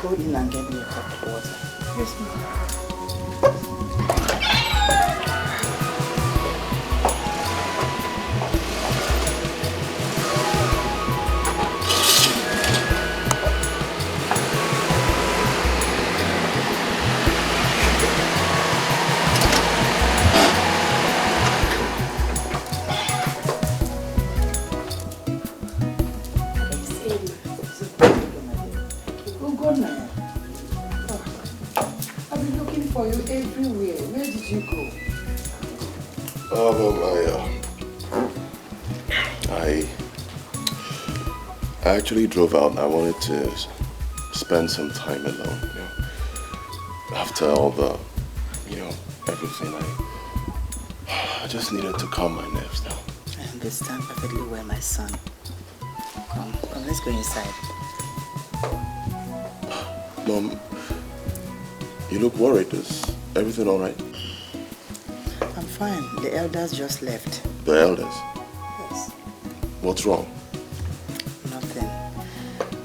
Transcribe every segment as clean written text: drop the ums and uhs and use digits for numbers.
Go in and get me a cup of water. Yes, ma'am. For you everywhere. Where did you go? I actually drove out and I wanted to spend some time alone, you know. After all the, everything, I just needed to calm my nerves down. I understand perfectly well, my son. Come, let's go inside. Mom, you look worried. Is everything all right? I'm fine. The elders just left. The elders? Yes. What's wrong? Nothing.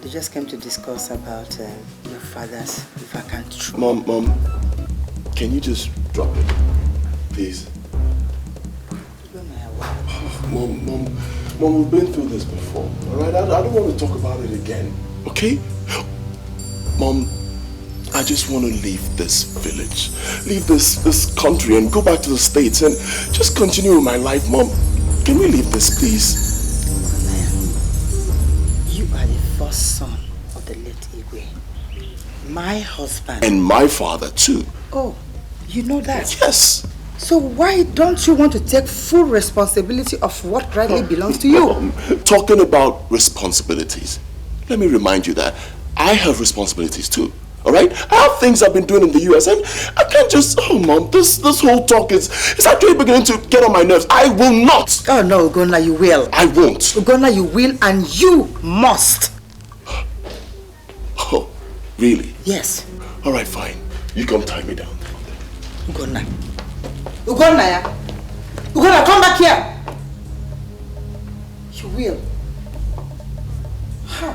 They just came to discuss about your father's vacant throne. Mom, can you just drop it, please? Mom, we've been through this before, all right? I don't want to talk about it again, okay? Mom, I just want to leave this village, leave this country and go back to the States and just continue with my life. Mom, can we leave this, please? You are the first son of the late Igwe. My husband. And my father, too. Oh, you know that? Yes. So why don't you want to take full responsibility of what rightly belongs to you? Talking about responsibilities, let me remind you that I have responsibilities too. All right? I have things I've been doing in the US and I can't just, Mom, this whole talk is actually beginning to get on my nerves. I will not. Oh no, Ugonna, you will. I won't. Ugonna, you will and you must. Oh, really? Yes. All right, fine. You come tie me down. Ugonna. Ugonna, Ugonna, come back here. You will. Huh.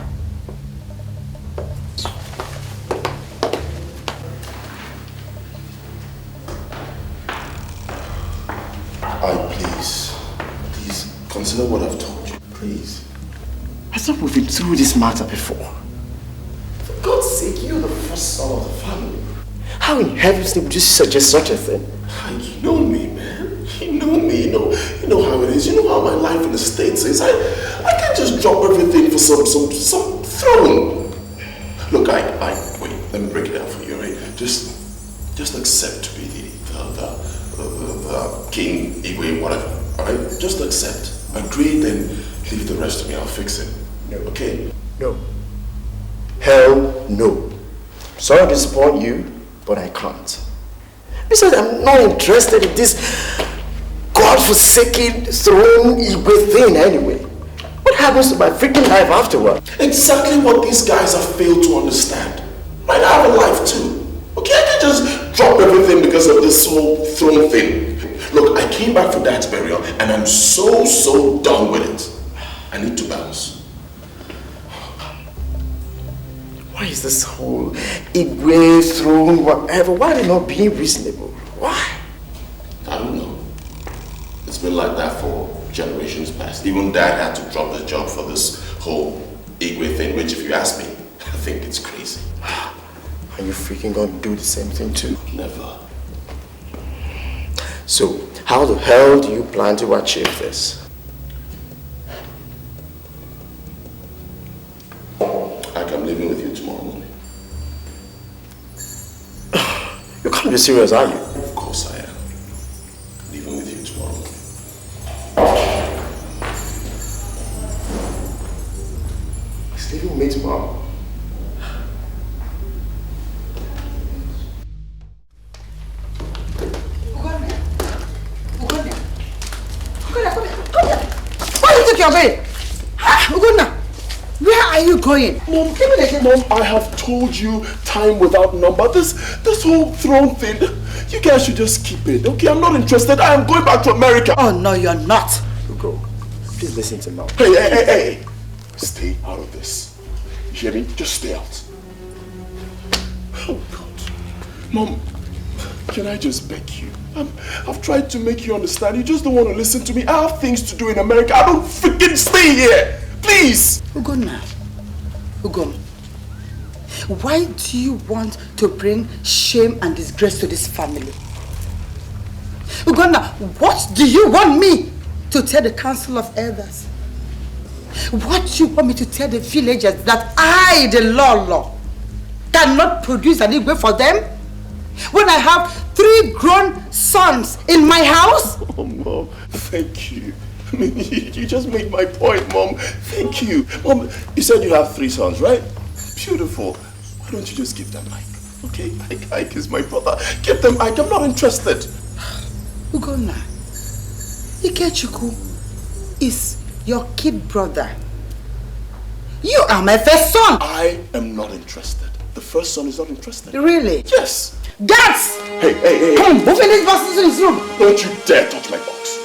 Please, consider what I've told you. Please. I thought we've been through this matter before. For God's sake, you're the first son of the family. How in heaven's name would you suggest such a thing? You know me, man. You know me. You know how it is. You know how my life in the States is. I can't just drop everything for some throne. Look, wait. Let me break it down for you, right? Just accept to be the king, Igwe, whatever. All right? Just accept. Agree, then leave the rest to me. I'll fix it. No. Okay? No. Hell no. Sorry to disappoint you, but I can't. Besides, I'm not interested in this godforsaken throne Igwe thing anyway. What happens to my freaking life afterward? Exactly what these guys have failed to understand. Right? I have a life too. Okay, I can't just drop everything because of this whole throne thing. Look, I came back for Dad's burial and I'm so done with it. I need to bounce. Why is this whole Igwe throne, whatever, why are they not being reasonable? Why? I don't know. It's been like that for generations past. Even Dad had to drop his job for this whole Igwe thing, which if you ask me, I think it's crazy. Are you freaking gonna do the same thing too? Never. So, how the hell do you plan to achieve this? I'm leaving with you tomorrow morning. You can't be serious, are you? Of course I am. Leaving with you tomorrow morning. He's leaving with me tomorrow. Your bed. Ugonna, where are you going? Mom, I have told you time without number. This whole throne thing, you guys should just keep it, okay? I'm not interested. I am going back to America. Oh, no, you're not. Ugo, please listen to me. Hey. Stay out of this. You hear me? Just stay out. Oh, God. Mom, can I just beg you? I've tried to make you understand. You just don't want to listen to me. I have things to do in America. I don't freaking stay here. Please. Ugonna. Ugom. Why do you want to bring shame and disgrace to this family? Ugonna, what do you want me to tell the council of elders? What do you want me to tell the villagers that I, the law, cannot produce an Igwe for them? When I have 3 grown sons in my house? Oh, Mom, thank you. I mean, you just made my point, Mom. Thank you. Mom, you said you have 3 sons, right? Beautiful. Why don't you just give them Ike? Okay? Ike is my brother. Give them Ike. I'm not interested. Ugonna, Ikechukwu is your kid brother. You are my first son. I am not interested. The first son is not interested. Really? Yes. Guards! Hey. Come, move in this box into his room. Don't you dare touch my box.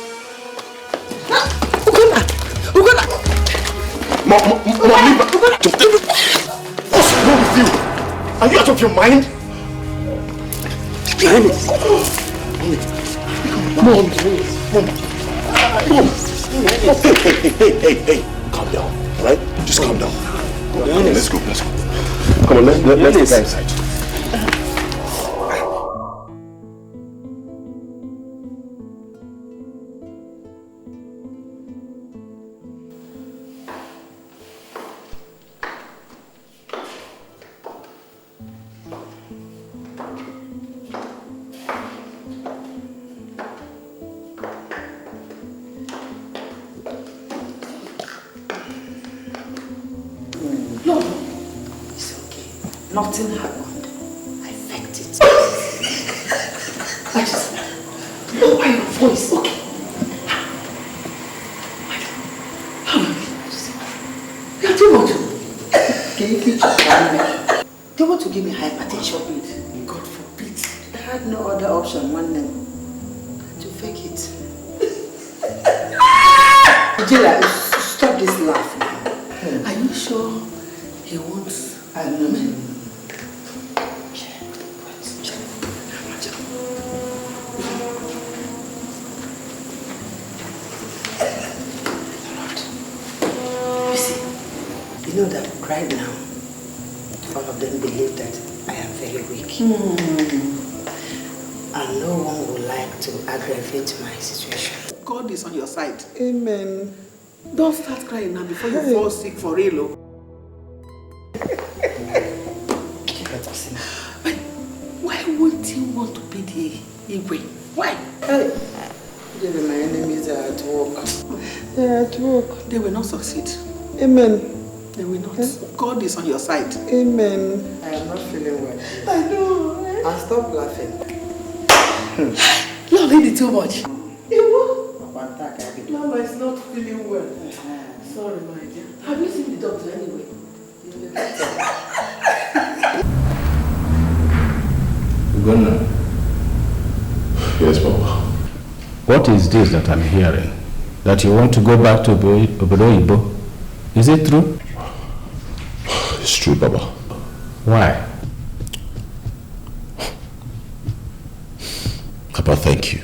Ugonna! Mom, leave her. What's wrong with you? Are you out of your mind? Mom. Hey. Calm down, all right? Just calm down. Let's go. Come on, let's go inside. Nothing happened. I faked it. I just lower your voice, okay? You're too much. Can you keep quiet? They want to give me hypertension pills. God forbid. I had no other option, one name. To fake it. Jela, stop this laugh now. Are you sure he wants a woman? You know that right now, all of them believe that I am very weak. And no one would like to aggravate my situation. God is on your side. Amen. Don't start crying now before you fall sick for real. But why won't you want to be the Igwe? Why? Hey, my enemies are at work. They are at work. They will not succeed. Amen. They will not. God is on your side. Amen. I am not feeling well. I know. And stop laughing. You're lady too much. Mama is not feeling well. Sorry, my dear. Have you seen the doctor anyway? Ugonna. Yes, Papa. What is this that I'm hearing? That you want to go back to Obodo? Is it true? It's true, Baba. Why? Papa, thank you.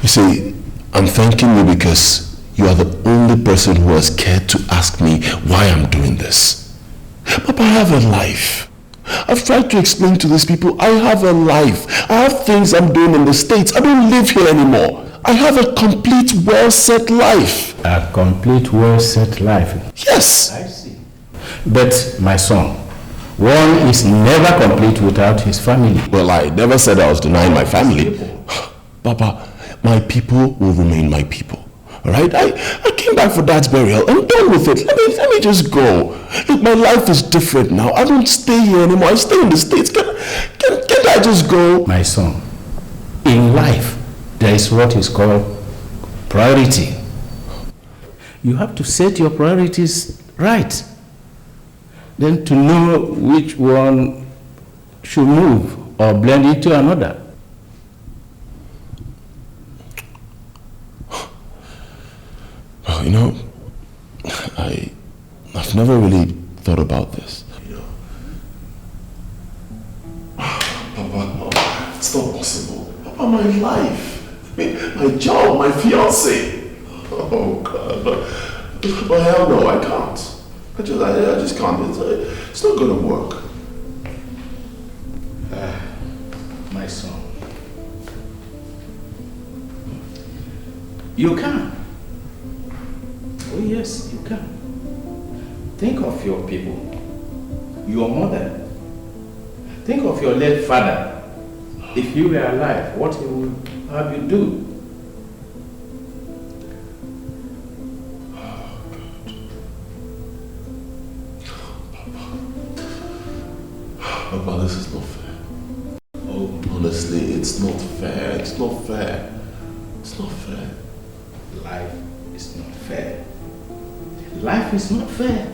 You see, I'm thanking you because you are the only person who has cared to ask me why I'm doing this. Papa, I have a life. I've tried to explain to these people, I have a life. I have things I'm doing in the States. I don't live here anymore. I have a complete, well-set life. A complete, well-set life? Yes. I see. But, my son, one is never complete without his family. Well, I never said I was denying my family. Papa, my people will remain my people. All right? I came back for Dad's burial. I'm done with it. Let me just go. Look, my life is different now. I don't stay here anymore. I stay in the States. Can I just go? My son, in life, there is what is called priority. You have to set your priorities right. Then to know which one should move or blend into another. Well, you know, I've never really thought about this. my life. I mean, my job, my fiancé. Oh God, but hell no, I can't. I just can't. It's not gonna work. My son, you can. Oh yes, you can. Think of your people, your mother. Think of your late father. If you were alive, what he would have you do? Papa, this is not fair. Oh, honestly, it's not fair. It's not fair. It's not fair. Life is not fair. Life is not fair.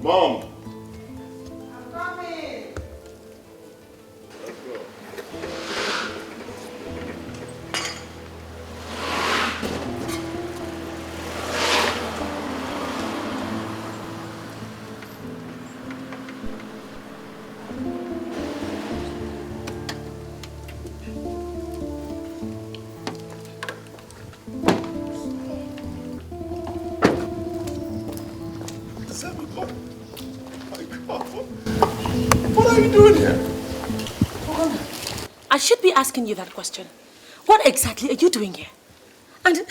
Mom! I'm coming. Let's go. What are you doing here? I should be asking you that question. What exactly are you doing here? And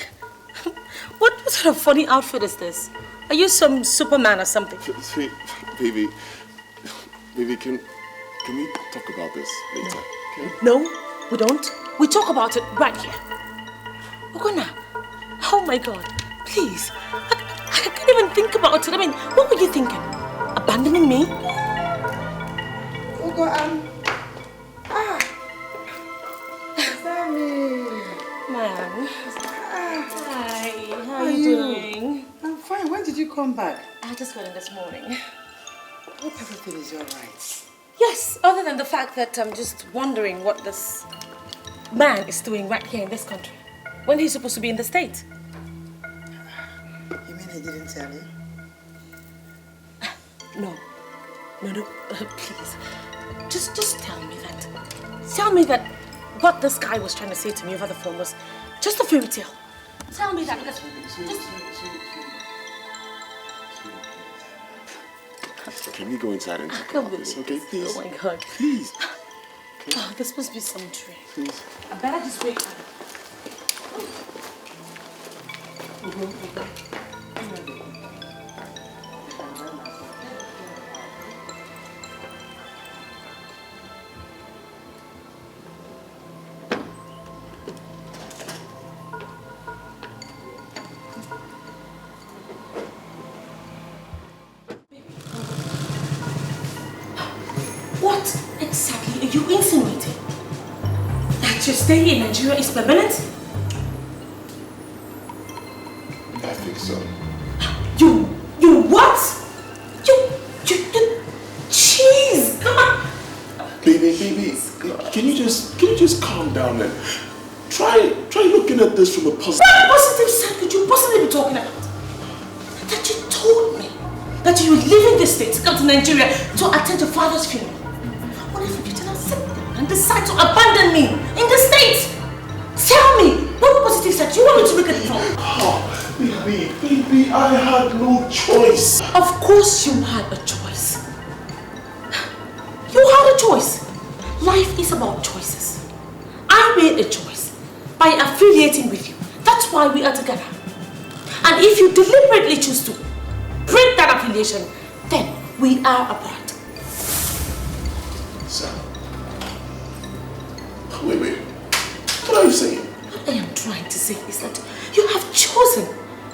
what sort of funny outfit is this? Are you some Superman or something? Baby, can we talk about this later? Okay? No, we don't. We talk about it right here. Ogona, oh my God, please. I can't even think about it. I mean, what were you thinking? Abandoning me? Ugo, Sammy. Man. Hi, how are are you you? doing? I'm fine. When did you come back? I just got in this morning. Hope everything is all right. Yes, other than the fact that I'm just wondering what this man is doing right here in this country when he's supposed to be in the States. You mean he didn't tell you? No, please. Just tell me that. Tell me that what this guy was trying to say to me over the phone was just a fairy tale. Tell me that. Can we go inside and I talk can't about this? believe Okay, please. Oh my God. Please. Okay. Oh, this must be some dream. Please. I better just wake up. What exactly are you insinuating? That your stay in Nigeria is permanent? I think so. You what? You, jeez, come on. Baby, can you just calm down and try looking at this from a positive. What positive side could you possibly be talking about? That you told me that you were leaving the state to come to Nigeria to attend your father's funeral. What if you did not sit down and decide to abandon me in the States? Tell me, what positive side do you want me to look at it from? Oh, baby, I had no choice. Of course you had a choice. You had a choice. Life is about choices. I made a choice by affiliating with you. That's why we are together. And if you deliberately choose to break that affiliation, then we are apart. Sam. Wait. What are you saying? What I am trying to say is that you have chosen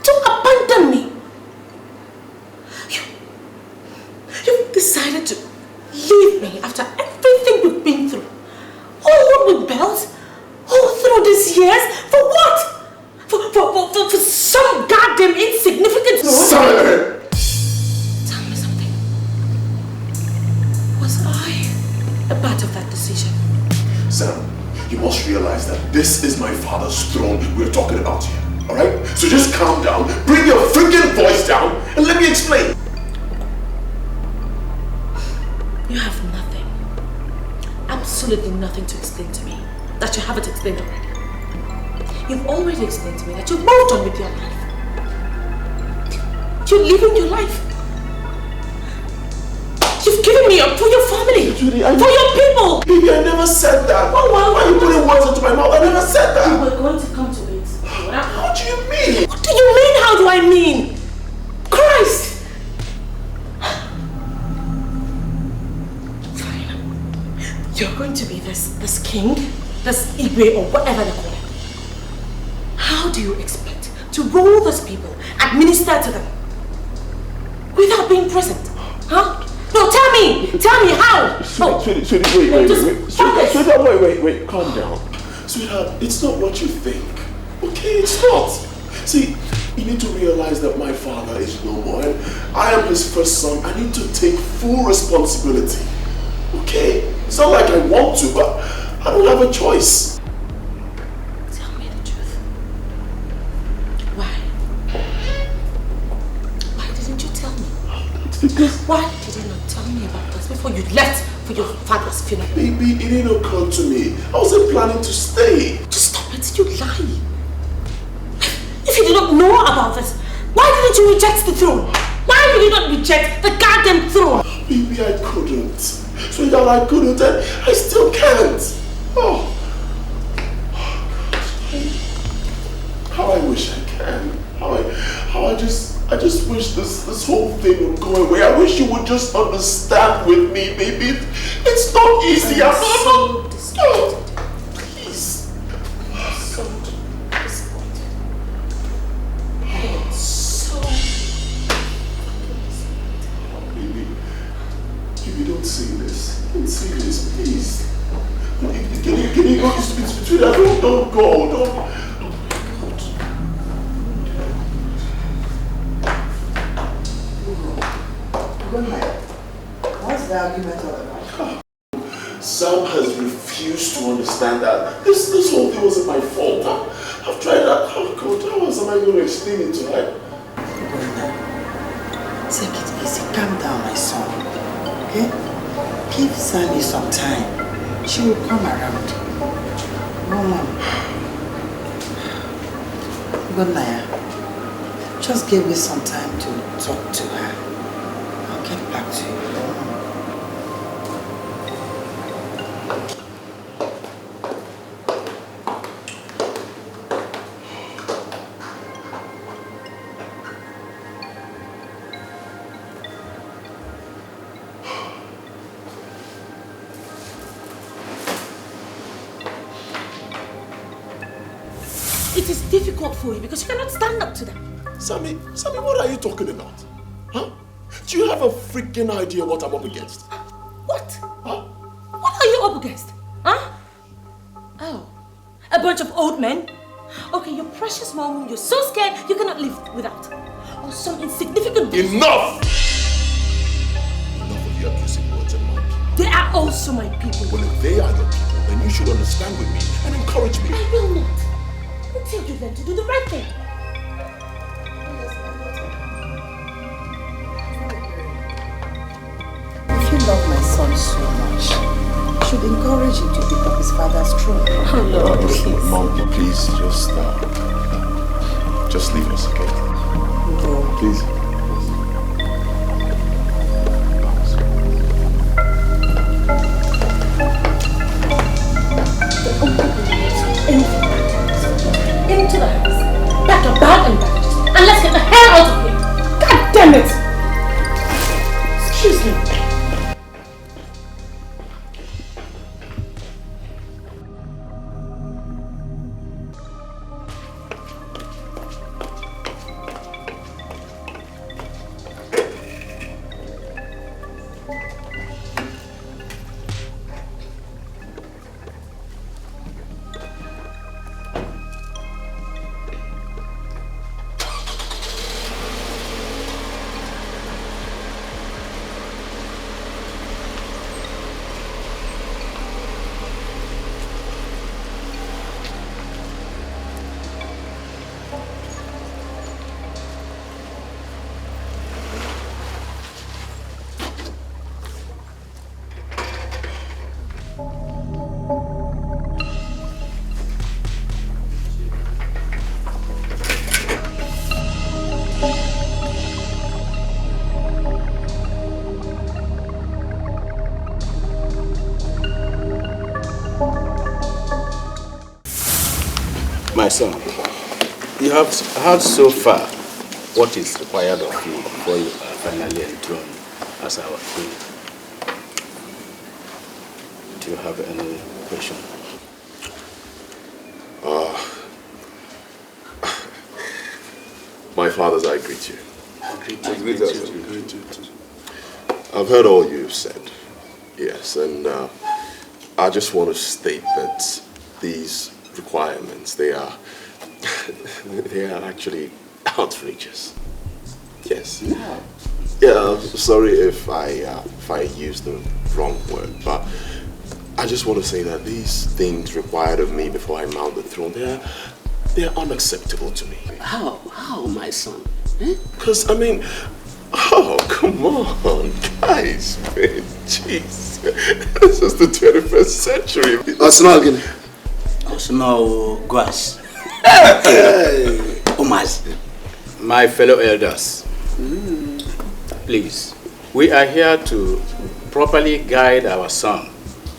to abandon me. You've decided to leave me after everything we've been through. All what we built, all through these years, for what? For some goddamn insignificant Sir! Tell me something. Was I father's throne we're talking about here, alright? So just calm down, bring your freaking voice down, and let me explain. You have nothing, absolutely nothing to explain to me that you haven't explained already. You've already explained to me that you've moved on with your life. You're living your life. You've given me up for your family, Judy, for your people. Baby, I never said that. Oh, well, why are you putting words into my mouth? I never said that. You were going to come to it. How do you mean? What do you mean? How do I mean? Christ! Fine. You're going to be this king, this Igwe, or whatever they call it. How do you expect to rule those people, administer to them, without being present? Huh? No, tell me how! Sweetie, wait, calm down. Sweetheart, it's not what you think, okay? It's not. See, you need to realize that my father is no more, and I am his first son. I need to take full responsibility, okay? It's not like I want to, but I don't have a choice. Tell me the truth. Why? Why didn't you tell me? Why did you not tell me about this before you left for your father's funeral? Baby, it didn't occur to me. I wasn't planning to stay. Just stop it, you lie. If you did not know about this, why didn't you reject the throne? Why did you not reject the goddamn throne? Baby, I couldn't. Sweetheart, I couldn't, and I still can't. Oh. How I wish I can. How I just wish this whole thing would go away. I wish you would just understand with me, baby. It's not easy. I'm so disappointed. Please. I'm so disappointed. I'm so Baby, don't say this. Don't say this, please. Can you go? It's between us. Don't go. Don't. What's the argument all about? Sam has refused to understand that this whole thing wasn't my fault. I've tried that. How else am I going to explain it to her? Take it easy. Calm down, my son. Okay? Give Sammy some time. She will come around. Good night. Just give me some time to talk to her. I'll get back to you. It is difficult for you because you cannot stand up to them. Sammy, what are you talking about? Huh? Do you have a freaking idea what I'm up against? What? Huh? What are you up against? Huh? Oh, a bunch of old men? Okay, your precious mom, you're so scared you cannot live without. Or some insignificant... Enough! Enough of your abusive words and my people. They are also my people. Well, if they are your people, then you should understand with me and encourage me. I will not. Until you learn to do the right thing. If you love my son so much, you should encourage him to pick up his father's throne. Oh Lord, please. Mom, please, just leave us, okay? No. Please. Into the house. Pack your bag and baggages. And let's get the hell out of here. God damn it! Excuse me. son, you have heard so far what is required of you before you are finally enthroned as our king. Do you have any question? My fathers, I greet you. I greet you. I've heard all you've said. Yes, and I just want to state that these requirements, they are actually outrageous. Yes. Yeah, I'm sorry if I used the wrong word, but I just want to say that these things required of me before I mount the throne, they're unacceptable to me. How, my son? Because, I mean, oh, come on, guys, man, jeez. This is the 21st century. Osno Guas. Omas. My fellow elders, please, we are here to properly guide our son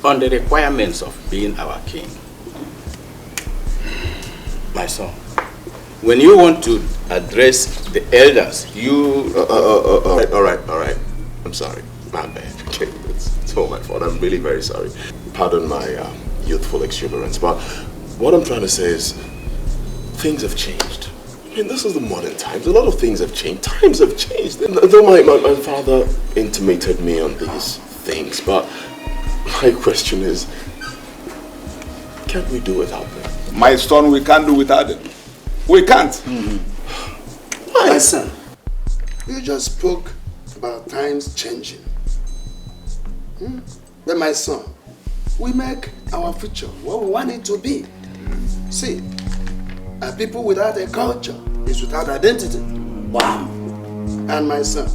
on the requirements of being our king. My son, when you want to address the elders, you... all right. I'm sorry. My bad. Okay, it's all my fault. I'm really very sorry. Pardon my youthful exuberance, but what I'm trying to say is things have changed. I mean, this is the modern times. A lot of things have changed. Times have changed. And though my father intimated me on these things, but my question is, can't we do without them? My son, we can't do without them. We can't. Why? My son, you just spoke about times changing. But my son, we make our future what we want it to be. See, a people without a culture is without identity. Wow. And my son,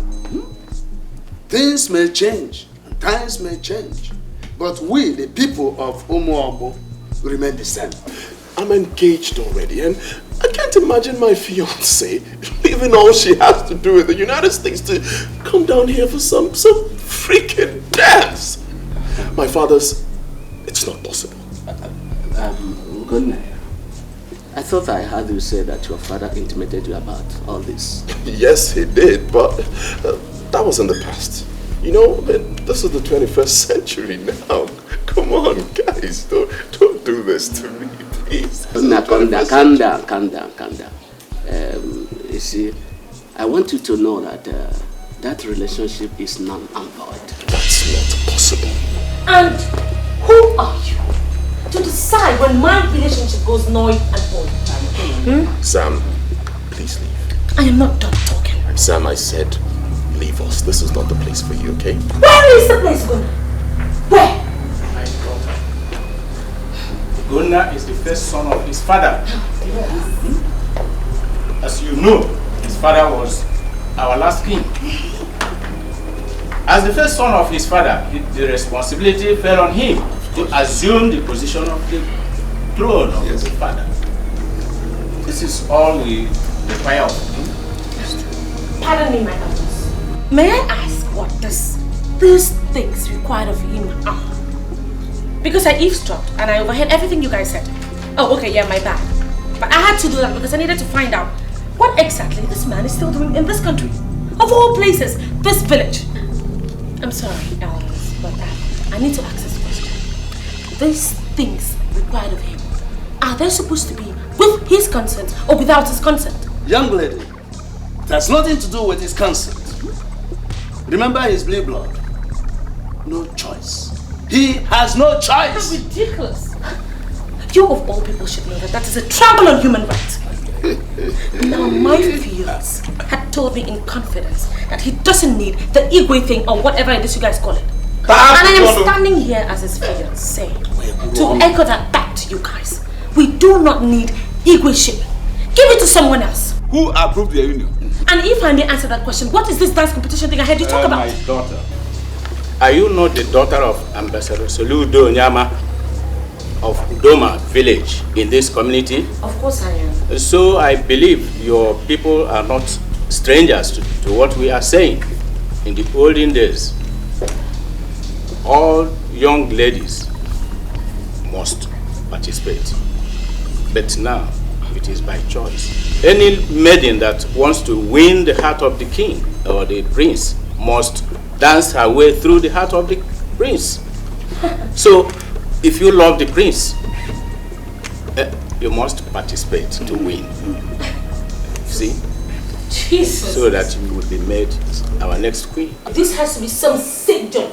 things may change and times may change, but we, the people of Umuobo, remain the same. I'm engaged already, and I can't imagine my fiancée leaving all she has to do in the United States to come down here for some freaking dance. My father's, it's not possible. Good night. I thought I heard you say that your father intimated you about all this. Yes, he did, but that was in the past. You know, this is the 21st century now. Come on, guys, don't do this to me, please. Now, calm down. You see, I want you to know that that relationship is non-unveiled. That's not possible. And who are you to decide when my relationship goes null and void? Sam, please leave. I am not done talking. Sam, I said, leave us. This is not the place for you, okay? Where is the place going? Where? My daughter. Gunnar is the first son of his father. As you know, his father was our last king. As the first son of his father, the responsibility fell on him to assume the position of the throne of his father. This is all we require of him. Pardon me, my daughters. May I ask what these things required of him are? Because I eavesdropped and I overheard everything you guys said. Oh, okay, yeah, my bad. But I had to do that because I needed to find out what exactly this man is still doing in this country. Of all places, this village. I'm sorry, Alice, but I need to ask this question. These things required of him, are they supposed to be with his consent or without his consent? Young lady, it has nothing to do with his consent. Remember his blue blood. No choice. He has no choice. That's ridiculous. You of all people should know that is a trample on human rights. Now my fiance had told me in confidence that he doesn't need the Igwe thing or whatever it is you guys call it. And I am standing here as his fiance to echo that back to you guys. We do not need Igwe ship. Give it to someone else. Who approved the union? And if I may answer that question, what is this dance competition thing I heard you talk about? My daughter. Are you not the daughter of Ambassador Soludo Nyama of Udoma village in this community? Of course I am. So I believe your people are not strangers to what we are saying. In the olden days, all young ladies must participate. But now, it is by choice. Any maiden that wants to win the heart of the king or the prince must dance her way through the heart of the prince. So, if you love the prince, you must participate to win. See? Jesus. So that you will be made our next queen. This has to be some sick job.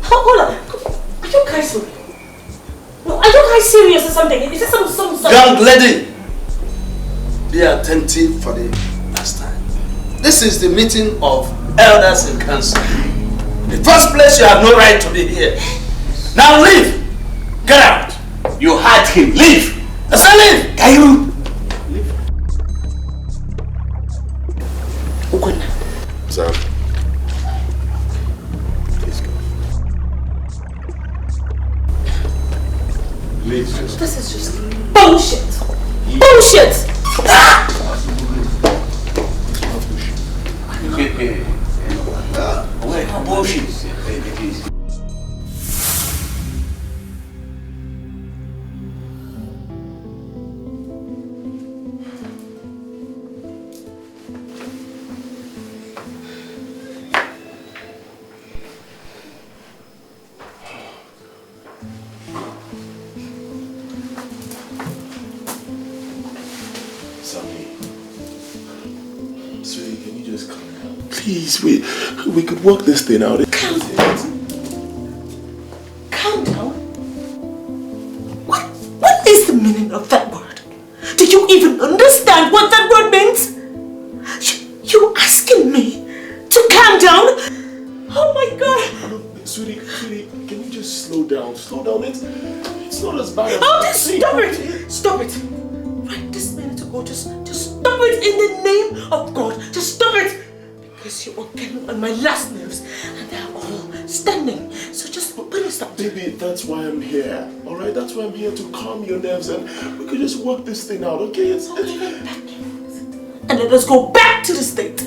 Hold on. Are you guys for real? No, are you guys serious or something? Is this some... Young lady, be attentive for the last time. This is the meeting of elders in council. In the first place, you have no right to be here. Now leave. Get out. You had him. Leave. I said leave. Can you? Leave. Sam. Please go. Please just... This is just bullshit. Bullshit. Bullshit. Please, we could work this thing out. Calm down. Calm down. What is the meaning of that word? Do you even understand what that word means? You asking me to calm down? Oh my God. Look, sweetie, can you just slow down? Slow down. It's not as bad as... Oh, just stop it. Stop it. Right this minute ago, just stop it in the name of God. Just stop it. Because you are getting on my last nerves and they're all standing. So just please stop. Baby, that's why I'm here. Alright, that's why I'm here to calm your nerves and we could just work this thing out, okay? And let us go back to the state.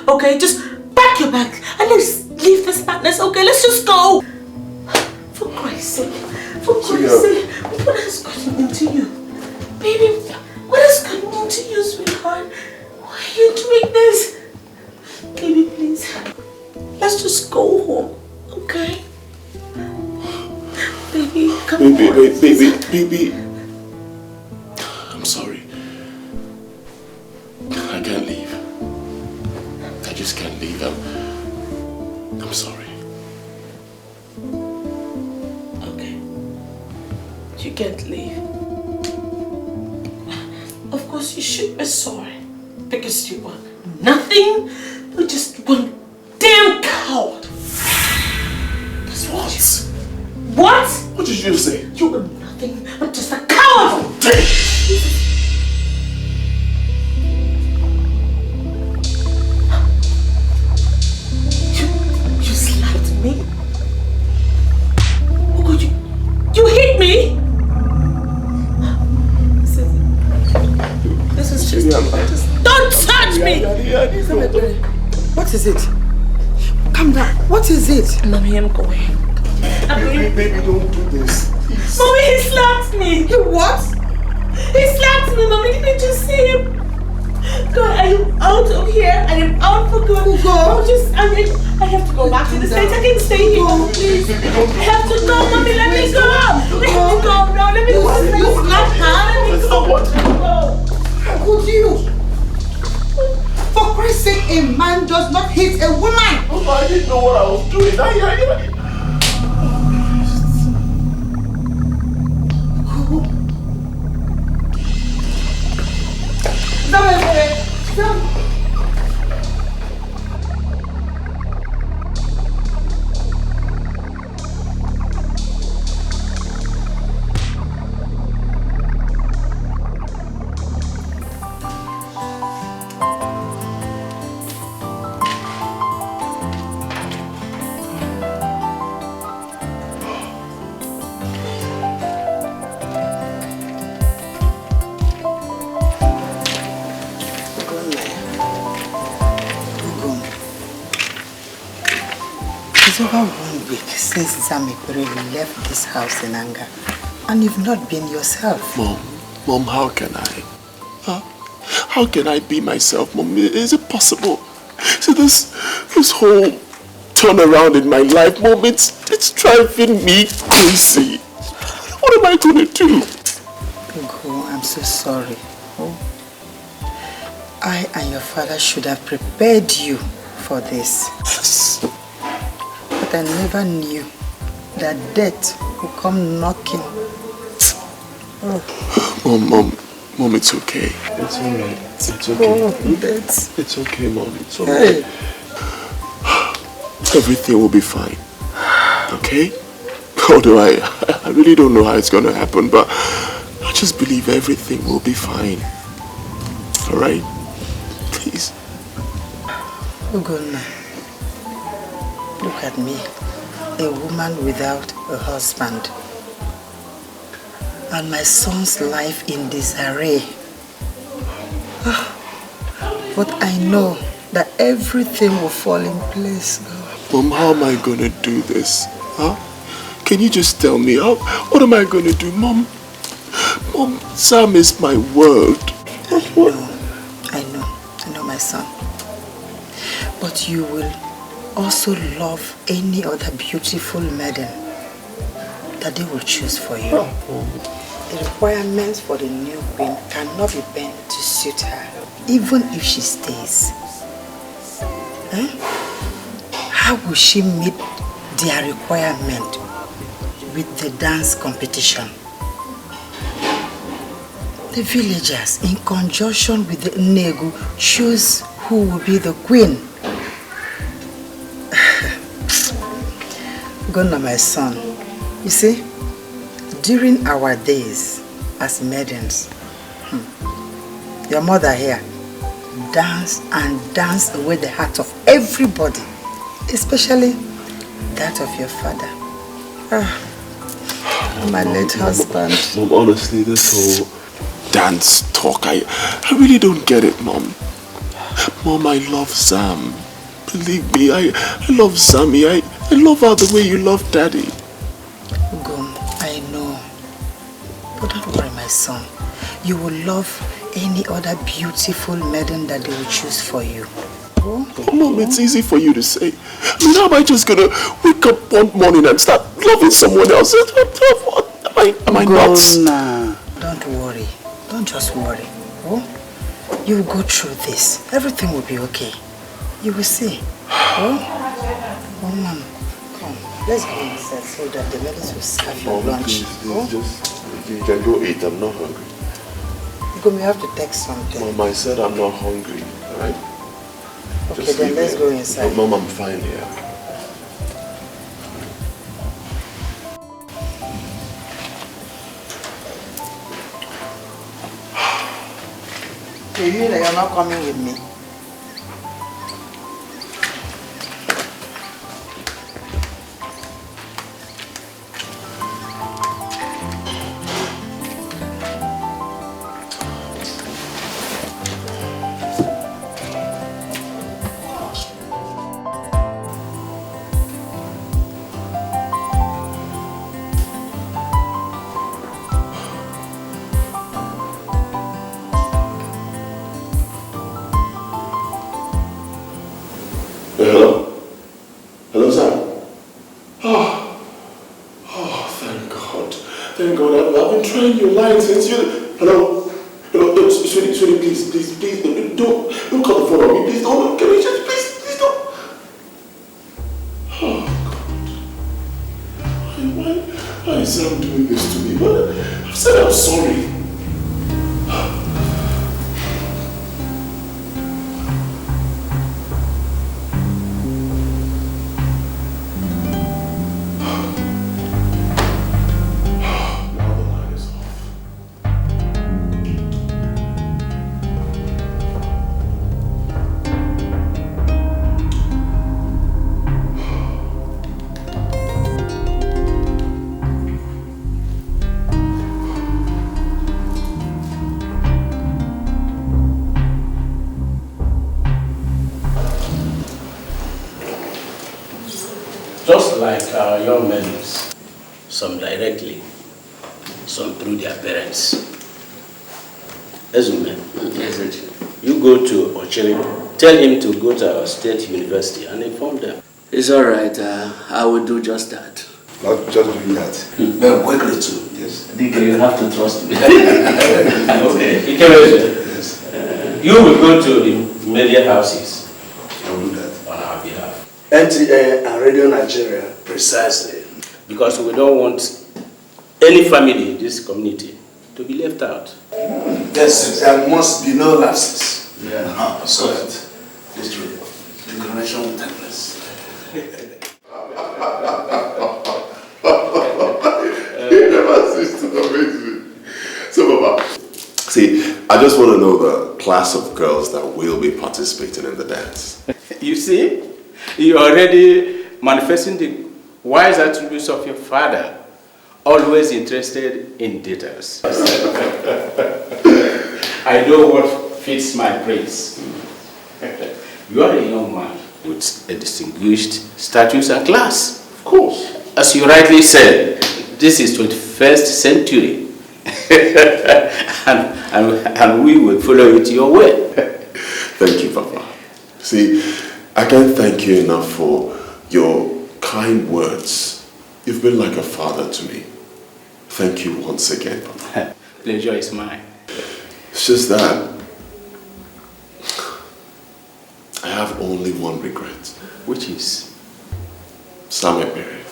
Okay, just pack your bag and let's leave this madness, okay? Let's just go. For Christ's sake. For Christ's sake. What has gotten into you? Baby, what has gotten into you, sweetheart? Why are you doing this? Baby, please. Let's just go home, okay? Baby, come on. Baby. I'm sorry. I can't leave. I just can't leave. I'm sorry. Okay. You can't leave. Of course you should be sorry. Because you are nothing. You're just one damn coward. That's what? What? What did you say? You are nothing but just a coward. You slapped me? Oh God, you hit me? This is just don't touch me! What is it? Calm down. What is it? Mommy, I'm going. Baby, don't do this. Please. Mommy, he slapped me. You what? He slapped me, Mommy. Didn't you see him? God, I am out of here. I am out for good. I have to go back to the States. I can't stay here. Go, please. I have to go, Mommy. Let me go. Let me go now. Let me go. You slap her. Let me go. How could you? For Christ's sake, a man does not hit a woman. Oh, I didn't know what I was doing. It's over 1 week since Zamikure left this house in anger, and you've not been yourself. Mom, how can I? Huh? How can I be myself, Mom? Is it possible? See, this whole turnaround in my life, Mom, it's driving me crazy. What am I going to do? Ugo, I'm so sorry. Oh. I and your father should have prepared you for this. Yes. But I never knew that death would come knocking. Oh. Mom, it's okay. It's alright. It's okay. Oh, it's okay, Mom. It's alright. Hey. Everything will be fine. Okay? Although I really don't know how it's gonna happen, but I just believe everything will be fine. Alright? Please. Ugonna, look at me. A woman without a husband. And my son's life in disarray. But I know that everything will fall in place. Mom, how am I gonna do this? Huh? Can you just tell me? What am I gonna do? Mom, Sam is my world. I know my son. But you will also love any other beautiful maiden that they will choose for you. The requirements for the new queen cannot be bent to suit her, even if she stays. How will she meet their requirement with the dance competition? The villagers, in conjunction with the Negu, choose who will be the queen. Gonna, my son, you see, during our days as maidens, your mother here danced away the heart of everybody, especially that of your father. My late husband. Mom, honestly, this whole dance talk, I really don't get it, Mom. Mom, I love Sam. Believe me, I love Sammy. I love her the way you love Daddy. Gum, I know. But don't worry, my son. You will love any other beautiful maiden that they will choose for you. Oh, Mom, it's easy for you to say. I mean, how am I just gonna wake up one morning and start loving someone else? Am I nuts? Nah. Don't worry. Don't just worry. Oh, you will go through this. Everything will be okay. You will see. Oh, Mom, come. Let's go inside so that the ladies will serve you lunch. You can go eat. I'm not hungry. We have to take something. Mom, I said I'm not hungry. All right? Okay, then let's go inside. Mom, I'm fine here. You mean that you're not coming with me? Hello, Sam. Thank God. Thank God. I've been trying your line since you. Hello, sweetie, please, don't cut the phone on me. Please don't. Can you just please don't. Oh God. Why is Sam doing this to me? I've said I'm sorry. Just like our young men, some directly, some through their parents. Ezume, You go to Ochiri, tell him to go to our state university and inform them. It's all right. I will do just that. Not just doing that. Very quickly too. Yes. You have to trust me. Okay. Yes. You will go to the media houses. I will do that. On our behalf. NTA and Radio Nigeria, precisely. Because we don't want any family in this community to be left out. Yes, there must be no lapses. Yeah. So that this way, the coronation will take place. You never cease to amaze me. So, Baba, see, I just want to know the class of girls that will be participating in the dance. You see, you're already manifesting the wise attributes of your father, always interested in details. I know what fits my praise. You are a young man with a distinguished status and class. Of course. As you rightly said, this is 21st century. and we will follow it your way. Thank you, Papa. See, I can't thank you enough for your kind words. You've been like a father to me. Thank you once again, Papa. Pleasure is mine. It's just that I have only one regret. Which is? Samebere.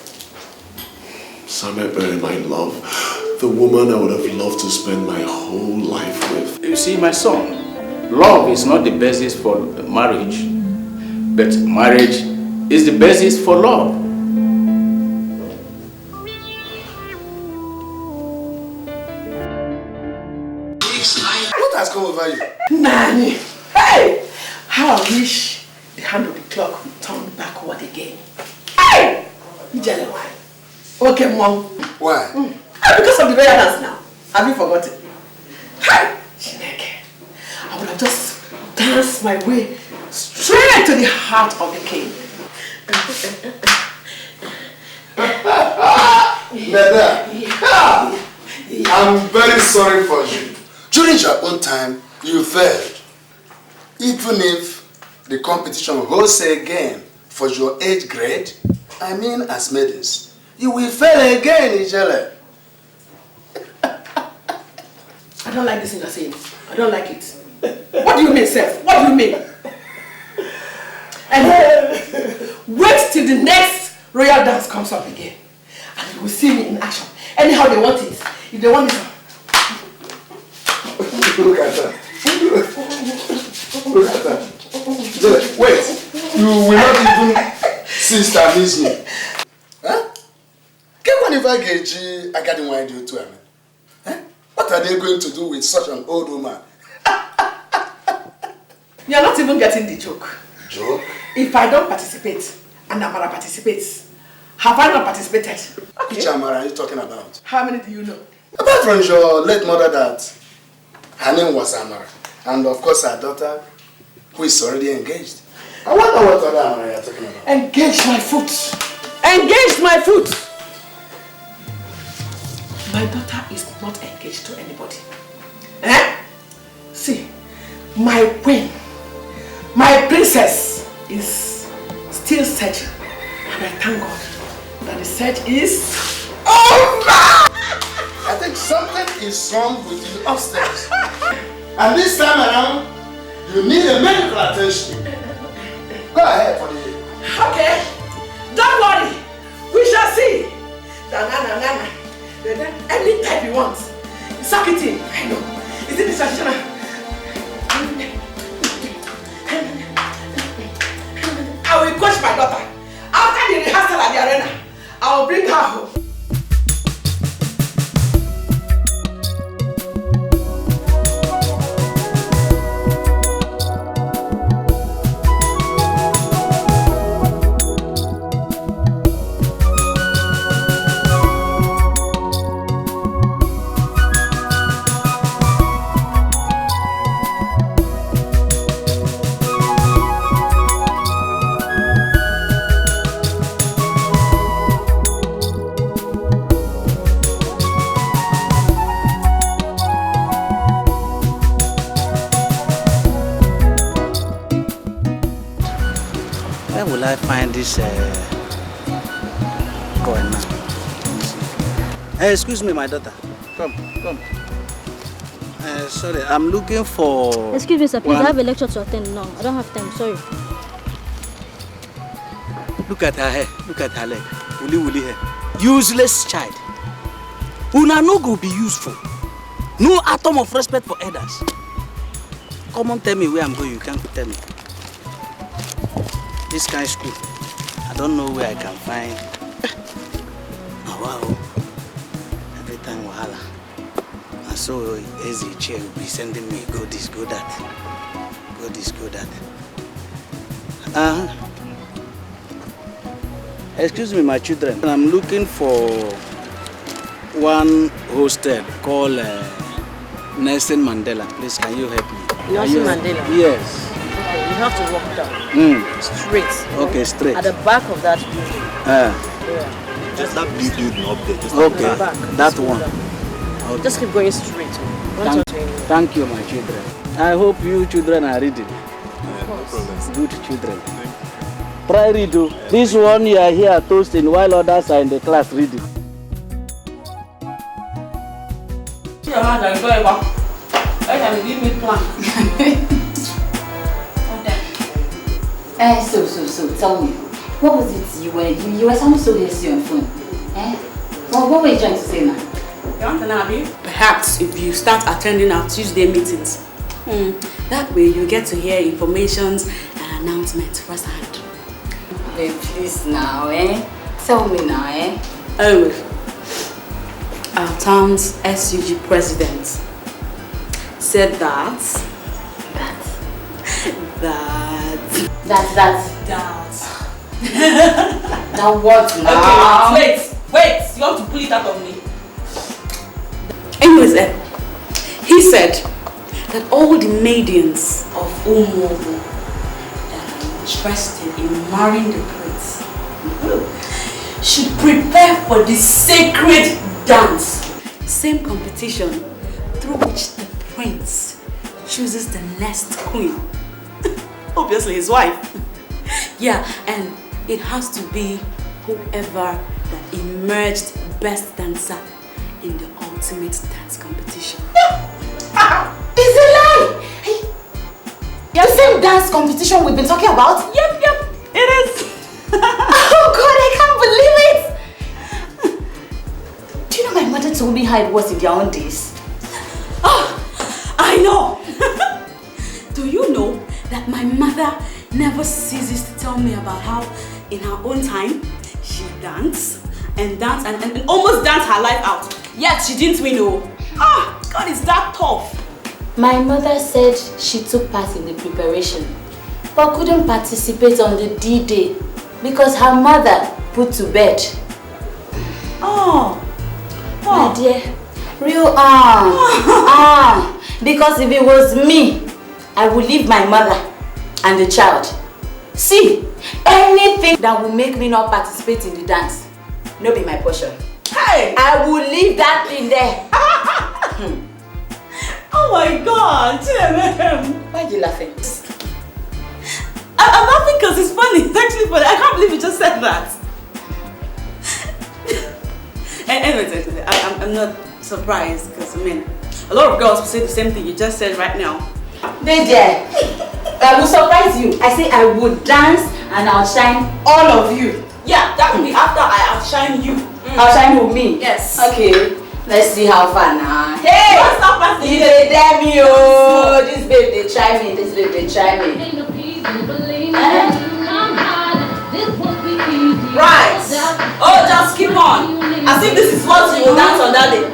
Samebere, my love. The woman I would have loved to spend my whole life with. You see, my son, love is not the basis for marriage, but marriage is the basis for love. What has come over you? Nanny! Hey! How I wish the hand of the clock would turn backward again. Hey! Ijele, why? Okay, Mom. Why? Because of the very dance now. Have you forgotten? Hey! Chineke. I would have just danced my way straight to the heart of the king. Neda, I'm very sorry for you. During your own time, you failed. Even if the competition holds again for your age grade, I mean as maidens, you will fail again, Ijele. I don't like this thing you're saying. I don't like it. What do you mean, Seth? What do you mean? And wait till the next royal dance comes up again. And you will see me in action. Anyhow they want it. If they want it. Look at that. Look at that. Ijele, wait. You will not even cease to amaze me. Huh? Get one if I get you, I got one idea to him. What are they going to do with such an old woman? You are not even getting the joke. Joke? If I don't participate and Amara participates, have I not participated? Okay. Which Amara are you talking about? How many do you know? Apart from your late mother that her name was Amara. And of course her daughter, who is already engaged. I wonder what other Amara you are talking about. Engage my foot. Engage my foot. My daughter is not engaged to anybody. Eh? See, my queen, my princess is still searching. And I thank God that the search is over. I think something is wrong with you upstairs. And this time around, you need a medical attention. Go ahead for the... Okay, don't worry. We shall see. Na. Any type you want. Suck it in. I know. Is it the traditional? I will coach my daughter. After the rehearsal at the arena, I will bring her home. Where will I find this boy now? Excuse me, my daughter. Come. Sorry, I'm looking for... Excuse me, sir, please, I have a lecture to attend now. I don't have time, sorry. Look at her hair, look at her leg. Woolly hair. Useless child. Una no go be useful. No atom of respect for elders. Come on, tell me where I'm going, you can't tell me. This kind of school, I don't know where I can find. Oh, wow. Every time wahala. And so easy chair will be sending me go this, go that. Go this, go that. Excuse me, my children. I'm looking for one hostel called Nelson Mandela. Please, can you help me? Nelson Mandela? Yes. Okay, you have to walk down. Straight. Okay, straight. At the back of that building. Yeah. Just that big building up there. Just Okay, back. that one. Okay. Just keep going straight. Thank you, my children. I hope you children are reading. no problem. Good children. Try read. This one you are here toasting while others are in the class reading. Your hand and go back. I can give me plan. So, tell me, what was it you were sounding so hasty on phone? Well, what were you trying to say now? You want to know, Abby? Perhaps if you start attending our Tuesday meetings, that way you get to hear informations and announcements firsthand. Babe, please now, Tell me now, Oh, our town's SUG president said that what now? Okay, wait, you want to pull it out of me? Anyways, he said that all the maidens of Umuobu interested in marrying the prince should prepare for the sacred dance. Same competition through which the prince chooses the next queen. Obviously his wife. Yeah, and it has to be whoever that emerged best dancer in the ultimate dance competition. It's a lie! The same dance competition we've been talking about? Yep, it is. Oh God, I can't believe it! Do you know my mother told me how it was in their own days? Oh, I know. Do you know that my mother never ceases to tell me about how in her own time she danced and almost danced her life out. Yet she didn't win. God, is that tough. My mother said she took part in the preparation but couldn't participate on the D-Day because her mother put to bed. My dear, real because if it was me, I would leave my mother and the child. See, anything that will make me not participate in the dance, no be my portion. Hey! I will leave that thing there. Oh my God, why are you laughing? I'm laughing because it's funny. It's actually funny. I can't believe you just said that. Anyway, I'm not surprised because a lot of girls will say the same thing you just said right now. There. I will surprise you. I say I would dance and outshine all of you. Yeah, that will be after I outshine you. Outshine with me? Yes. Okay. Let's see how far now. Hey! Don't stop passing. You dare me, this babe they try me. Right. Oh, just keep on. I think this is what you will dance on that day.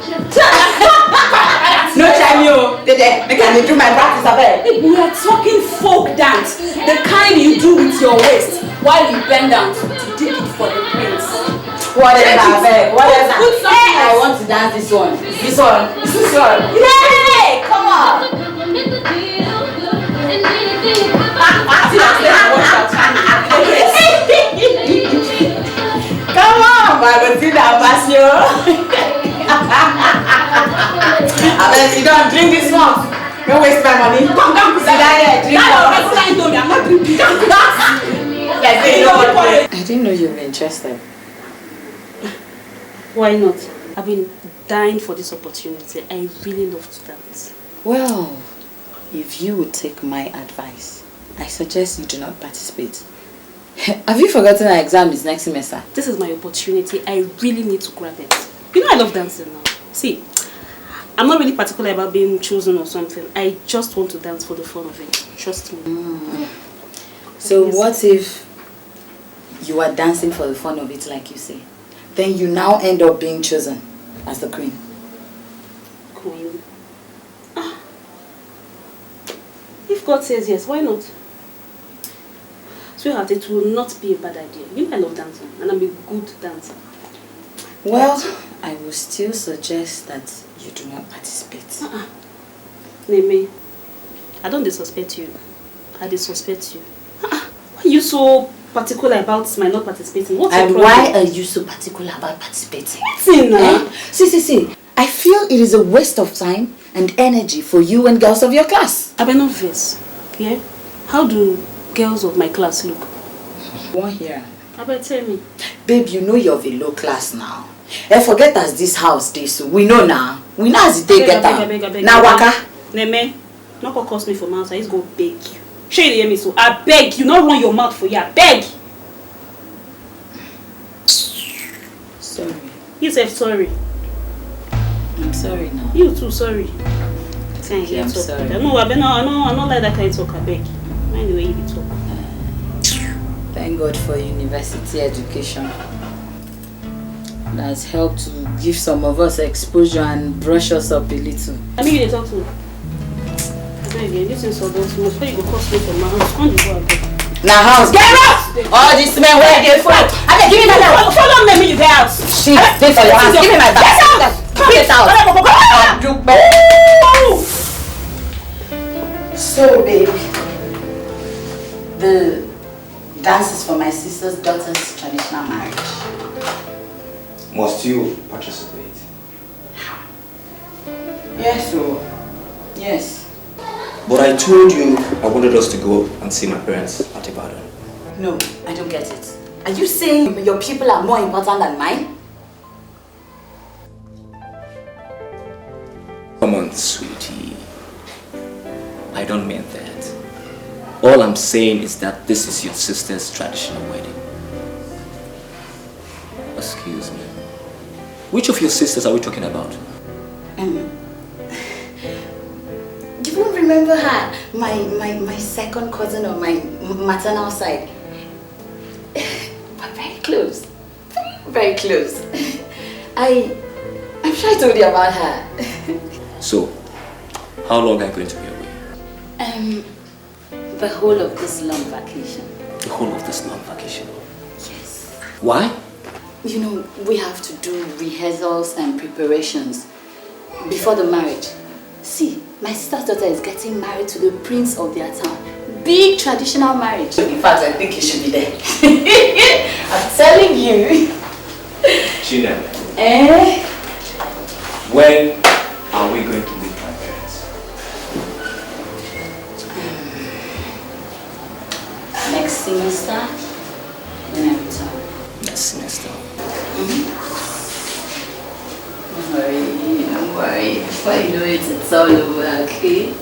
No try me, Dede. They can do my practice, I bet. We are talking folk dance, the kind you do with your waist while you bend down to dig it for the prince. Whatever, I want to dance this one. This one. Yay! Come on! Come on, Martina Pasio. I bet you don't drink this one. Don't waste my money. Come, sit down here, drink one. I'm not drinking. Let's see. I didn't know you were interested. Why not? I've been dying for this opportunity. I really love to dance. Well, if you would take my advice, I suggest you do not participate. Have you forgotten our exam is next semester? This is my opportunity. I really need to grab it. You know I love dancing now. See, I'm not really particular about being chosen or something. I just want to dance for the fun of it. Trust me. So what if you are dancing for the fun of it, like you say? Then you now end up being chosen as the queen. Queen? If God says yes, why not? Sweetheart, it will not be a bad idea. You know I love dancing, and I'm a good dancer. Well, I will still suggest that you do not participate. Neme, I don't disrespect you. I disrespect you. Why are you so particular about my not participating? What's your problem? Why are you so particular about participating? See. I feel it is a waste of time and energy for you and girls of your class. I not this. Yeah? How do girls of my class look? One here. I better tell me. Babe, you know you're of a low class now. Forget as this house day, so we know now. We know as it take get down. Now waka. Neme, not gonna cost me for mouth. I just go beg you. Sure you hear me, so I beg you, not run your mouth for you. I beg. Sorry. You said sorry. I'm sorry now. You too sorry. I'm sorry. No, I don't like that kind of talk. I beg. Mind the way you talk. Thank God for university education. That's helped to give some of us exposure and brush us up a little. I mean, you talk to. Again, this is so much. Before you go cost me for my house, come to go again. Now house, get out! All these men where they fight. I give me that out. Follow me, you get out. She stay for your house. Give me my bag. Get out. So, babe, the dance is for my sister's daughter's traditional marriage. Must you participate? Yes, so yes. But I told you I wanted us to go and see my parents at Ibadan. No, I don't get it. Are you saying your people are more important than mine? Come on, sweetie. I don't mean that. All I'm saying is that this is your sister's traditional wedding. Excuse me. Which of your sisters are we talking about? You won't remember her. My second cousin on my maternal side. But very close. Very close. I'm sure I told you about her. So, how long are you going to be away? The whole of this long vacation. The whole of this long vacation? Yes. Why? You know, we have to do rehearsals and preparations before the marriage. See, my sister's daughter is getting married to the prince of their town. Big traditional marriage. In fact, I think you should be there. I'm telling you. Gina. When are we going to meet my parents? Next semester, when I return. Next semester. Don't worry. Before you know it, it's all over, okay?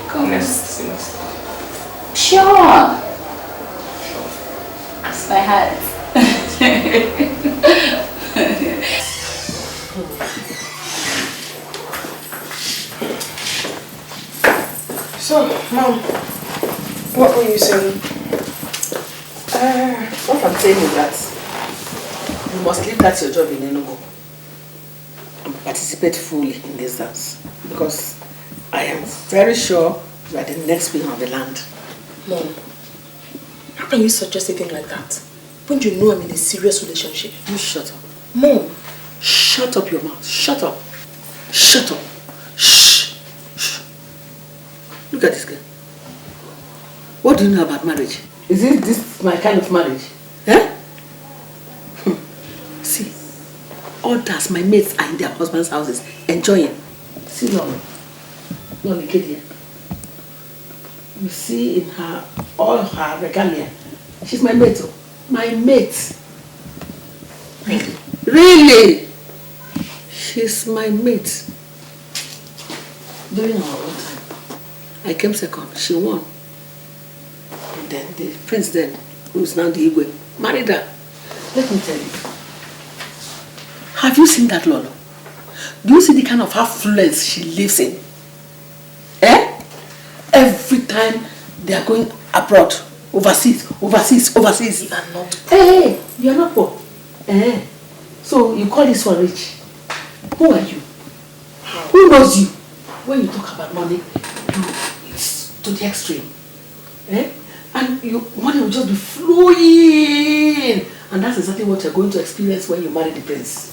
Come. Next semester. Sure. It's my heart. So, Mom, what were you saying? What I'm saying is that you must leave that your job in Enugu and participate fully in this dance, because I am very sure you are the next queen of the land. Mom, how can you suggest a thing like that when you know I'm in a serious relationship? You shut up. Mom, shut up your mouth. Shut up. Shut up. Shh. Look at this girl. What do you know about marriage? Is this my kind of marriage? Eh? See, others, my mates, are in their husbands' houses enjoying. See, Lauren, kid here. You see in her, all her regalia, she's my mate. My mate. Really? She's my mate. During our own time, I came second. She won. And then the prince then, who's now the Igwe, married her. Let me tell you. Have you seen that Lolo? Do you see the kind of affluence she lives in? Eh? Every time they are going abroad, overseas. You are not poor. Hey, you are not poor. So you call this one rich? Who are you? Who knows you? When you talk about money, it's to the extreme. And money will just be flowing. And that's exactly what you're going to experience when you marry the prince.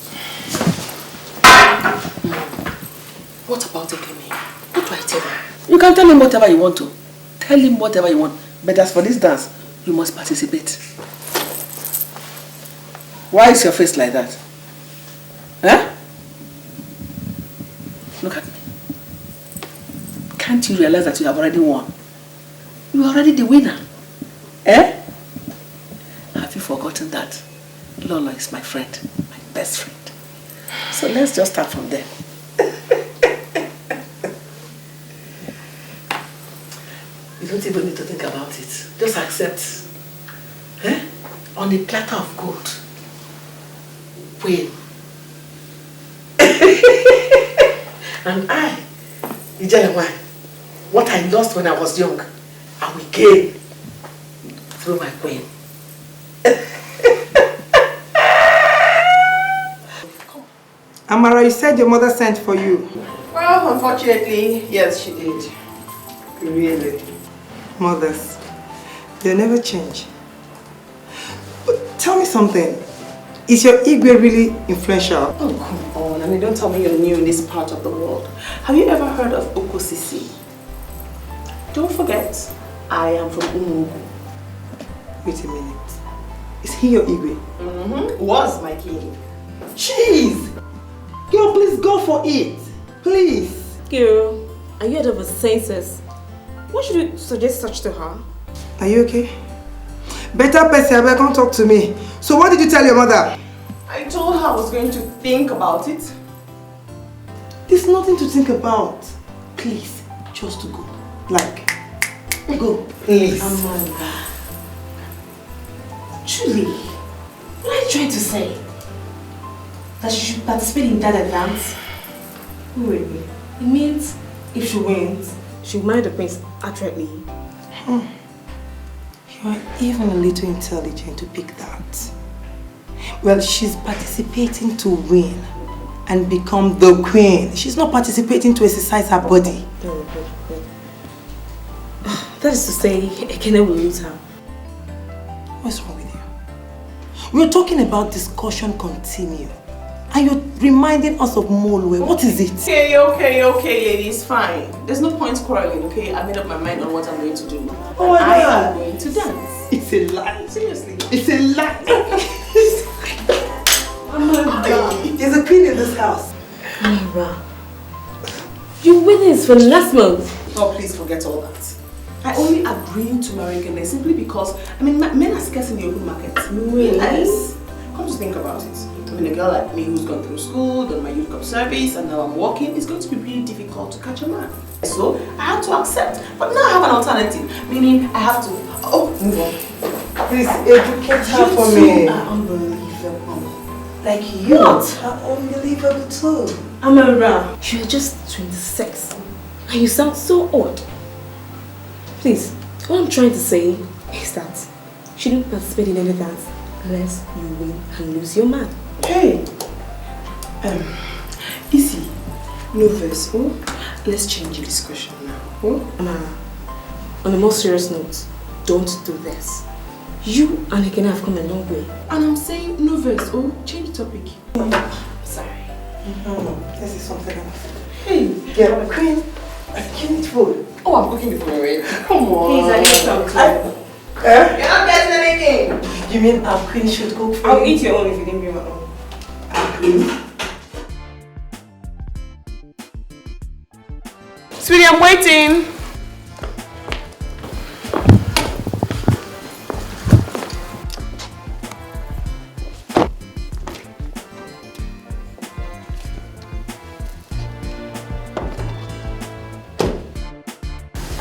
What about Ekene? What do I tell him? You can tell him whatever you want to. Tell him whatever you want. But as for this dance, you must participate. Why is your face like that? Huh? Look at me. Can't you realize that you have already won? You are already the winner. Have you forgotten that Lola is my friend, my best friend? So let's just start from there. You don't even need to think about it. Just accept. On a platter of gold. Win. And I, Nigerian, what I lost when I was young, I will gain through my queen. Amara, you said your mother sent for you. Well, unfortunately, yes, she did. Really? Mothers, they never change. But tell me something. Is your Igwe really influential? Oh, come on. I mean, don't tell me you're new in this part of the world. Have you ever heard of Okosisi? Don't forget, I am from Umugu. Wait a minute. Is he your Igwe? Was my king. Jeez! Girl, please go for it. Please. Girl, are you out of your senses? Why should you suggest such to her? Are you okay? Better person, come talk to me. So what did you tell your mother? I told her I was going to think about it. There's nothing to think about. Please, just to go. Like, go, please. Amanda. Truly, what are you trying to say? That she should participate in that dance? Really? It means if she wins, she'll marry the prince accurately. You are even a little intelligent to pick that. Well, she's participating to win and become the queen. She's not participating to exercise her body. That is to say, Ekene will lose her. What's wrong with you? We're talking about discussion continue. And you're reminding us of Molwe. What is it? Okay, ladies, fine. There's no point quarreling, okay? I made up my mind on what I'm going to do. Oh my God. I am going to dance. It's a lie. Seriously. It's a lie. Amara. There's a queen in this house. Amara. You winnings from last month. Oh, please forget all that. I only agreed to marry Ekene simply because, I mean, men are scarce in the open market. Really? Yes. Come to think about it. I mean, a girl like me who's gone through school, done my youth corps service, and now I'm working, it's going to be really difficult to catch a man. So, I had to accept. But now I have an alternative, meaning I have to... Oh, move on. Please educate her for me. You are unbelievable. Like you are unbelievable too. Amara, you're just 26 and you sound so odd. Please, what I'm trying to say is that she didn't participate in any dance unless you win and lose your man. Hey! Easy. No verse, oh? Let's change the discussion now. Oh? Amara, on a more serious note, don't do this. You and Ekene have come a long way. And I'm saying no verse, oh? Change the topic. Sorry. This is something else. Hey! Girl, the queen, give me food. Oh, I'm cooking the food already. Come on. Please, I need something. You're not getting anything. You mean our queen should cook for I'll you? eat your own if you didn't bring my own. Our queen? Sweetie, I'm waiting.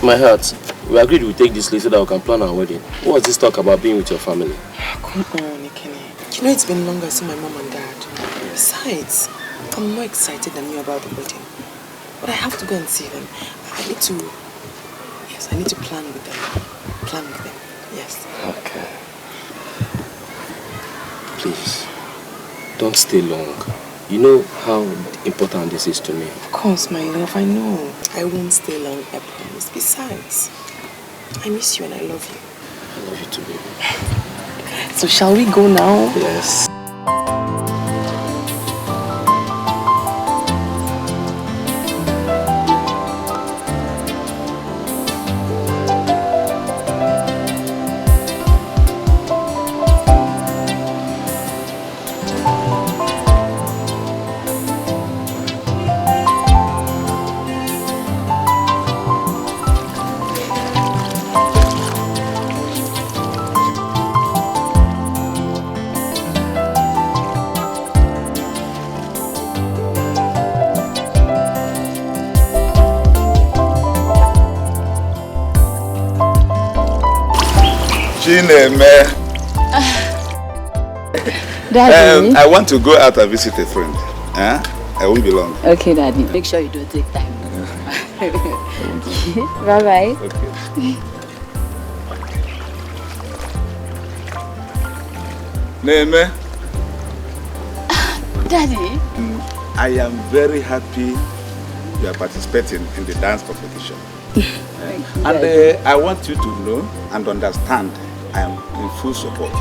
My heart, we agreed we'll take this list so that we can plan our wedding. What's this talk about being with your family? Come on, Ikene. You know it's been long I saw my mom and dad. Besides, I'm more excited than you about the wedding. But I have to go and see them. I need to plan with them. Yes. Okay. Please, don't stay long. You know how important this is to me. Of course, my love, I know. I won't stay long, I promise. Besides, I miss you and I love you. I love you too, baby. So shall we go now? Yes. Daddy. I want to go out and visit a friend. I won't be long. Okay, Daddy. Make sure you don't take time. Bye-bye. Okay. Neme. Daddy. I am very happy you are participating in the dance competition. I want you to know and understand I am in full support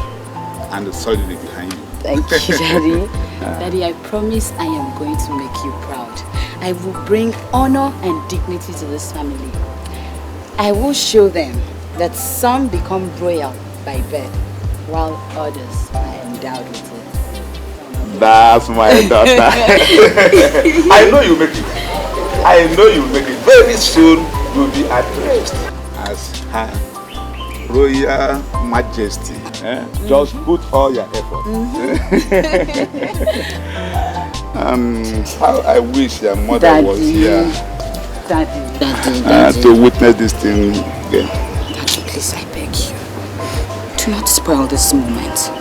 and solidly behind you. Thank you, Daddy. Daddy, I promise I am going to make you proud. I will bring honor and dignity to this family. I will show them that some become royal by birth, while others are endowed with it. That's my daughter. I know you make it. I know you make it. Very soon you'll be addressed as Her Royal Majesty. Just put all your effort. How I wish your mother Daddy. was here. Daddy. To witness this thing again. Daddy, please, I beg you. Do not spoil this moment.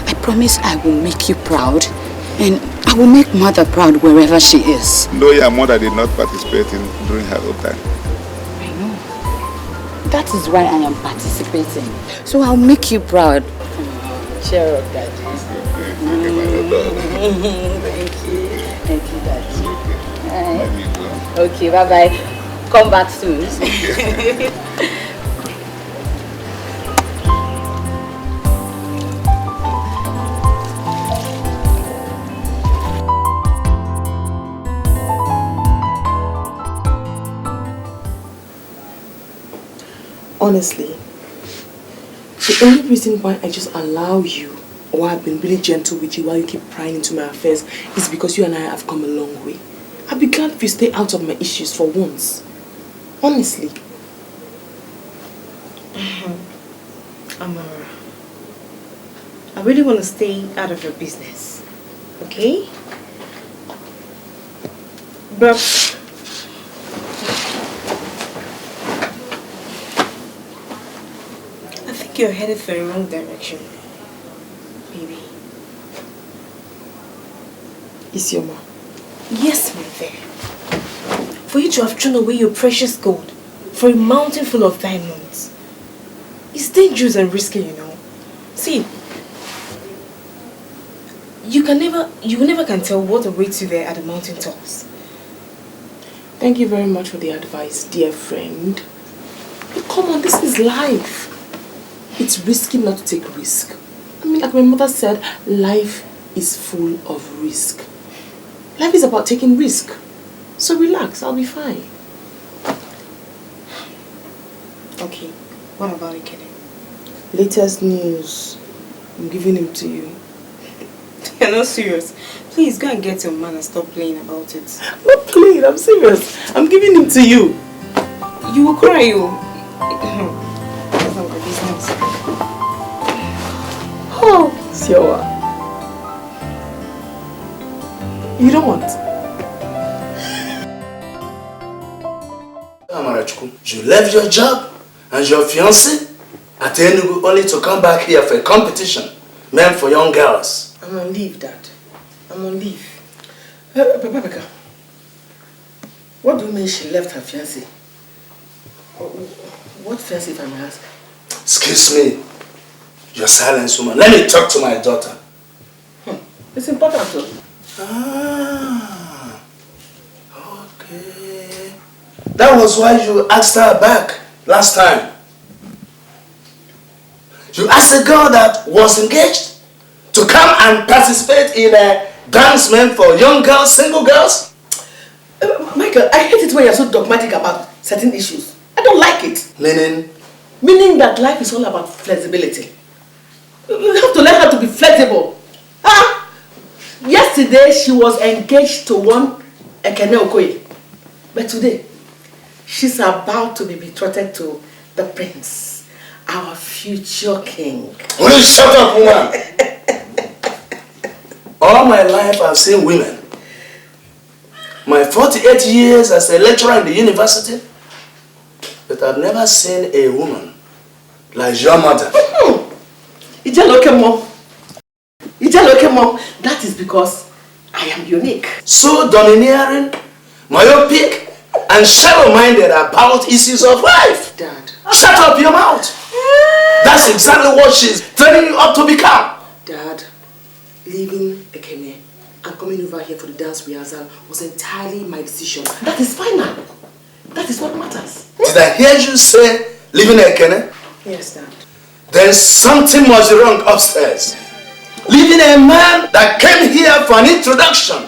I promise I will make you proud, and I will make mother proud wherever she is. No, your mother did not participate during her own time. I know. That is why I am participating. So I'll make you proud. Cheer up, Daddy. Thank you, Daddy. Okay, bye-bye. Come back soon. Honestly, the only reason why I just allow you, or I've been really gentle with you while you keep prying into my affairs, is because you and I have come a long way. I'd be glad if you stay out of my issues for once. Honestly. Amara, I really want to stay out of your business, okay? But I think you're headed for the wrong direction, baby. Isioma. Yes, my dear. For you to have thrown away your precious gold for a mountain full of diamonds, it's dangerous and risky, you know. See, you never can tell what awaits you there at the mountain tops. Thank you very much for the advice, dear friend. But come on, this is life. It's risky not to take risk. I mean, like my mother said, life is full of risk. Life is about taking risk. So relax, I'll be fine. Okay, what about it, Kenny? Latest news. I'm giving him to you. You're not serious. Please go and get your man and stop playing about it. I'm not playing, I'm serious. I'm giving him to you. You will cry, you. That's not my business. Oh, Siowa. You don't want? Amara, You left your job and your fiancé at Enugu only to come back here for a competition meant for young girls. I'm on leave, Dad. I'm on leave. Papa, what do you mean she left her fiancé? What fiancé, if I may ask? Excuse me, your silence woman. Let me talk to my daughter. It's important too. Ah, okay. That was why you asked her back last time. You asked a girl that was engaged to come and participate in a dance meant for young girls, single girls? Michael, I hate it when you're so dogmatic about certain issues. I don't like it. Meaning? Meaning that life is all about flexibility. You have to learn how to be flexible. Yesterday, she was engaged to one Ekene Okoye. But today, she's about to be betrothed to the prince, our future king. Will you shut up, woman? All my life I've seen women. My 48 years as a lecturer in the university, but I've never seen a woman like your mother. That is because I am unique. So domineering, myopic, and shallow-minded about issues of life. Dad. Shut up your mouth. That's exactly what she's training you up to become. Dad, leaving Ekene and coming over here for the dance rehearsal was entirely my decision. That is final. That is what matters. Did I hear you say leaving Ekene? Yes, Dad. Then something must be wrong upstairs. Leaving a man that came here for an introduction.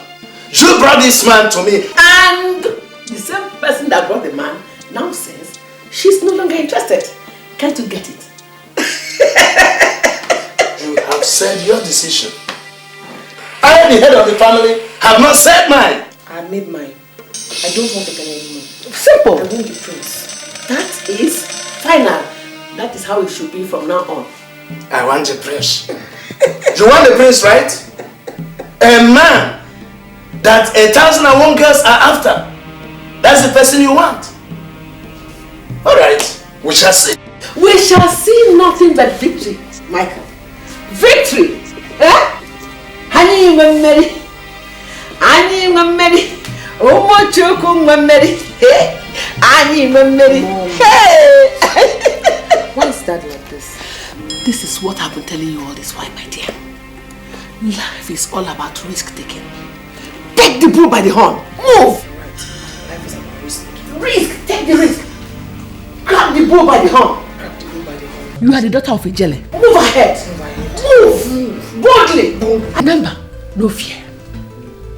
You brought this man to me. And the same person that brought the man now says she's no longer interested. Can't you get it? You have said your decision. I, the head of the family, have not said mine. I made mine. I don't want Ekene anymore. Simple. I want the prince. That is final. That is how it should be from now on. I want the prince. You want the prince, right? A man that 1,001 girls are after. That's the person you want. Alright, we shall see. We shall see nothing but victory, Michael. Victory! Eh? Honey, Mary. Honey, Mary. Oh, my choco, Mary. Hey, Honey, Mary. Hey! Why is that like this? This is what I've been telling you all this while, my dear. Life is all about risk taking. Take the bull by the horn. Move! Life is about risk taking. Risk! Take the risk. Grab the bull by the horn. Grab the bull by the horn. You are the daughter of a jelly. Move ahead. Move! Boldly! Remember, no fear.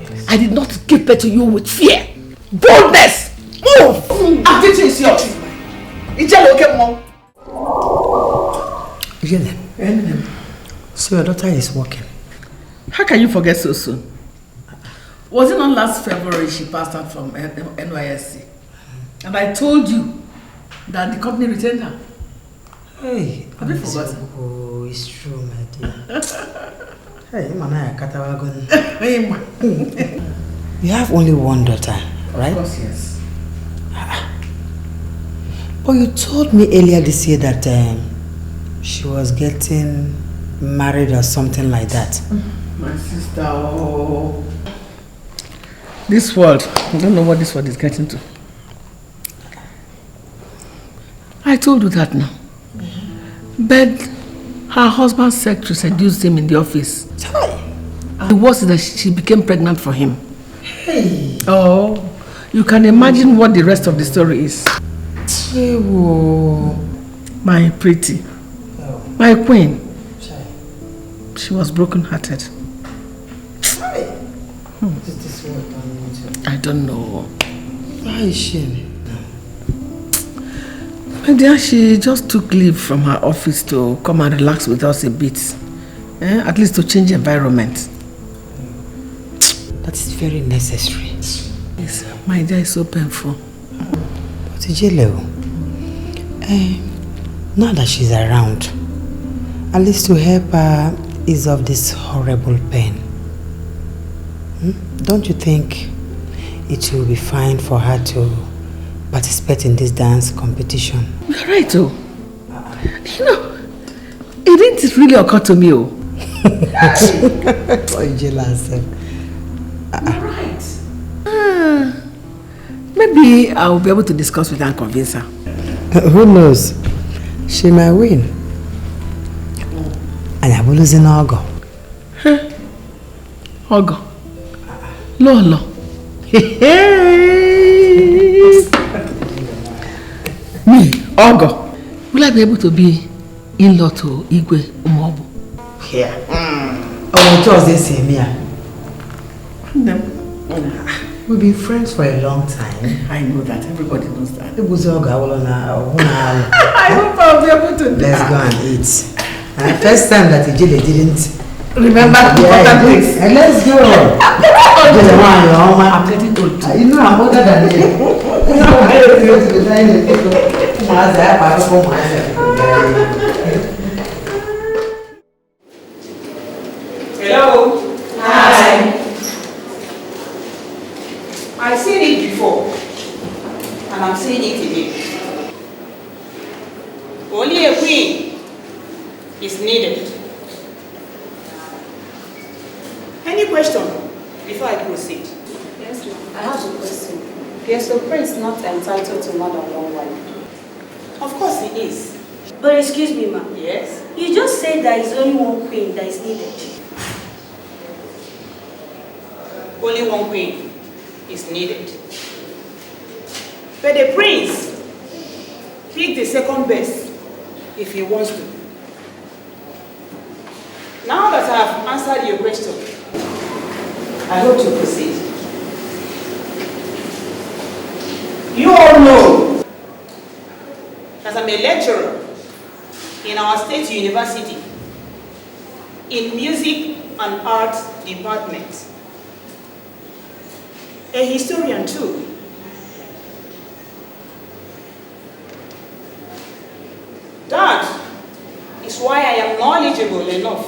Yes. I did not give birth to you with fear. Boldness! Move! And victory is yours. Ijele, okay, Mom? So your daughter is working. How can you forget so soon? Was it not last February she passed out from NYSC? And I told you that the company retained her. Hey, have you forgotten? Oh, it's true, my dear. Hey, Mama, Katawagon. You have only one daughter, right? Of course, yes. But you told me earlier this year that she was getting married or something like that. My sister, oh. This world, I don't know what this world is getting to. I told you that now. But her husband's secretary seduced him in the office. The worst is that she became pregnant for him. Hey. Oh, you can imagine what the rest of the story is. My pretty, my queen. She was broken-hearted. I don't know. Why is she? My dear, she just took leave from her office to come and relax with us a bit. At least to change environment. That is very necessary. Yes, my dear, is so painful. But Ijele, now that she's around, at least to help her ease off this horrible pain. Don't you think it will be fine for her to participate in this dance competition. You're right, oh. You know, it didn't really occur to me, oh. Oh, you jealous. You're right. Maybe I'll be able to discuss with her and convince her. Who knows? She might win. And I will lose in Ogo. Huh? Ogo? Lolo. Me, Ogo. Will I be able to be in-law to Igwe Umobu? Here. Oh, just this same here. We've been friends for a long time. I know that. Everybody knows that. I hope I'll be able to do Let's that. go and eat. First time that Ijele didn't remember important things. Let's go. I'm getting old. You know I'm older than you. Hello. Hi. I've seen it before, and I'm seeing it again. Only a queen is needed. Any question before I proceed? Yes, ma'am. I have a question. Yes, the prince is not entitled to more than one wife. Of course he is. But excuse me, ma'am. Yes? You just said there is only one queen that is needed. Only one queen is needed. But the prince pick the second best if he wants to. Now that I have answered your question, I hope to proceed. You all know that I'm a lecturer in our state university in music and arts department. A historian too. That is why I am knowledgeable enough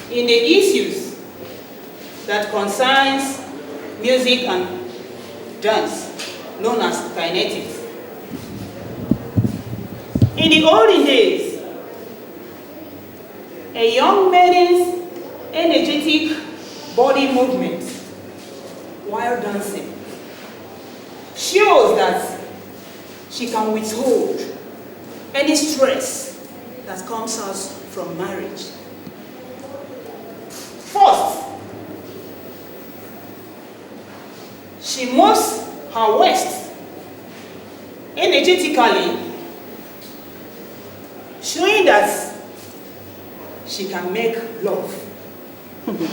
in the issues that concerns music and dance, known as kinetics. In the olden days, a young maiden's energetic body movement while dancing shows that she can withhold any stress that comes out from marriage. First, she moves her waist energetically, showing that she can make love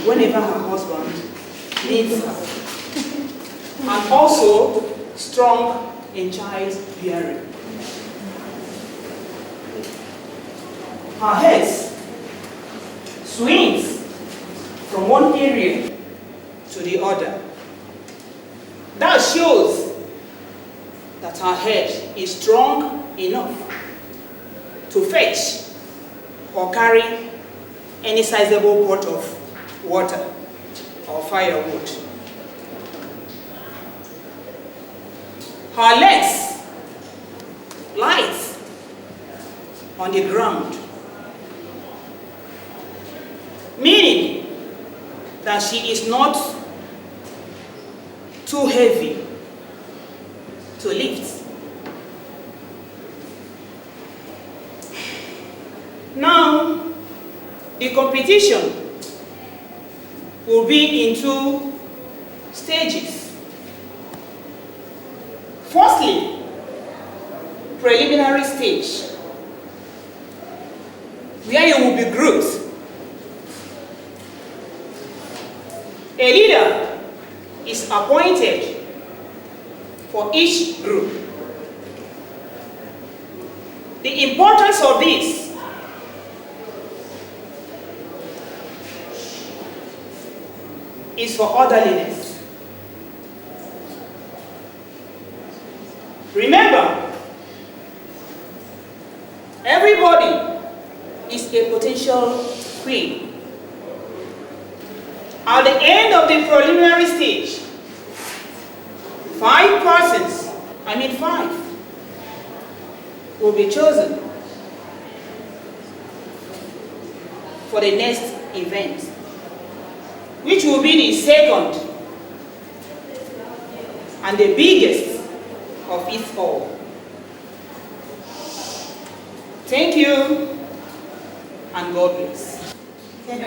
whenever her husband needs her, and also strong in childbearing. Her head swings from one area to the other. That shows that her head is strong enough to fetch or carry any sizable pot of water or firewood. Her legs light on the ground, meaning that she is not too heavy to lift. Now, the competition will be in 2 stages. Firstly, preliminary stage, where you will be grouped. A leader is appointed for each group. The importance of this is for orderliness. Remember, everybody is a potential queen. At the end of the preliminary stage, 5 persons 5 will be chosen for the next event, which will be the second and the biggest of it all. Thank you, and God bless. Thank you.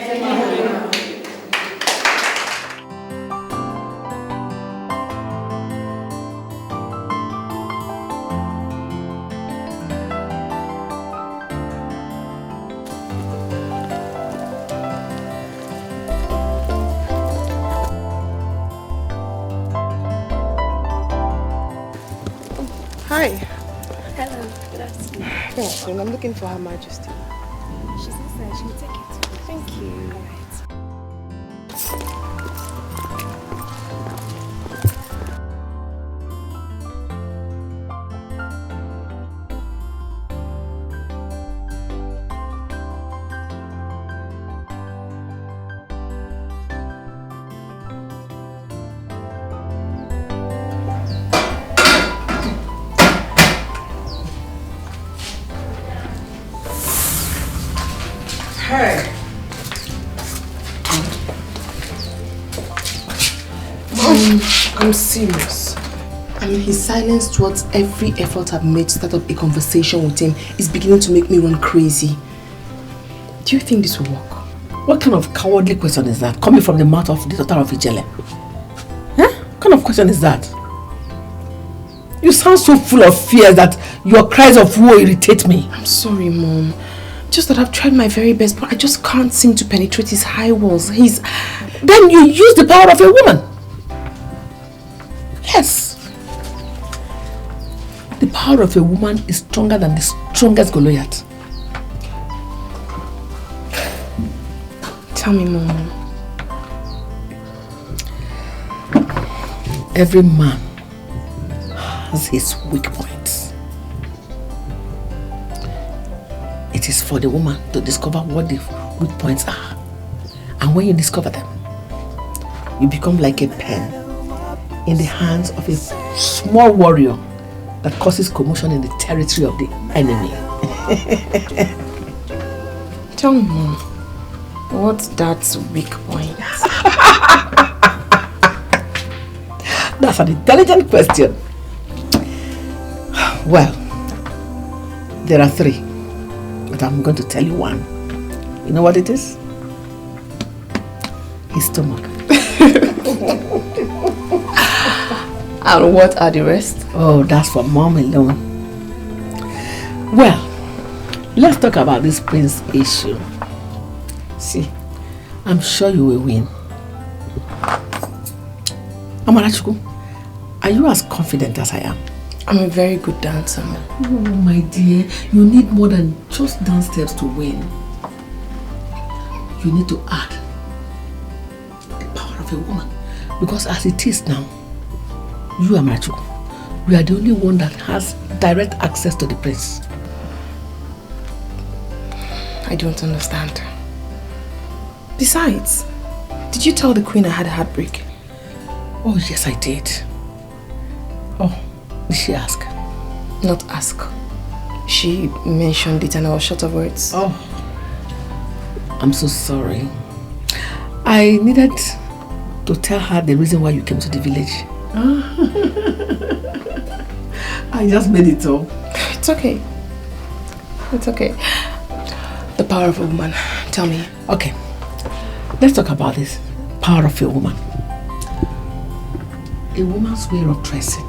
Hi. Hello, good afternoon. Good afternoon. I'm looking for Her Majesty. She's inside. She'll take it. Thank you. Hey. I'm serious. His silence towards every effort I've made to start up a conversation with him is beginning to make me run crazy. Do you think this will work? What kind of cowardly question is that coming from the mouth of the daughter of Ijele? Huh? What kind of question is that? You sound so full of fear that your cries of woe irritate me. I'm sorry, Mom. Just that I've tried my very best, but I just can't seem to penetrate his high walls. Then you use the power of a woman. Yes. The power of a woman is stronger than the strongest Goliath. Tell me, Mom. Every man has his weak points. It is for the woman to discover what the weak points are. And when you discover them, you become like a pen in the hands of a small warrior that causes commotion in the territory of the enemy. Tell me, Mom, what's that weak point? That's an intelligent question. Well, there are 3, but I'm going to tell you one. You know what it is? His stomach. And what are the rest? Oh, that's for Mom alone. Well, let's talk about this prince issue. See, I'm sure you will win. Amarachukwu, are you as confident as I am? I'm a very good dancer. Oh, my dear, you need more than just dance steps to win. You need to add the power of a woman. Because as it is now, you, Amarachukwu, we are the only one that has direct access to the prince. I don't understand. Besides, did you tell the queen I had a heartbreak? Oh, yes, I did. Oh, did she ask? Not ask. She mentioned it and I was short of words. Oh, I'm so sorry. I needed to tell her the reason why you came to the village. I just made it up. It's okay. It's okay. The power of a woman. Tell me. Okay. Let's talk about this. Power of a woman. A woman's way of dressing.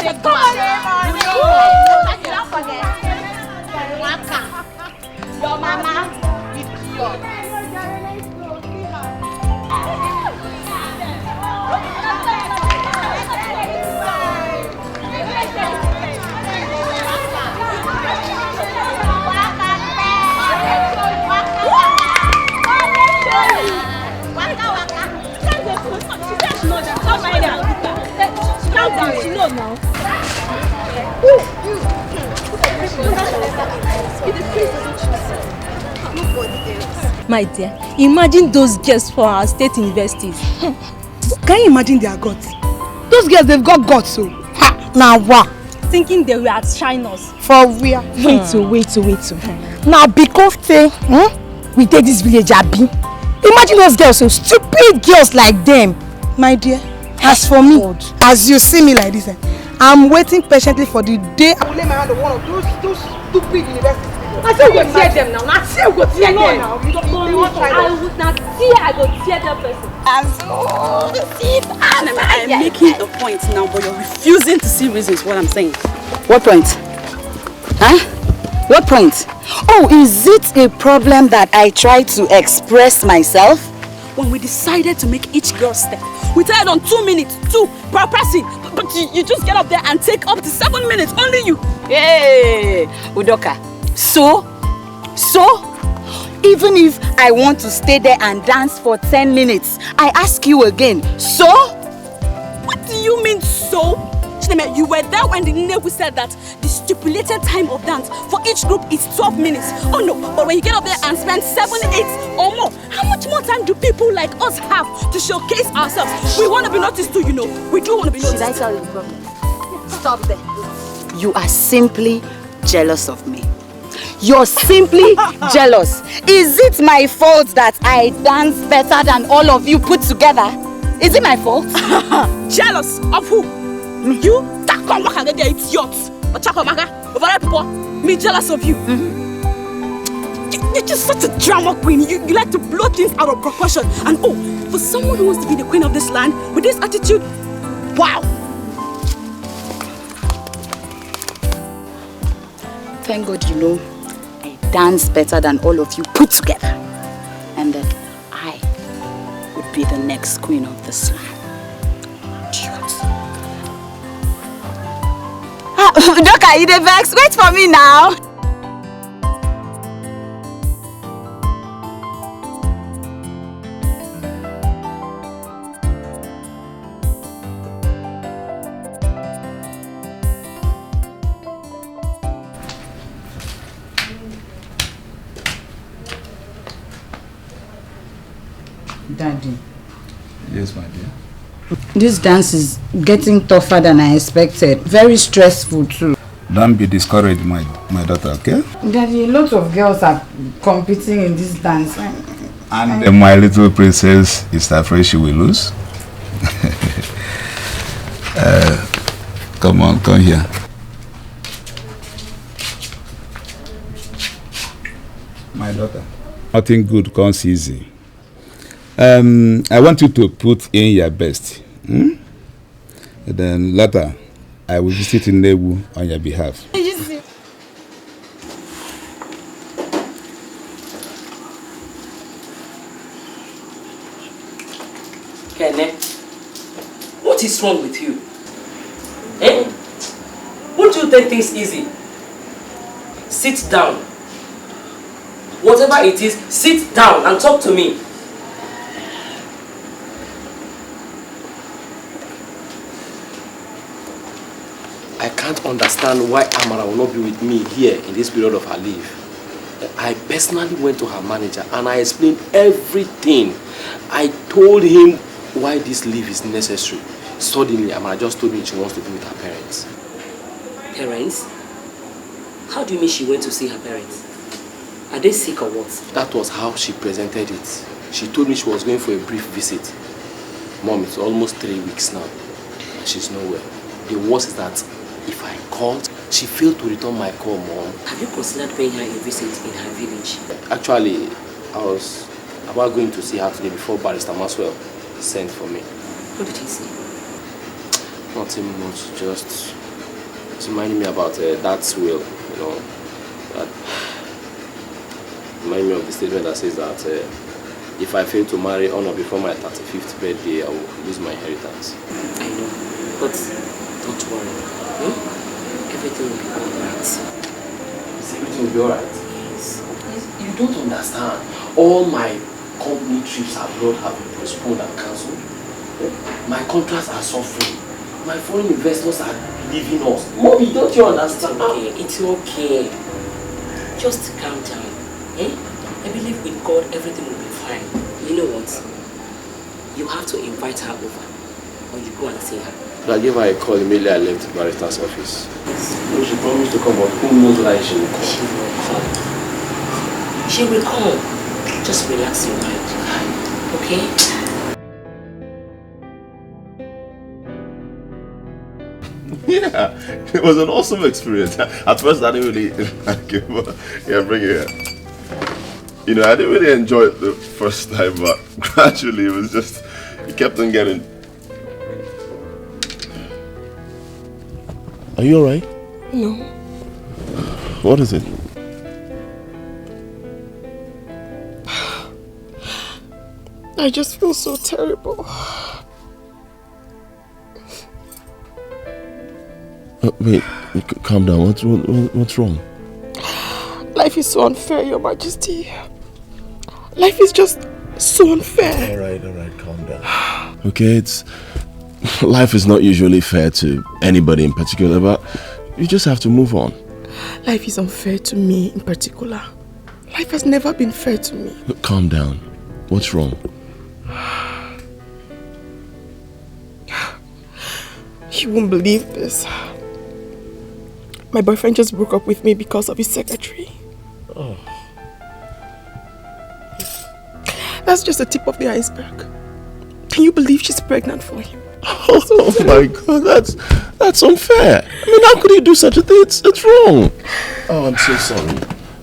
Don't forget. Your mama is yours. My dear, imagine those girls for our state universities. Can you imagine their guts? Those girls, they've got guts, so. Now what? Thinking they were outshiners. For real. Wait. Now because we take this village abi. Imagine those girls, so stupid girls like them. My dear, as for me, as you see me like this, I'm waiting patiently for the day I will lay my hand on one of those stupid universities. I still go tear them now. I still go tear them. No, you don't try. I would not tear. I go tear that person. I'm making a point now, but you're refusing to see reasons. What I'm saying. What point? Huh? What point? Oh, is it a problem that I try to express myself? When we decided to make each girl step, we tried on 2 minutes, 2 per person. But you just get up there and take up to 7 minutes. Only you. Hey, Udoka. So, even if I want to stay there and dance for 10 minutes, I ask you again, so? What do you mean, so? Chineme, you were there when the Nebu said that the stipulated time of dance for each group is 12 minutes. Oh no, but when you get up there and spend 7, 8 or more, how much more time do people like us have to showcase ourselves? We want to be noticed too, you know. We do want to be noticed. Should I tell you the problem? Stop there. You are simply jealous of me. You're simply jealous. Is it my fault that I dance better than all of you put together? Is it my fault? Jealous of who? You? It's yours. Me jealous of you. You're just such a drama queen. You like to blow things out of proportion. And oh, for someone who wants to be the queen of this land with this attitude, wow. Thank God you know I dance better than all of you put together. And that I would be the next queen of this land. Doka, you the vex? Wait for me now. Daddy. Yes, my dear. This dance is getting tougher than I expected. Very stressful too. Don't be discouraged, my daughter, okay? Daddy, lots of girls are competing in this dance. And my little princess is afraid she will lose. Come on, come here. My daughter. Nothing good comes easy. I want you to put in your best. And then later, I will visit in Nebu on your behalf. Kene, what is wrong with you? Eh? Won't you take things easy? Sit down. Whatever it is, sit down and talk to me. I can't understand why Amara will not be with me here in this period of her leave. I personally went to her manager and I explained everything. I told him why this leave is necessary. Suddenly, Amara just told me she wants to be with her parents. Parents? How do you mean she went to see her parents? Are they sick or what? That was how she presented it. She told me she was going for a brief visit. Mom, it's almost 3 weeks now. And she's nowhere. The worst is that if I called, she failed to return my call, Mom. Have you considered paying her a visit in her village? Actually, I was about going to see her today before Barrister Maxwell sent for me. What did he say? Nothing much, just It's reminding me about Dad's will, you know. That remind me of the statement that says that if I fail to marry on or before my 35th birthday, I will lose my inheritance. I know, but don't worry. Everything will be alright. Everything will be alright? Yes. You don't understand. All my company trips abroad have been postponed and cancelled. My contracts are suffering. My foreign investors are leaving us. Mommy, don't you understand? It's okay. Just calm down. I believe with God everything will be fine. You know what? You have to invite her over. Or you go and see her. I gave her a call immediately I left the barrister's office. No, she promised to come, but who knows whether she will come. She will come. Just relax your mind. Okay? Yeah, it was an awesome experience. At first, I didn't really like it, but yeah, bring it here. You know, I didn't really enjoy it the first time, but gradually it was just, it kept on getting. Are you alright? No. What is it? I just feel so terrible. Wait, calm down. What's wrong? Life is so unfair, Your Majesty. Life is just so unfair. Alright, calm down. Okay, life is not usually fair to anybody in particular, but you just have to move on. Life is unfair to me in particular. Life has never been fair to me. Calm down. What's wrong? You won't believe this. My boyfriend just broke up with me because of his secretary. Oh. That's just the tip of the iceberg. Can you believe she's pregnant for him? Oh my God, that's unfair. I mean, how could you do such a thing? It's wrong. Oh, I'm so sorry.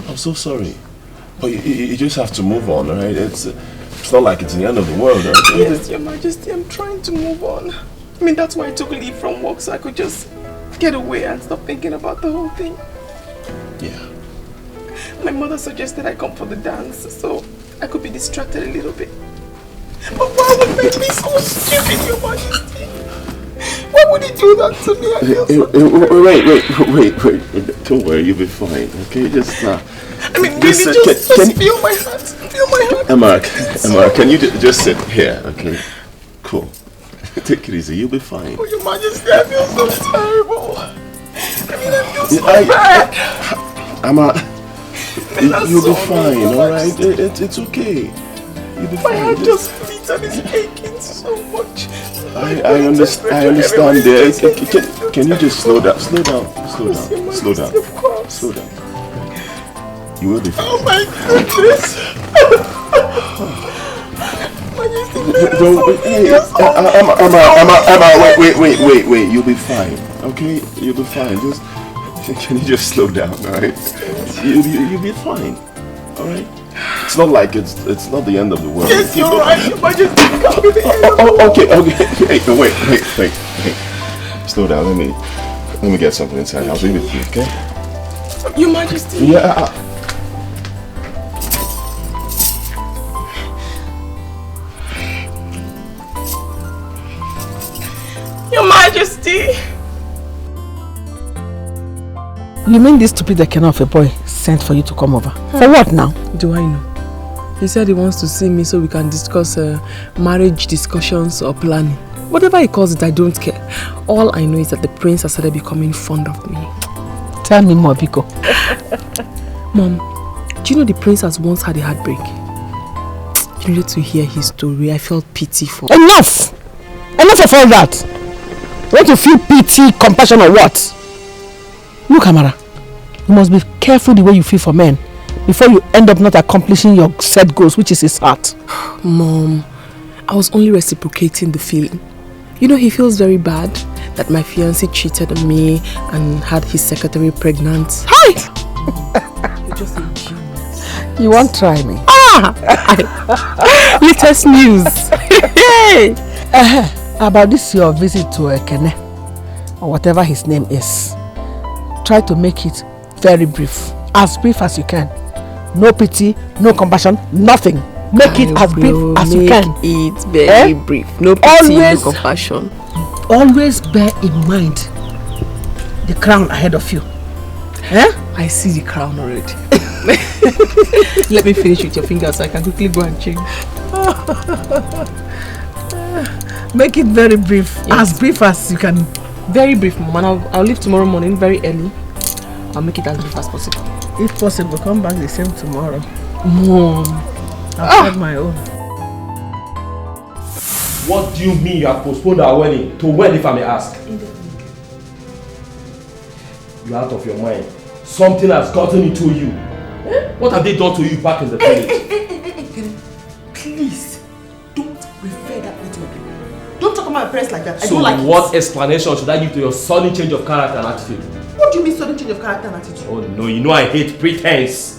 I'm so sorry. But you just have to move on, right? It's not like it's the end of the world, right? Yes, Your Majesty, I'm trying to move on. I mean, that's why I took leave from work, so I could just get away and stop thinking about the whole thing. Yeah. My mother suggested I come for the dance, so I could be distracted a little bit. But why would they be so stupid, Your Majesty? Why would he do that to me? I feel so wait. Don't worry, you'll be fine, okay? Just, I mean, really, just feel my heart. Feel my heart. Emma, can you just sit here, okay? Cool. Take it easy, you'll be fine. Oh, Your Majesty, I feel so terrible. I mean, I feel so bad. Emma, you'll be fine, alright? It's okay. You'll be fine. My heart just beats and it's aching so much. I understand there. Can you just slow down? Slow down. You will be fine. Oh my goodness. Emma, wait. You'll be fine. Okay? You'll be fine. Can you just slow down, alright? You'll be fine. Alright? It's not like it's not the end of the world. Yes, you're right. Your Majesty, can't be the end of the world. Okay. Wait. Slow down. Let me get something inside. I'll be with you, okay? Your Majesty. Yeah. Your Majesty. You mean this stupid Ekene of a boy sent for you to come over? For what now? Do I know? He said he wants to see me so we can discuss marriage discussions or planning. Whatever he calls it, I don't care. All I know is that the prince has started becoming fond of me. Tell me more, Biko. Mom, do you know the prince has once had a heartbreak? You needed to hear his story. I felt pity for him. Enough of all that. You want to feel pity, compassion or what? Look, Amara, you must be careful the way you feel for men before you end up not accomplishing your set goals, which is his heart. Mom, I was only reciprocating the feeling. You know, he feels very bad that my fiancé cheated on me and had his secretary pregnant. Hi! You're just a genius. You won't try me. Latest news. Hey! About this your visit to Ekene, or whatever his name is. try to make it very brief. As brief as you can. No pity, no compassion, nothing. Make it as brief as you can. It very brief. No pity, no compassion. Always bear in mind the crown ahead of you. I see the crown already. Let me finish with your fingers so I can quickly go and change. Make it very brief. Yes. As brief as you can. Very brief, Mom. And I'll leave tomorrow morning very early. I'll make it as brief as possible. If possible, come back the same tomorrow. Mom. I've had my own. What do you mean you have postponed our wedding? To when, if I may ask? You're out of your mind. Something has gotten into you. What have they done to you back in the village? Please, don't refer that way to my people. Don't talk about my parents like that. I So don't like what explanation should I give to your sudden change of character and attitude? What do you mean sudden change of character and attitude? Oh no, you know I hate pretense.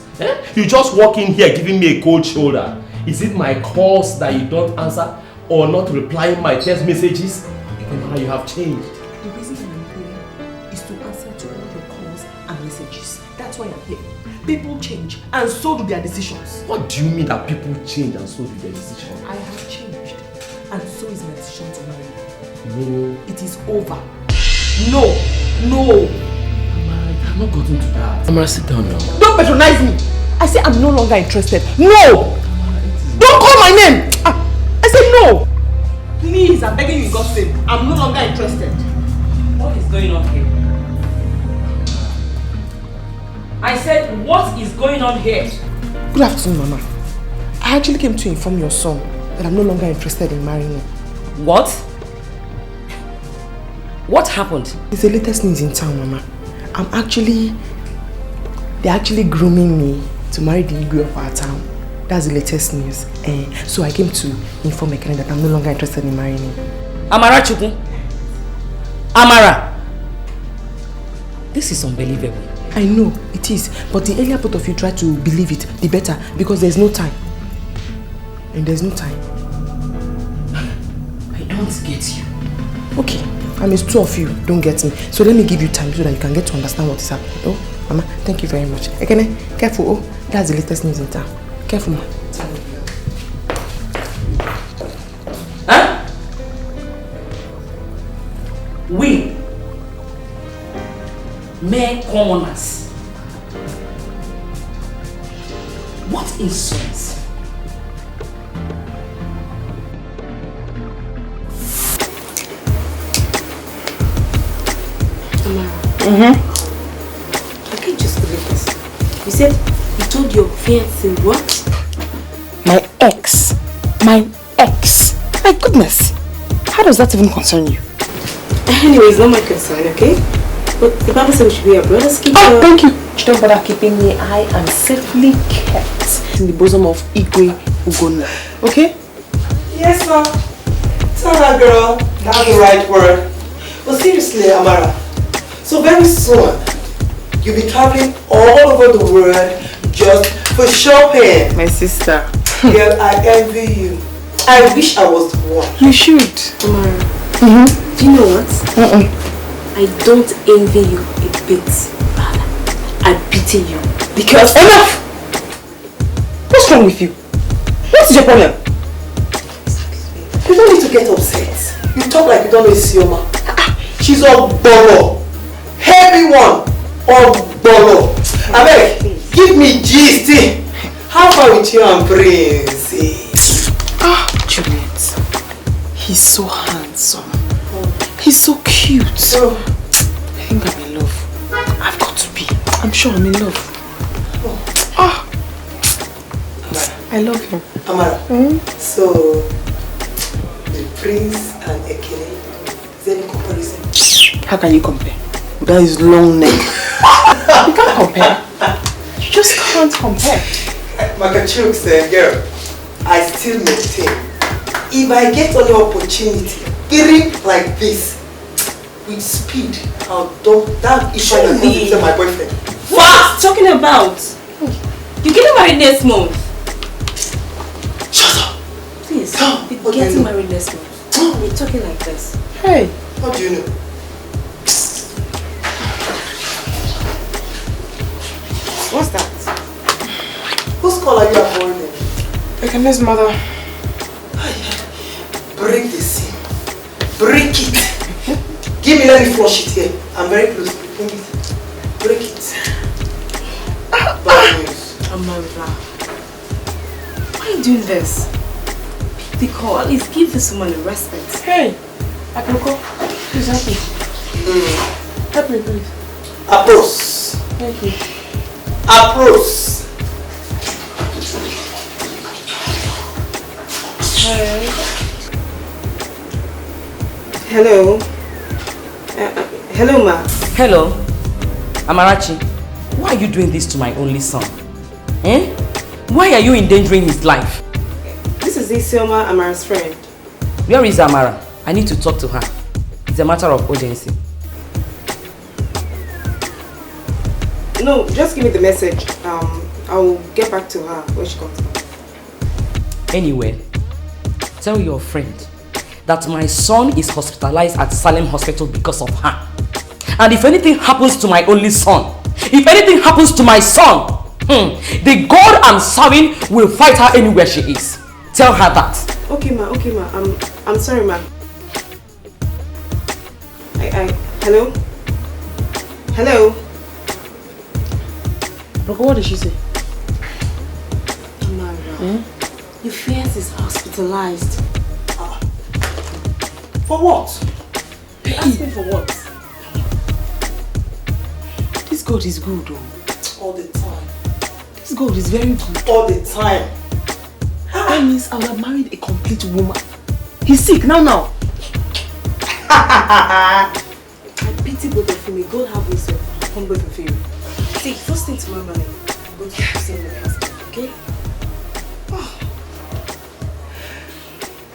You just walk in here giving me a cold shoulder. Is it my calls that you don't answer or not replying my text messages? Now you have changed. The reason I'm here is to answer to all your calls and messages. That's why I'm here. People change and so do their decisions. What do you mean that people change and so do their decisions? I have changed and so is my decision to marry you. No. It is over. No. No. I'm not gotten to that. Amara, sit down now. Don't patronize me. I say I'm no longer interested. No! Don't call my name! I say no! Please, I'm begging you in God's name. I'm no longer interested. What is going on here? I said, what is going on here? Good afternoon, Mama. I actually came to inform your son that I'm no longer interested in marrying him. What? What happened? It's the latest news in town, Mama. They're actually grooming me to marry the Igwe of our town. That's the latest news. So I came to inform Ekene that I'm no longer interested in marrying him. Amara Chukwu? Amara! This is unbelievable. I know, it is. But the earlier both of you try to believe it, the better. Because there's no time. And there's no time. I don't get you. Okay. I mean, two of you don't get me. So let me give you time so that you can get to understand what is happening. Oh, Mama, thank you very much. Ekene, careful. Oh, that's the latest news in town. Careful, Ma. Huh? We, mere commoners. What insolence? I can't just believe this. You said you told your fiancé what? My ex. My ex. My goodness. How does that even concern you? Anyway, it's not my concern, okay? But the Bible says we should be our brothers' keeper. Oh, thank you. Don't bother keeping me. I am safely kept in the bosom of Igwe Ugonna. Okay? Yes, ma'am. Tell that girl that's the right word. But seriously, Amara, so very soon you'll be traveling all over the world just for shopping. My sister. Girl, I envy you. I wish I was the one. You should. Amara, do you know what? I don't envy you a bit. Rather, I pity you. Because... Enough! What's wrong with you? What's your problem? You don't need to get upset. You talk like you don't know Isioma. She's a bolo. Heavy one. Bolo. Abeg, give me gist. How far with you and Prince? Juliet. He's so handsome. He's so cute. I think I'm in love. I've got to be. I'm sure I'm in love. I love him. Amara, so the Prince and Ekene, is there any comparison? How can you compare? That is long neck. You can't compare. You just can't compare. Makachuk said, girl, I still maintain. If I get any opportunity, like this, with speed, I'll dump that if I can my boyfriend. What are you talking about? You're getting married next month. Shut up! Please, you're getting married next month. You're talking like this. Hey! How do you know? are you avoiding? Ekem's mother. Break the seal. Break it. Give me, let me flush it here. I'm very close. Bring it. Break it. Bad news. Amara, why are you doing this? The call, at least give this woman a respect. Hey, Akoko, please help me. Help me, please. Approach. Thank you. Approach. Hello. Hello, ma. Hello. Amarachi, why are you doing this to my only son? Eh? Why are you endangering his life? This is Isioma, Amara's friend. Where is Amara? I need to talk to her. It's a matter of urgency. No, just give me the message. I'll get back to her when she comes back. Anyway, tell your friend that my son is hospitalized at Salem Hospital because of her. And if anything happens to my only son, if anything happens to my son, the God I'm serving will fight her anywhere she is. Tell her that. Okay, ma. I'm sorry, ma. Hello? Hello? Broko, what did she say? Amara, your fiance is hospitalized. For what? You asked me for what? This God is good, though. All the time. This God is very good. All the time. That means I would have married a complete woman. He's sick now. I pity both of you. May God have mercy upon both of you. See, first thing tomorrow morning, I'm going to see the hospital, okay?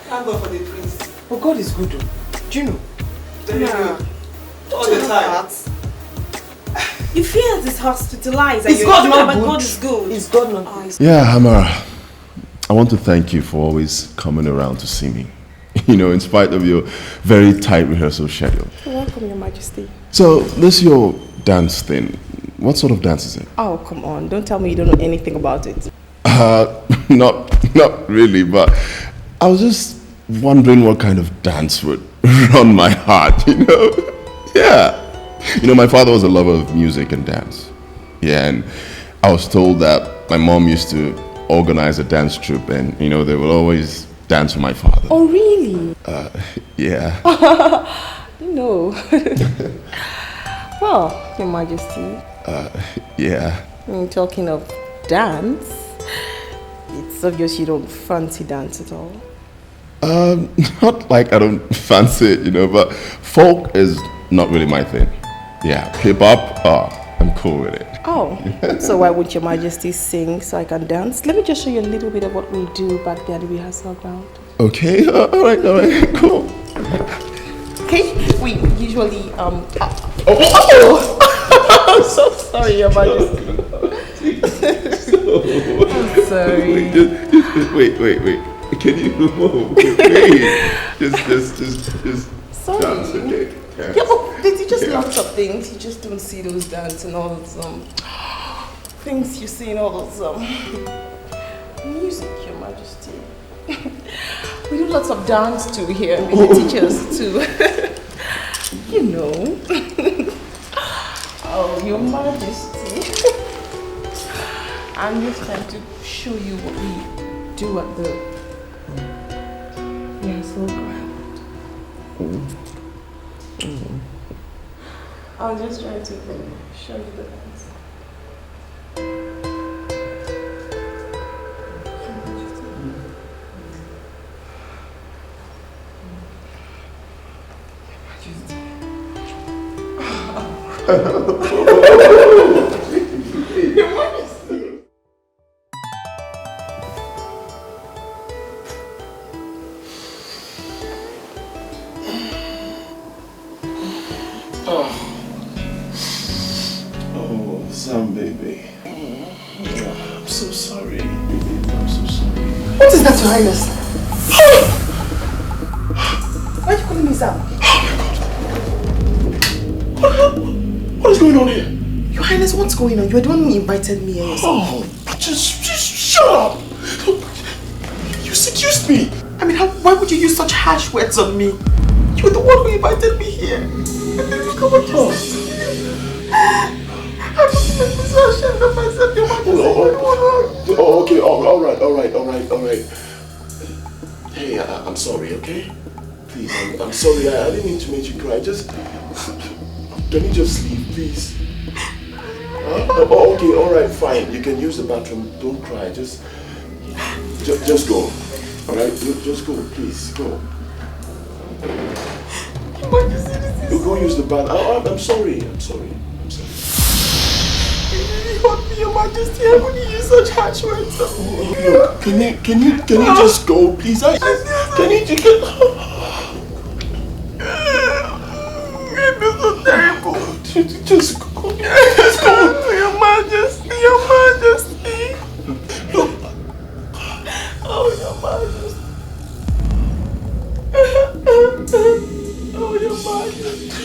Thank God for the prince. But God is good, though. Do you know? Very good. All the time. Your fiance is hospitalized. Is God not good? God is good. Is God not good? Yeah, Hamara, I want to thank you for always coming around to see me. You know, in spite of your very tight rehearsal schedule. You're welcome, Your Majesty. So, this your dance thing. What sort of dance is it? Oh, come on. Don't tell me you don't know anything about it. Not really, but I was just wondering what kind of dance would run my heart, you know? Yeah. You know, my father was a lover of music and dance. Yeah, and I was told that my mom used to organize a dance troupe and, you know, they will always dance with my father. Oh, really? Yeah. No. Well, Your Majesty. Yeah. Talking of dance, it's obvious you don't fancy dance at all. Not like I don't fancy it, you know, but folk is not really my thing. Yeah, hip-hop, I'm cool with it. Oh, so why won't Your Majesty sing so I can dance? Let me just show you a little bit of what we do back there at the rehearsal ground. Okay, all right, cool. Okay, we usually, I'm so sorry, Your Majesty. I'm sorry. Wait. Can you move? Wait. Just sorry. dance, okay? Yeah, but they teach us lots of things. You just don't see those dance and all those things you see in all those music, Your Majesty. We do lots of dance too here. They teach us too. You know. Oh, Your Majesty. I'm just trying to show you what we do at the rehearsal ground. I'm just trying to show you the dance. Sam, baby. I'm so sorry. I'm so sorry. What is that, Your Highness? Why are you calling me Sam? What is going on here? Your Highness, what's going on? You're the one who invited me here. Oh, just Shut up! You seduced me! I mean, why would you use such harsh words on me? You were the one who invited me here. And then look at what you said. I must make me so ashamed of myself. You want to say okay, alright. Hey, I'm sorry, okay? Please, I'm sorry. I didn't mean to make you cry. Just... Can you just leave, please? Okay, alright, fine. You can use the bathroom. Don't cry. Just go. Alright? Just go, please. Go. You go use the bathroom. I'm sorry. You hurt me, Your Majesty. I wouldn't use such harsh words on me. Look, can you just go, please? Can you just go? I feel so terrible. Just go. Your Majesty. Look. Oh, Your Majesty. Oh, Your Majesty.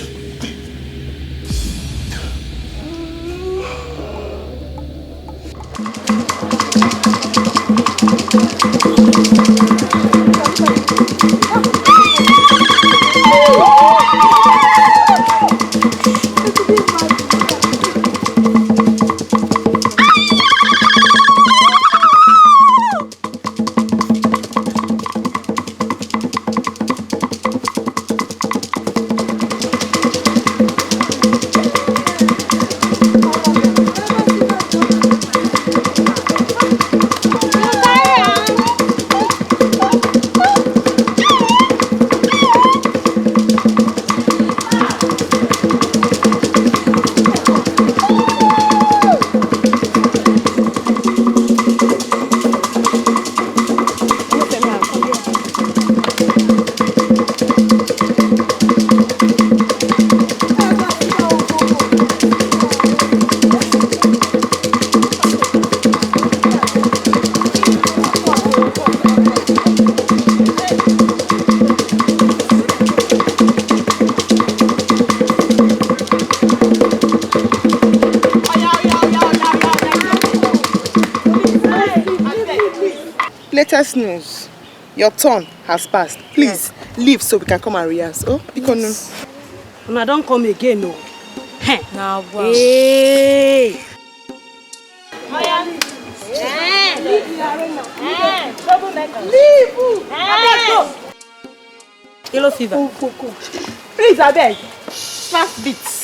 Latest news. Your turn has passed. Please leave so we can come and rehearse. Oh, yes. I don't come again, no. Now, wow. Hey. Leave. Yellow fever. Go. Please, I beg. Fast beats.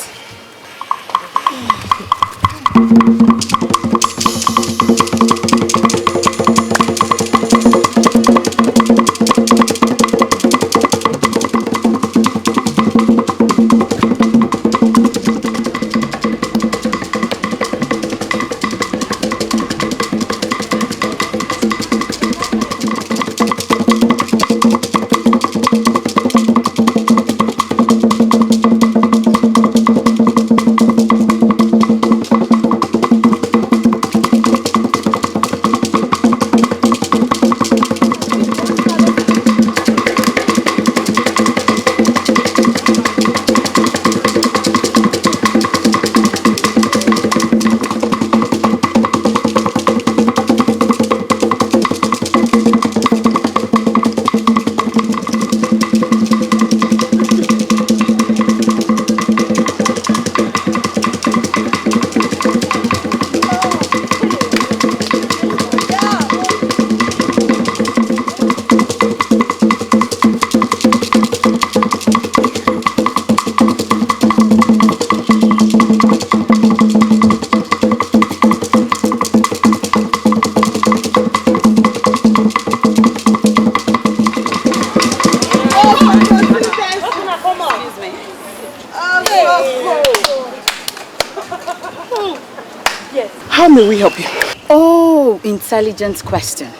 How may we help you? Oh, intelligent question.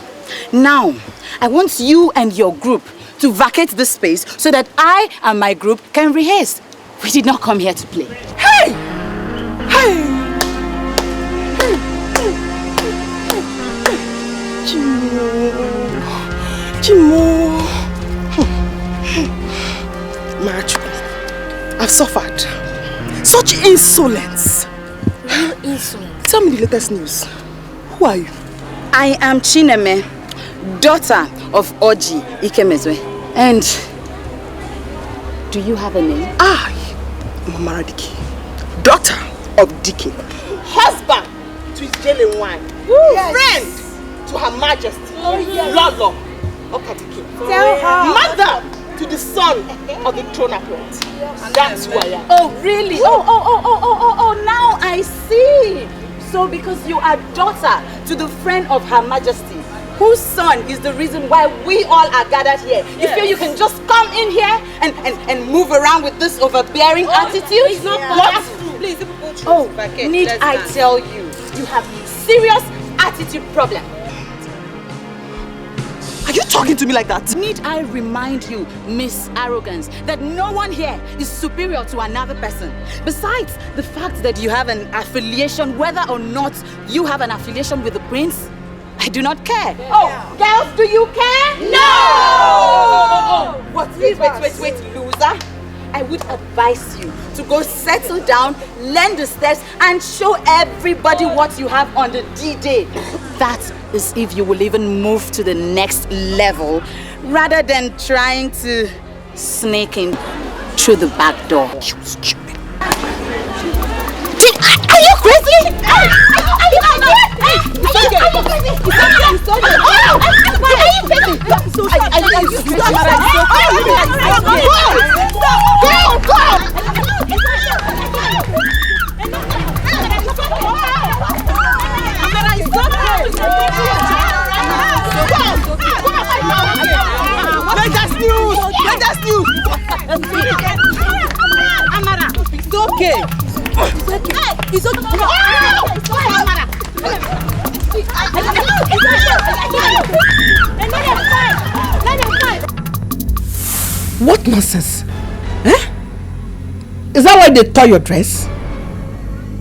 Now, I want you and your group to vacate this space so that I and my group can rehearse. We did not come here to play. Hey! Chimo. Machu, I've suffered. Such insolence. Real insolence. Tell me the latest news. Who are you? I am Chineme, daughter of Oji Ikemezwe. And do you have a name? Mama Diki, daughter of Diki, husband to his jailing wife, friend to Her Majesty, Lolo Okadiki, mother to the son of the throne appoint. That's who I am. Oh, really? Oh, now I see. So because you are daughter to the friend of Her Majesty, whose son is the reason why we all are gathered here. You feel you can just come in here and move around with this overbearing attitude? It's not possible. Please, Need I tell you, you have serious attitude problem. Are you talking to me like that? Need I remind you, Miss Arrogance, that no one here is superior to another person. Besides the fact that you have an affiliation, whether or not you have an affiliation with the prince, I do not care. Girls, do you care? No! What? Wait, loser. I would advise you to go settle down, learn the steps, and show everybody what you have on the D-Day. That is if you will even move to the next level, rather than trying to sneak in through the back door. You stupid. Are you crazy? Latest news! Amara, it's okay. It's okay. What nonsense? Is that why they tore your dress?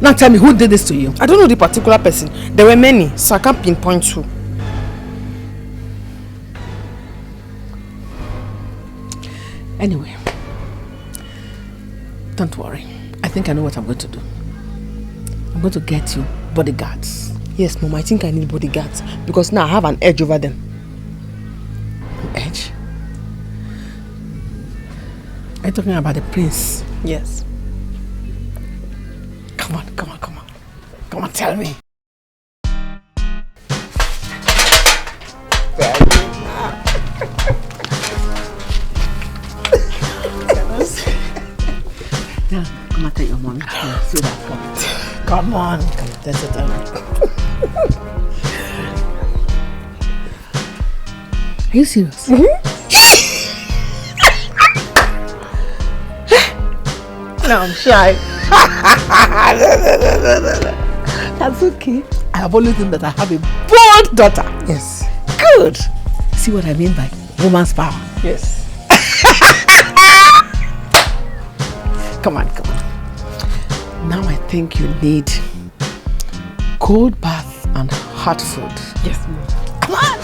Now tell me, who did this to you? I don't know the particular person. There were many, so I can't pinpoint who. Anyway, don't worry. I think I know what I'm going to do. I'm going to get you bodyguards. Yes, Mom, I think I need bodyguards because now I have an edge over them. An edge? Are you talking about the prince? Yes. Come on. Come on, tell me. Yeah, come and take your money. See that? Come on, that's it. Are you serious? No, I'm shy. That's okay. I have always known that I have a bold daughter. Yes. Good. See what I mean by woman's power? Yes. Come on. Now I think you need cold bath and hot food. Yes, Mom. Come on.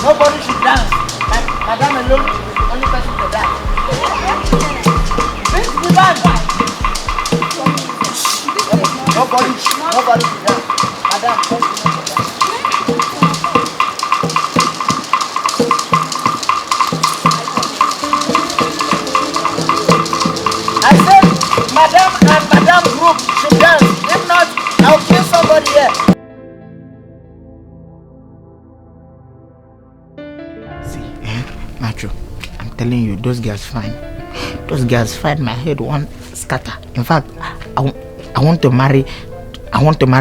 Nobody should dance. Madame alone is the only person to dance. This is the band. Nobody should dance. Madame, first you know to dance. I said, Madame and Madame group should dance. If not, I'll kill somebody here. Macho, I'm telling you, those girls fine. Those girls fine. My head won't scatter. In fact, I want to marry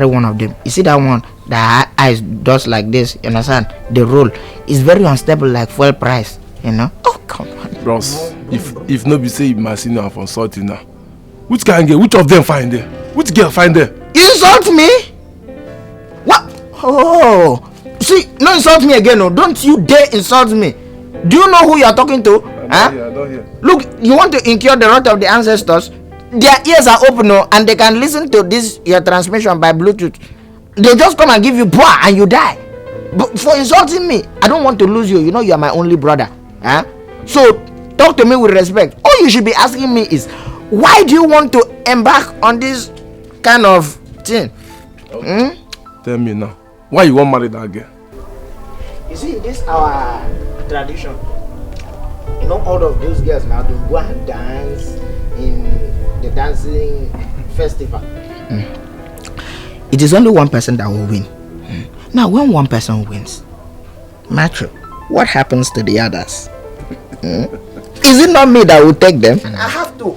one of them. You see that one? The eyes does like this. You understand? The roll is very unstable, like fuel price. You know? Oh come on, bros. If nobody say you must see now for insulting now. Which can get? Which of them find there? Which girl find there? You insult me? What? Oh, see, no insult me again. No, don't you dare insult me. Do you know who you are talking to? I don't hear. Look, you want to incur the wrath of the ancestors? Their ears are open, no, and they can listen to this your transmission by Bluetooth. They just come and give you power and you die. But for insulting me, I don't want to lose you. You know you are my only brother. So talk to me with respect. All you should be asking me is, why do you want to embark on this kind of thing? Okay. Tell me now, why you want to marry that girl? You see, this our tradition. You know, all of those girls now they go and dance in the dancing festival. It is only one person that will win. Now, when one person wins, Macho, what happens to the others? Is it not me that will take them? I have to.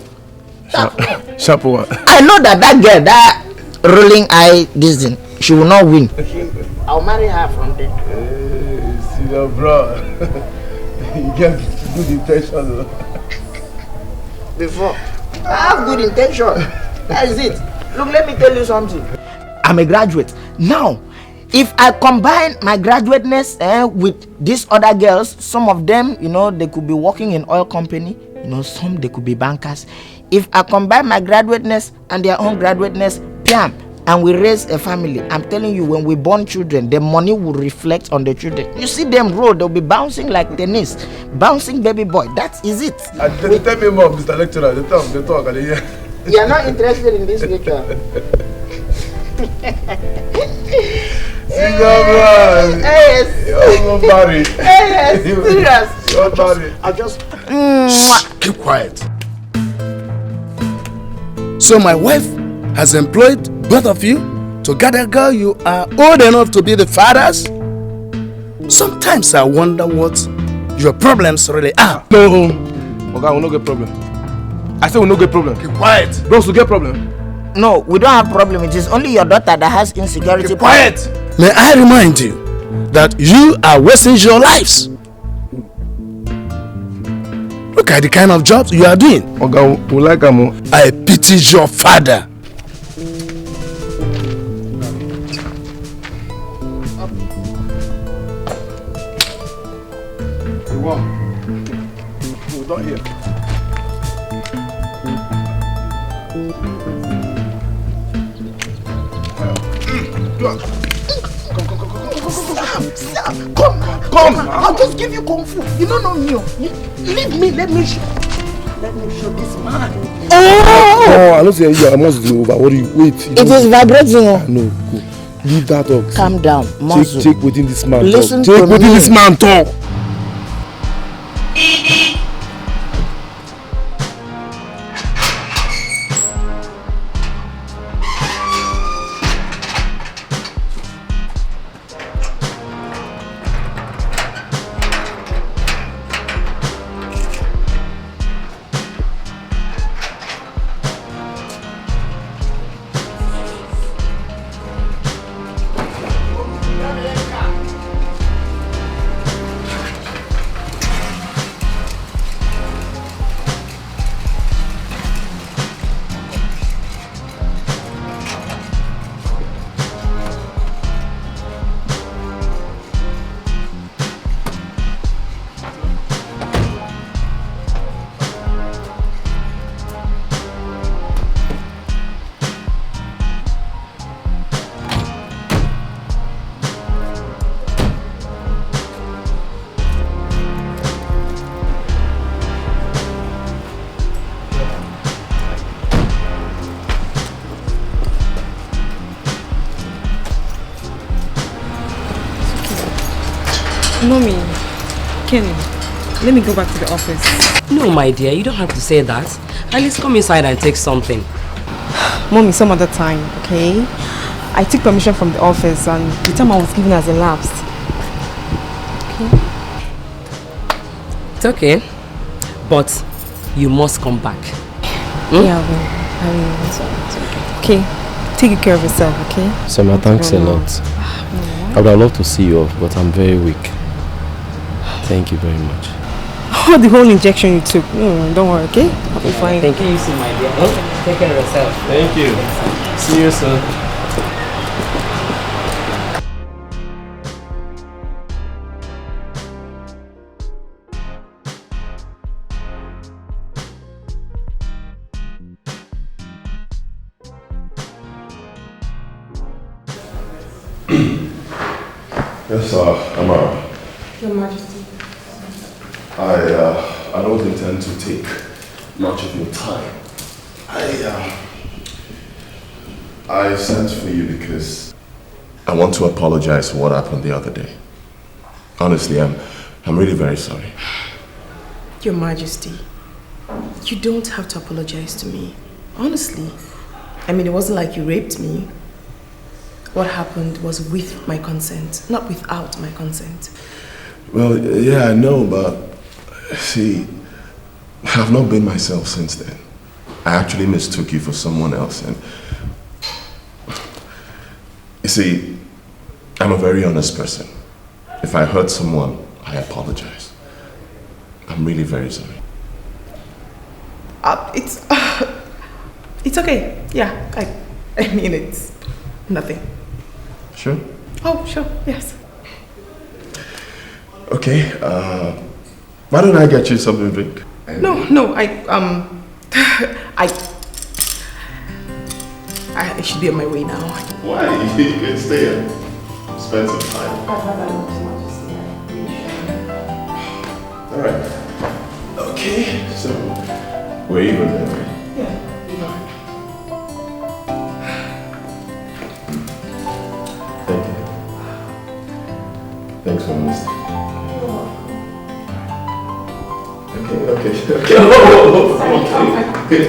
Sharp one. I know that girl, that rolling eye, this thing, she will not win. I'll marry her from there. See your bro. You get good intention. Before, I have good intention. That is it. Look, let me tell you something. I'm a graduate. Now, if I combine my graduateness with these other girls, some of them, you know, they could be working in oil company. You know, some they could be bankers. If I combine my graduateness and their own graduateness, bam, and we raise a family, I'm telling you, when we born children, the money will reflect on the children. You see them roll, they'll be bouncing like tennis, bouncing baby boy. That is it. And they tell me more, Mr. Lecturer. They talk. You are not interested in this lecture. Yes. You're married. Yes. Serious. You're married. I just. Keep quiet. So my wife has employed both of you to gather girl you are old enough to be the fathers. Sometimes I wonder what your problems really are. No, okay, we no get problem. I say we no get problem. Keep quiet. Bros, we get problem. No, we don't have problem. It is only your daughter that has insecurity. Keep quiet. May I remind you that you are wasting your lives. Look at the kind of jobs you are doing. Okay, we like them. I pity your father. We don't hear. Come. I'll just give you kung fu. You don't know me. Leave me. Let me show this man. Oh, I don't say you. I must do over. What do you wait? It is vibrating. No, go. Leave that talk. Calm down. Take within this man. Listen talk. Take within this man talk. Mommy, Kenny, let me go back to the office. No, my dear, you don't have to say that. At least come inside and take something. Mommy, some other time, okay? I took permission from the office and the time I was given has elapsed. Okay? It's okay. But you must come back. Yeah, I will. Okay, take care of yourself, okay? Selma, thanks a lot. I would have loved to see you off, but I'm very weak. Thank you very much. Oh, the whole injection you took. Don't worry, okay? I'll be fine. Thank you, my dear. Take care of yourself. Thank you. See you soon. Yes, Amara. Your Majesty. I don't intend to take much of your time. I sent for you because I want to apologize for what happened the other day. Honestly, I'm really very sorry. Your Majesty, you don't have to apologize to me. Honestly. I mean, it wasn't like you raped me. What happened was with my consent, not without my consent. Well, yeah, I know, but see, I've not been myself since then. I actually mistook you for someone else, and you see, I'm a very honest person. If I hurt someone, I apologize. I'm really very sorry. It's okay. Yeah, I mean, it's nothing. Sure? Oh, sure, yes. Okay, why don't I get you something to drink? No, I should be on my way now. Why? You can stay and spend some time. Alright. Okay, so we're even then, right? Yeah, we are. Thank you. Thanks for listening. Okay. Okay.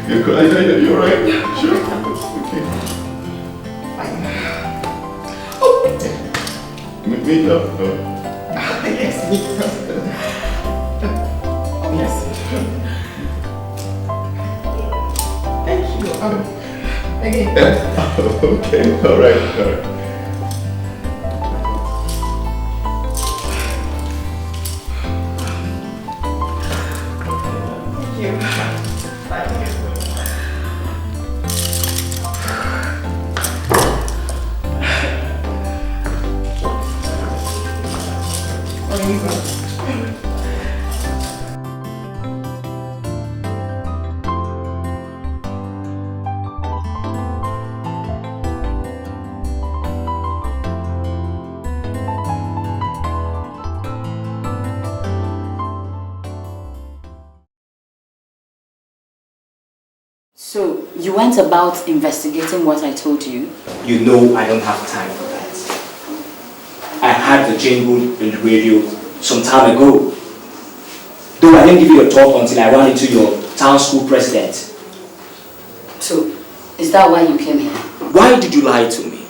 You're good. You're right. Sure. Okay. Fine. Meet up. Yes, meet up. Oh, yes. Thank you. Again. Okay. All right. So, you went about investigating what I told you? You know I don't have time for that. I had the jingle in the radio some time ago. Though I didn't give you a talk until I ran into your town school president. So, is that why you came here? Why did you lie to me?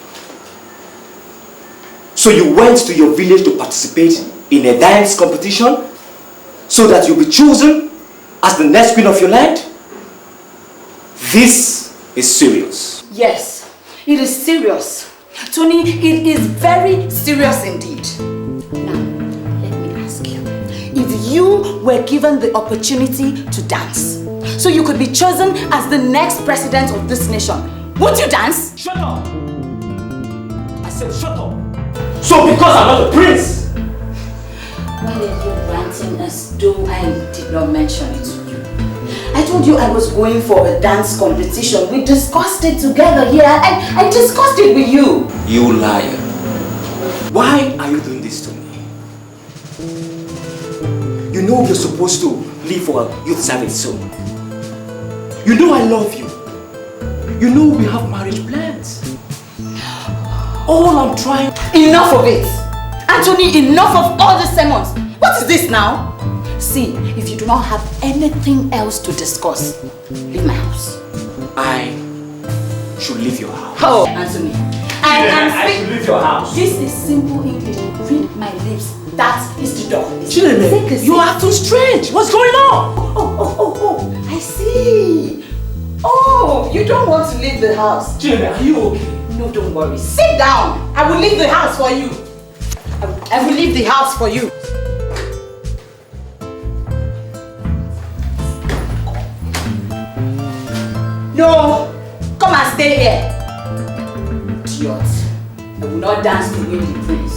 So you went to your village to participate in a dance competition so that you'll be chosen as the next queen of your land? This is serious. Yes, it is serious. Tony, it is very serious indeed. Now, let me ask you. If you were given the opportunity to dance, so you could be chosen as the next president of this nation, would you dance? Shut up! I said shut up! So because I'm not a prince! Why are you ranting as though I did not mention it to you? I told you I was going for a dance competition. We discussed it together here. I discussed it with you. You liar. Why are you doing this to me? You know you're supposed to leave for a youth service soon. You know I love you. You know we have marriage plans. All I'm trying... Enough of it. Anthony, enough of all the sermons. What is this now? See, if you do not have anything else to discuss, leave my house. I should leave your house. Oh, Anthony. I should leave your house. This is simple English. Read my lips. That is the door. Chideme, you are too strange. What's going on? Oh, I see. Oh, you don't want to leave the house. Chideme, are you okay? No, don't worry. Sit down. I will leave the house for you. I will leave the house for you. No, come and stay here. Idiot. I will not dance to win the prince.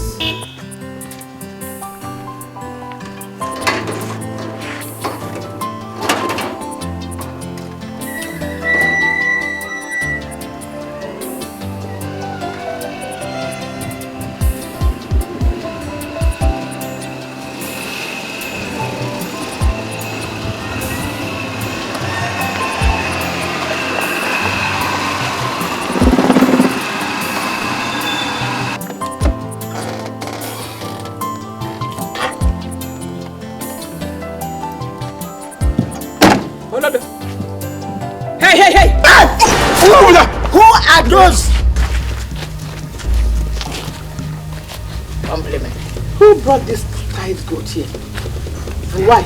Hey! Who are those? Compliment. Who brought this tight goat here? And why?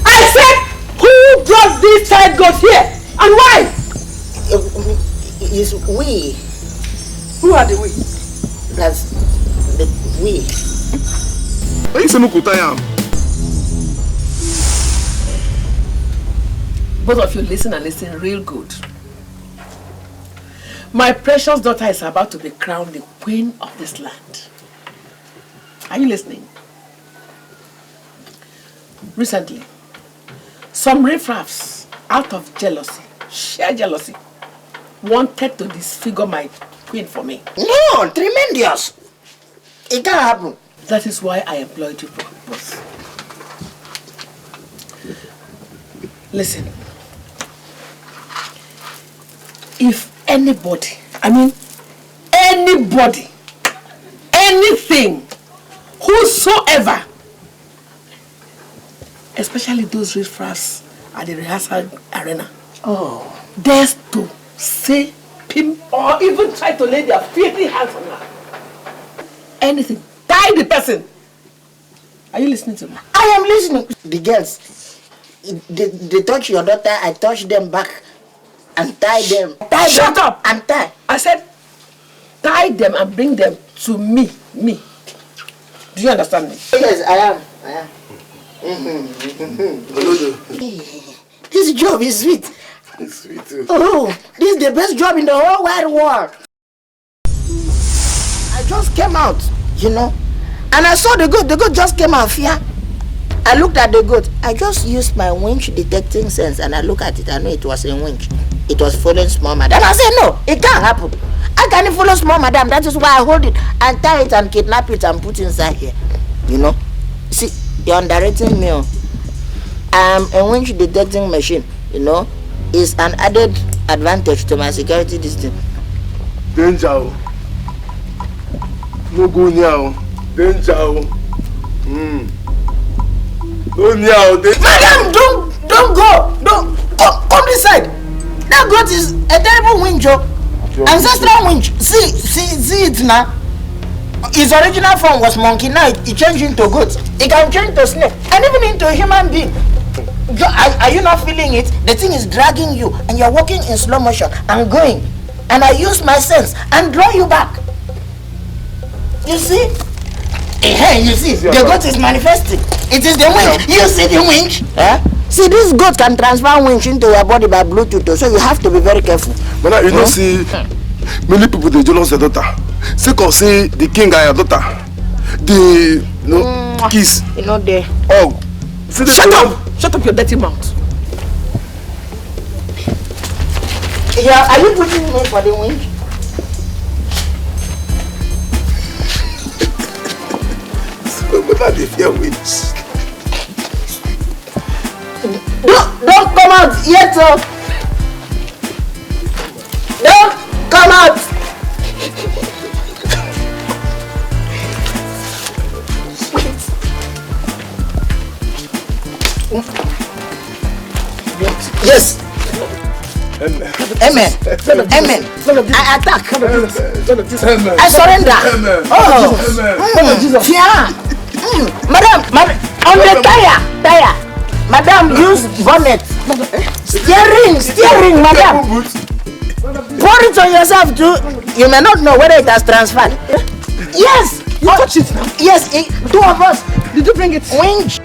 I said, who brought this tight goat here? And why? It's we. Who are the we? That's the we. Both of you listen and listen real good. My precious daughter is about to be crowned the queen of this land. Are you listening? Recently, some riffraffs, out of jealousy, sheer jealousy, wanted to disfigure my queen for me. No, tremendous. It can't happen. That is why I employed you, boss. Listen. If anybody, anything, whosoever, especially those riffraffs at the rehearsal arena, dares to say, pimp, or even try to lay their filthy hands on her, anything, tie the person. Are you listening to me? I am listening. The girls, they touch your daughter, I touch them back. And tie them. Shut up! And tie. I said, tie them and bring them to me. Me. Do you understand me? Yes, I am. This job is sweet. It's sweet too. Oh, this is the best job in the whole wide world. I just came out, and I saw the goat. The goat just came out here. I looked at the goat. I just used my winch detecting sense and I look at it. I know it was a winch. It was following small madam. I said, no, it can't happen. I can't follow small madam. That is why I hold it and tie it and kidnap it and put inside here. See, you're underrating me. A winch detecting machine, is an added advantage to my security distance. Danger. No go near. Danger. Madam, don't go. Don't come this side. That goat is a terrible winch, ancestral winch. See it now. His original form was monkey. Now it changed into goat. It can change to snake and even into a human being. Are you not feeling it? The thing is dragging you and you're walking in slow motion and going. And I use my sense and draw you back. You see? Hey, you see, the goat is manifesting. It is the winch. You see the winch? See, this goat can transfer winch into your body by Bluetooth, so you have to be very careful. But you don't see many people they jealous their daughter. Say, say the king and your daughter, the kiss. There. Oh, Shut up your dirty mouth. Yeah, are you putting me for the winch? Don't come out yet, Don't come out. Yes. Amen. Amen. I attack. I surrender. Oh. Yeah. Madam, on the tire. Madam, use bonnet. Steering, madam. Pour it on yourself too. You may not know whether it has transferred. Yes. You touch it now. Yes, two of us. Did you bring it? Winch.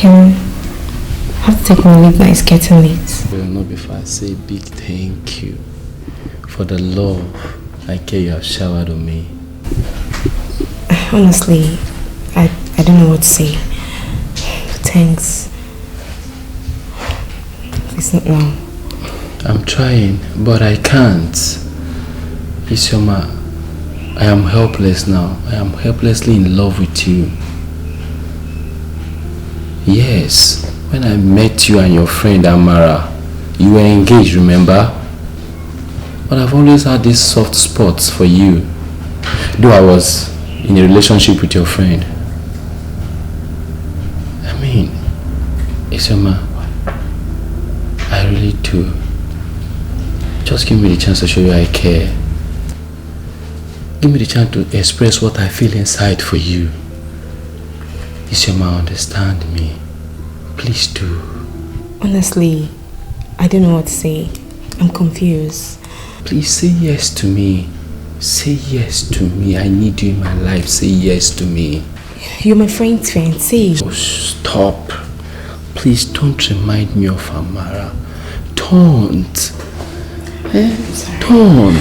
I have to take my leave now, it's getting late. Well, not before I say a big thank you for the love and care you have showered on me. Honestly, I don't know what to say. Thanks. It's not now. I'm trying, but I can't. Isioma, I am helpless now. I am helplessly in love with you. Yes, when I met you and your friend Amara, you were engaged, remember? But I've always had these soft spots for you. Though I was in a relationship with your friend. I mean, Isioma, I really do. Just give me the chance to show you I care. Give me the chance to express what I feel inside for you. Isioma, understand me. Please do. Honestly, I don't know what to say. I'm confused. Please say yes to me. Say yes to me. I need you in my life. Say yes to me. You're my friend's friend. Say it. Oh, stop. Please don't remind me of Amara. Don't. Don't.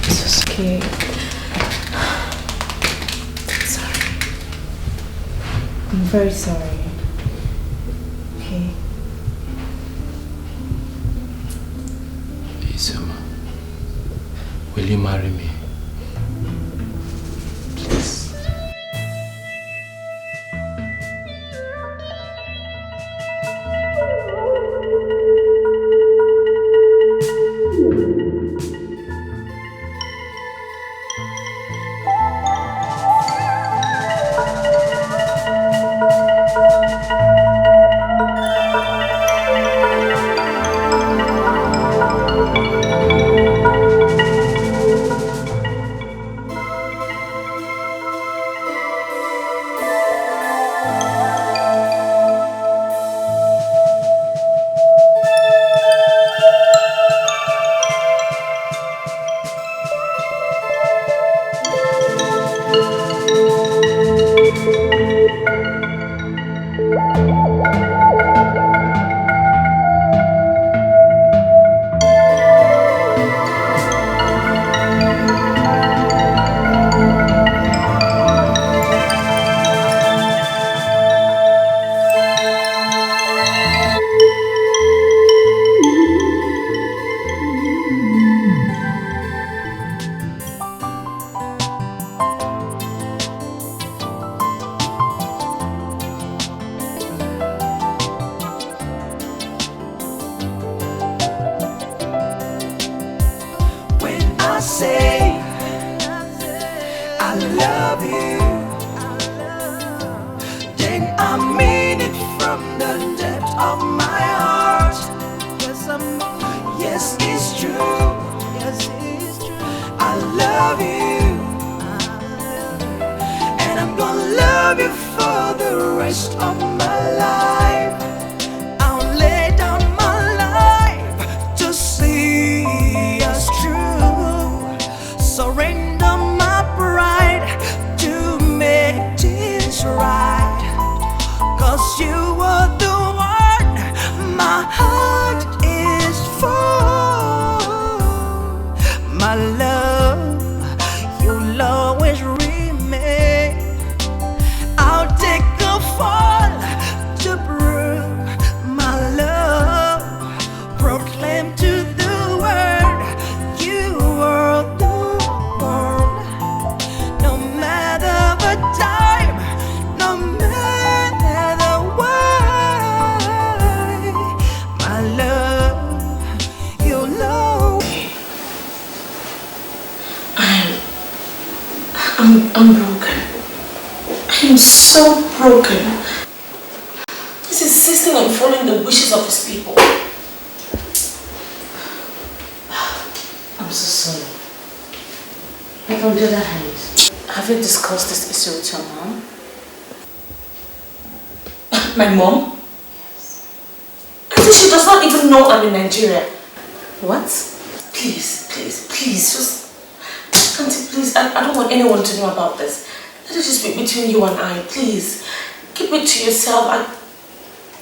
It's okay. Sorry. I'm very sorry. Okay. Isioma. you marry me? Please. I'm broken. I'm so broken. He's insisting on following the wishes of his people. I'm so sorry. But on the other hand, have you discussed this issue with your mom? My mom? Yes. I think she does not even know I'm in Nigeria. What? Please, just... Auntie, please, I don't want anyone to know about this. Let it just be between you and I, please. Keep it to yourself.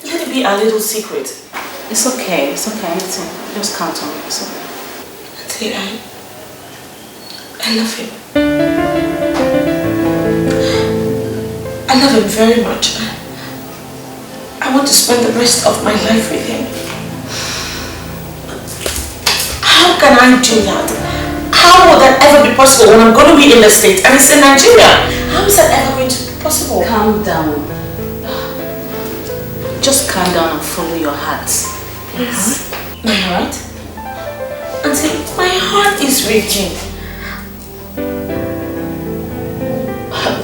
Let it be a little secret. It's okay, anything. Just count on me, it's okay. Auntie, I love him. I love him very much. I want to spend the rest of my life with him. How can I do that? How will that ever be possible when I'm going to be in the States and it's in Nigeria? How is that ever going to be possible? Calm down. Just calm down and follow your heart. Yes. My heart? Auntie, my heart is raging.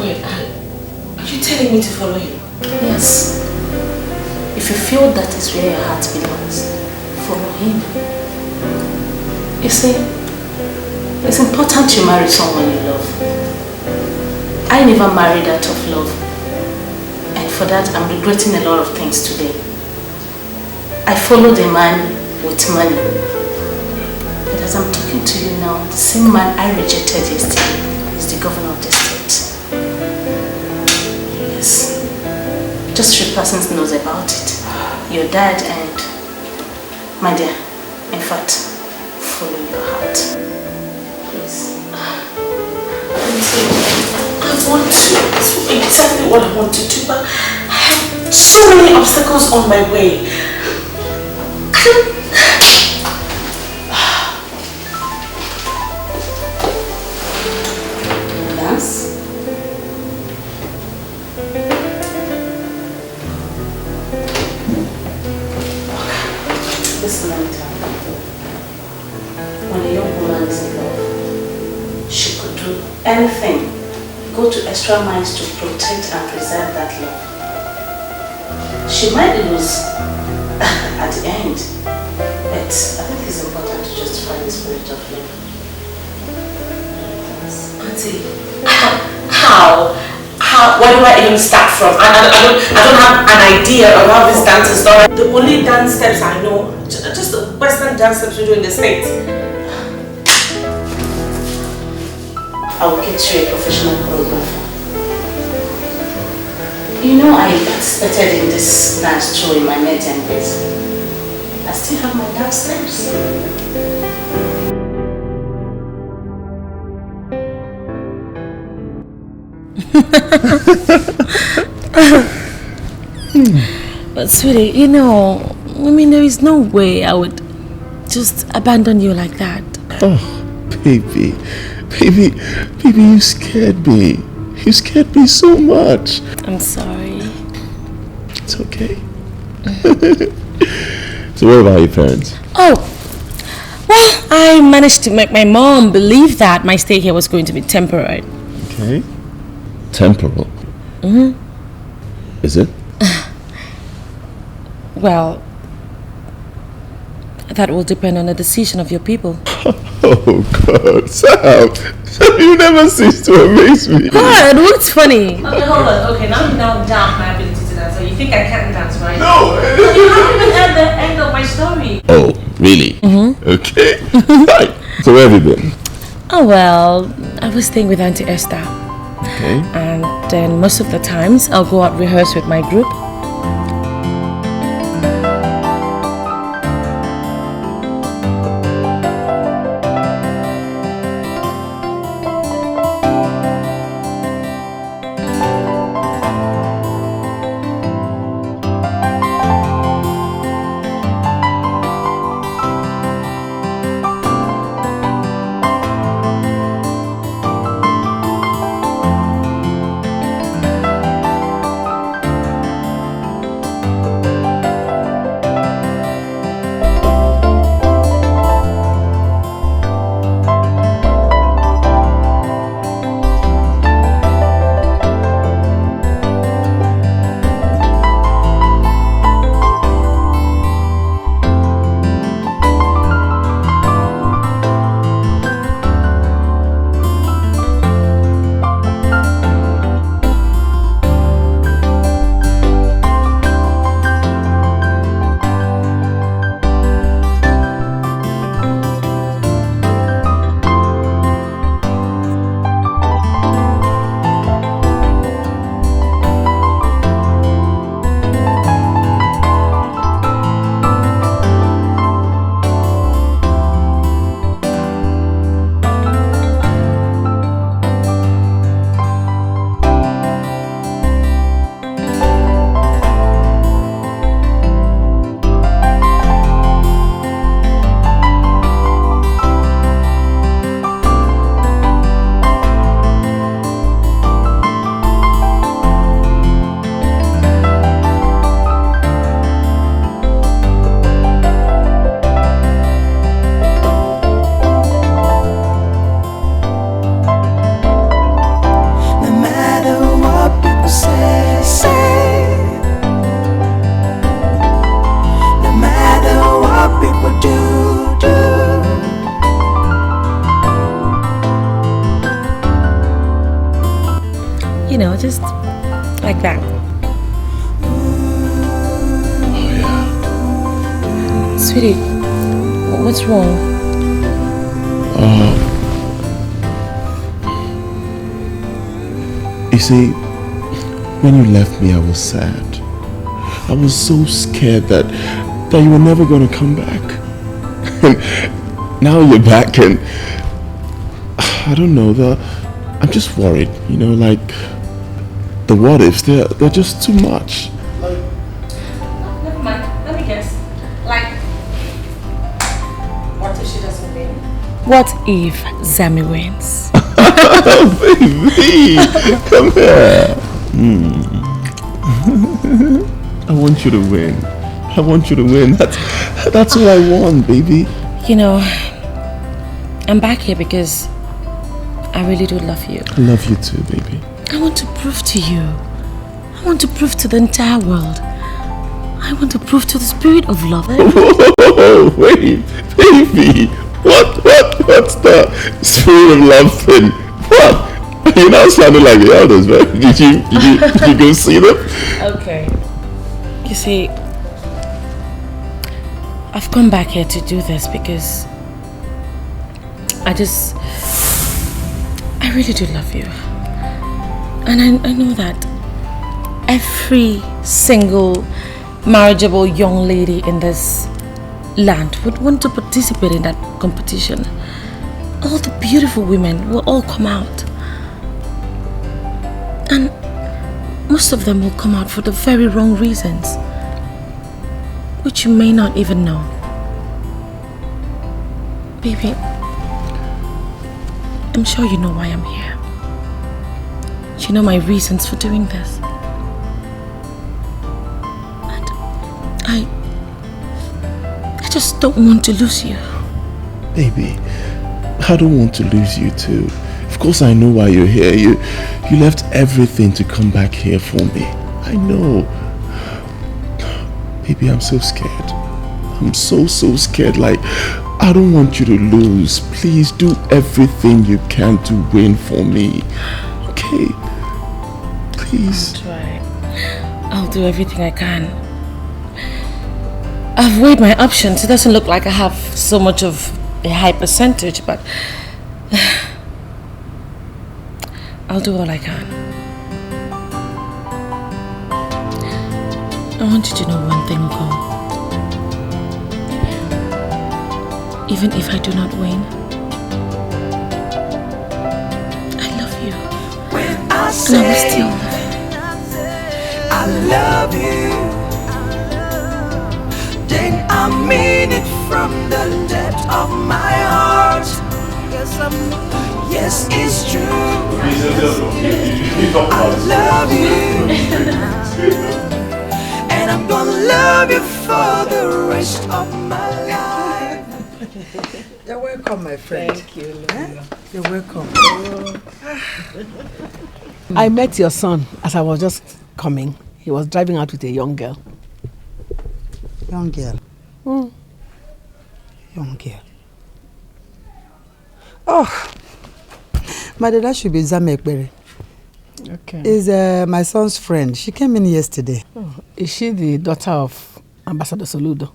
Wait, are you telling me to follow him? Yes. If you feel that is where your heart belongs, follow him. You see, it's important you marry someone you love. I never married out of love. And for that, I'm regretting a lot of things today. I followed a man with money. But as I'm talking to you now, the same man I rejected yesterday is the governor of the state. Yes. Just 3 persons knows about it. Your dad and my dear. In fact, follow your heart. I want to do exactly what I want to do, but I have so many obstacles on my way. through anything, go to extra miles to protect and preserve that love. She might lose at the end, but I think it's important to justify the spirit of love. Auntie, how? Where do I even start from? I don't have an idea of how this dance is done. The only dance steps I know, just the Western dance steps we do in the States. I will get you a professional choreographer. You know, I participated in this dance show in my maiden days. I still have my dance steps. But sweetie, you know, I mean, there is no way I would just abandon you like that. Oh, baby, you scared me. You scared me so much. I'm sorry. It's okay. So what about your parents? Oh, well, I managed to make my mom believe that my stay here was going to be temporary. Okay. Temporal? Mm-hmm. Is it? Well, that will depend on the decision of your people. Oh God, Sam, you never cease to amaze me. What? What's funny? Okay, hold on. Okay, now you now doubt my ability to dance. So you think I can't dance, right? No! You haven't even heard the end of my story. Oh, really? Mm-hmm. Okay. Right. So where have you been? Oh, well, I was staying with Auntie Esther. Okay. And then most of the times, I'll go out rehearse with my group. You know, just like that. Oh, yeah. Sweetie, what's wrong? You see, when you left me, I was sad. I was so scared that you were never going to come back. And now you're back and I don't know, I'm just worried, you know, like the what ifs, they're just too much. Never mind. Let me guess. Like, what if she doesn't win? What if Zami wins? Baby, come here. I want you to win. I want you to win. That's all I want, baby. You know, I'm back here because I really do love you. I love you too, baby. I want to prove to you. I want to prove to the entire world. I want to prove to the spirit of love. Oh, wait, baby. What's the spirit of love thing? What? You now sounding like the elders, man. Did you go see them? Okay. You see, I've come back here to do this because I really do love you. And I know that every single marriageable young lady in this land would want to participate in that competition. All the beautiful women will all come out. And most of them will come out for the very wrong reasons, which you may not even know. Baby, I'm sure you know why I'm here. You know my reasons for doing this. And I just don't want to lose you. Baby, I don't want to lose you too. Of course I know why you're here. You left everything to come back here for me. I know. Baby, I'm so scared. I'm so scared. Like, I don't want you to lose. Please do everything you can to win for me. Okay? Please. I'll try. I'll do everything I can. I've weighed my options. It doesn't look like I have so much of a high percentage, but I'll do all I can. I want you to know one thing, Ugo. Even if I do not win, I love you. And I will still love you. I love you. Then I mean it from the depth of my heart. Yes, it's true. I love you. And I'm gonna love you for the rest of my life. You're welcome, my friend. Thank you, eh? You're welcome. I met your son as I was just coming. He was driving out with a young girl. Young girl? Mm. Young girl. Oh, my dad should be Zamekbere. Okay. Is my son's friend. She came in yesterday. Oh, is she the daughter of Ambassador Soludo?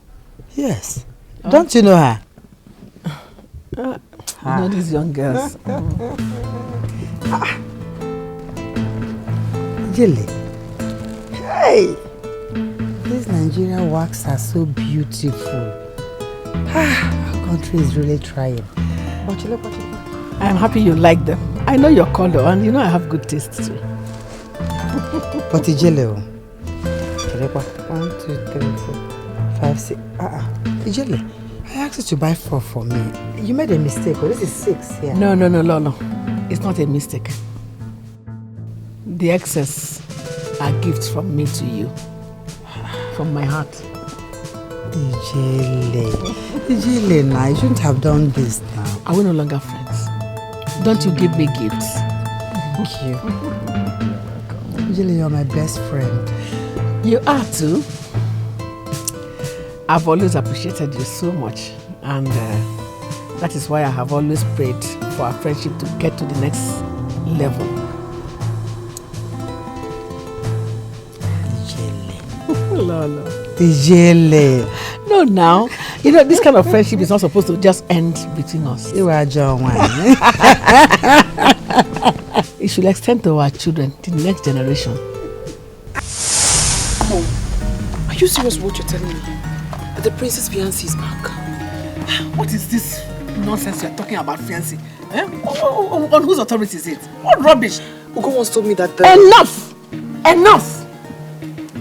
Yes. Oh. Don't you know her? You know these young girls. Jilly. Hey! These Nigerian works are so beautiful. Our country is really trying. I am happy you like them. I know your color and you know I have good taste too. But Ijele, 1, 2, 3, 4, 5, 6. Ijele, I asked you to buy 4 for me. You made a mistake. Oh, this is 6 here. No, Lolo. It's not a mistake. The excess are gifts from me to you. From my heart. Ijele, now you shouldn't have done this now. Are we no longer friends? Don't you give me gifts? Thank you. Ijele, you're my best friend. You are too. I've always appreciated you so much, and that is why I have always prayed for our friendship to get to the next level. Lolo. Ijele. No, now. You know, this kind of friendship is not supposed to just end between us. You are John Wayne. It should extend to our children, to the next generation. Mom, are you serious with what you're telling me? That the princess fiancé is back? What is this nonsense you're talking about, fiancé? Eh? On whose authority is it? What rubbish? Ugo once told me that the... Enough!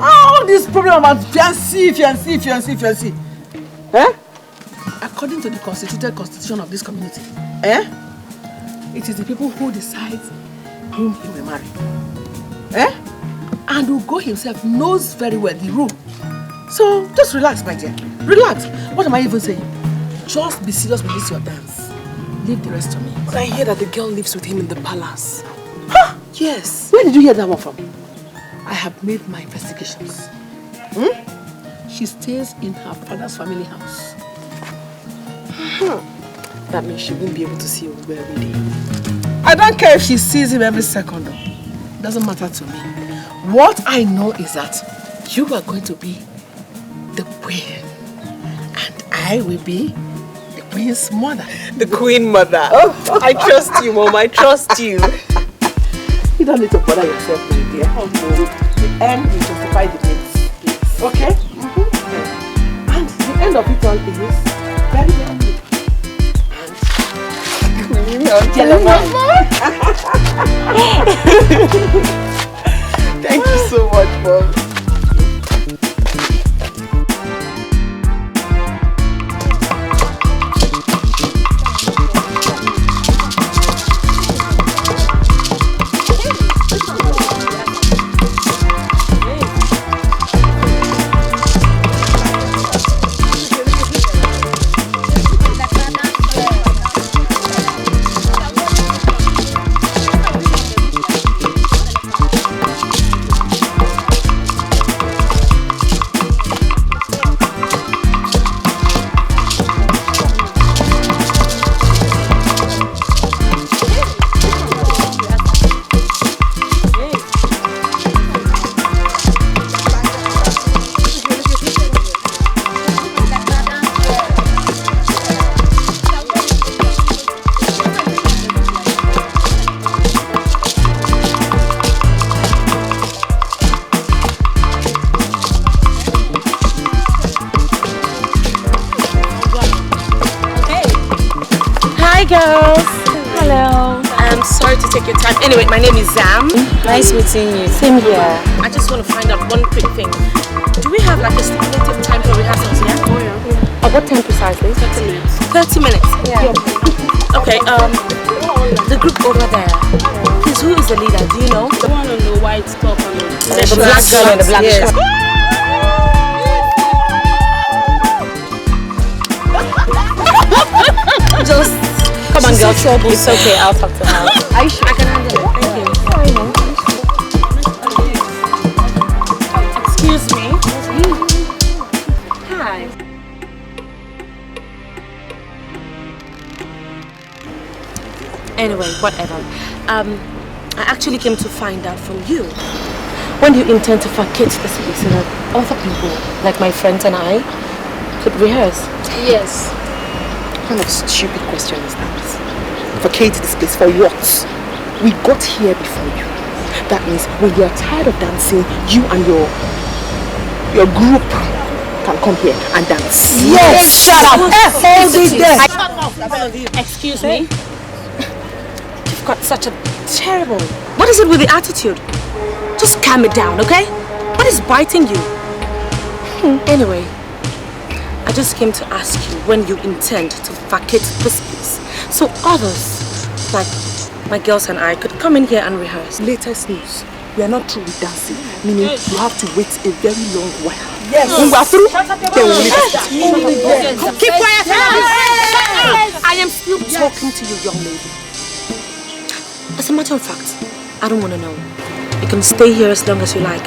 All this problem about fiancé. Eh? According to the constituted constitution of this community, it is the people who decide whom he will marry. And Ugo himself knows very well the rule. So just relax, my dear. Relax. What am I even saying? Just be serious with this your dance. Leave the rest to me. But I hear that the girl lives with him in the palace. Huh? Yes. Where did you hear that one from? I have made my investigations. She stays in her father's family house. That means she won't be able to see you every day. I don't care if she sees him every second. It doesn't matter to me. What I know is that you are going to be the queen. And I will be the queen's mother. The queen mother. Oh, I trust you, Mom. I trust you. You don't need to bother yourself with it, dear. The end will justify the means. Okay? And the end of it all is very, very good. Thank you so much, Mom. Anyway, my name is Zam. Nice meeting you. Same here. I just want to find out one quick thing. Do we have like a stipulated time for rehearsals here? Oh yeah. At what time precisely? 30 minutes. 30 minutes? Yeah. Okay, the group over there. Please, who is the leader? Do you know? The one on the white top and the black girl in the black shirt. Just come on, girl. It's okay. I'll talk to her. Are you sure? I can handle it. Thank you. Excuse me. Hi. Anyway, whatever. I actually came to find out from you. When do you intend to vacate this place so that other people, like my friends and I, could rehearse? Yes. What kind of stupid question is that? Vacate this place for what? We got here before you. That means when you're tired of dancing, you and your group can come here and dance. Yes! Shut up! Hold it there! Excuse me? You've got such a terrible... What is it with the attitude? Just calm it down, okay? What is biting you? Anyway, I just came to ask you when you intend to vacate this place so others, like my girls and I, could come in here and rehearse. Latest news. We are not through with dancing, meaning you have to wait a very long while. Yes. When we are through, then we will leave. Keep quiet! I am still talking to you, young lady. As a matter of fact, I don't want to know. You can stay here as long as you like,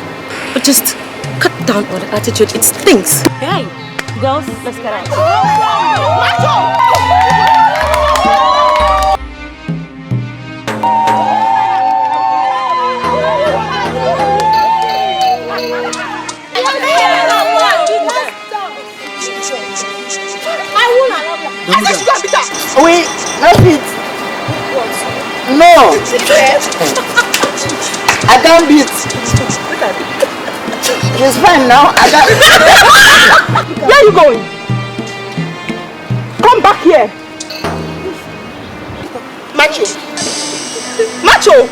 but just cut down on the attitude. It stinks. Hey, girls, let's get out. Wait, not it. No. I can't beat. It's fine now. I can't. Where are you going? Come back here. Macho. Macho.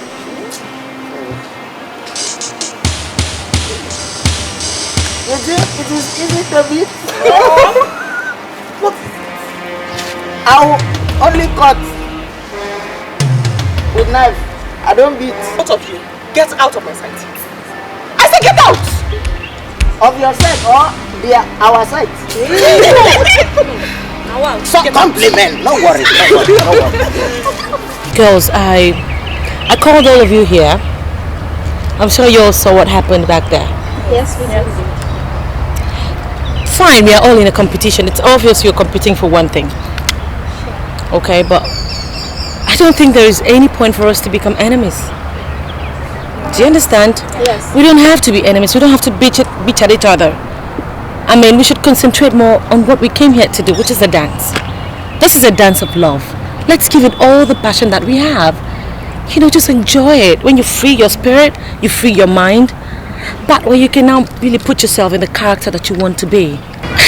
It is easy to beat. Look. I'll only cut with knife. I don't beat. Both of you, get out of my sight. I said get out! Of your sight or our sight? So compliment. No worries. No worries. Girls, I called all of you here. I'm sure you all saw what happened back there. Yes, we did. Fine, we are all in a competition. It's obvious you're competing for one thing. Okay, but I don't think there is any point for us to become enemies. Do you understand? Yes. We don't have to be enemies. We don't have to bitch at each other. I mean, we should concentrate more on what we came here to do, which is a dance. This is a dance of love. Let's give it all the passion that we have. You know, just enjoy it. When you free your spirit, you free your mind. That way you can now really put yourself in the character that you want to be.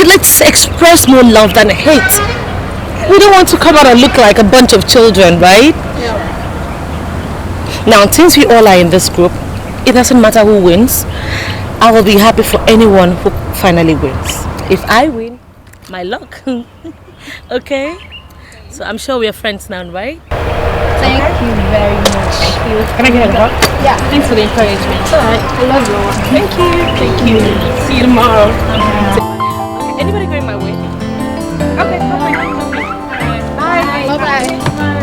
Let's express more love than hate. We don't want to come out and look like a bunch of children, right? Yeah. Now, since we all are in this group, it doesn't matter who wins. I will be happy for anyone who finally wins. If I win, my luck. Okay? So I'm sure we are friends now, right? Thank you very much. Thank you. Can I get a hug? Yeah. Thanks for the encouragement. It's alright. I love you. Thank you. Thank you. See you tomorrow. Okay, anybody going my way? Okay, bye. Bye. Bye-bye.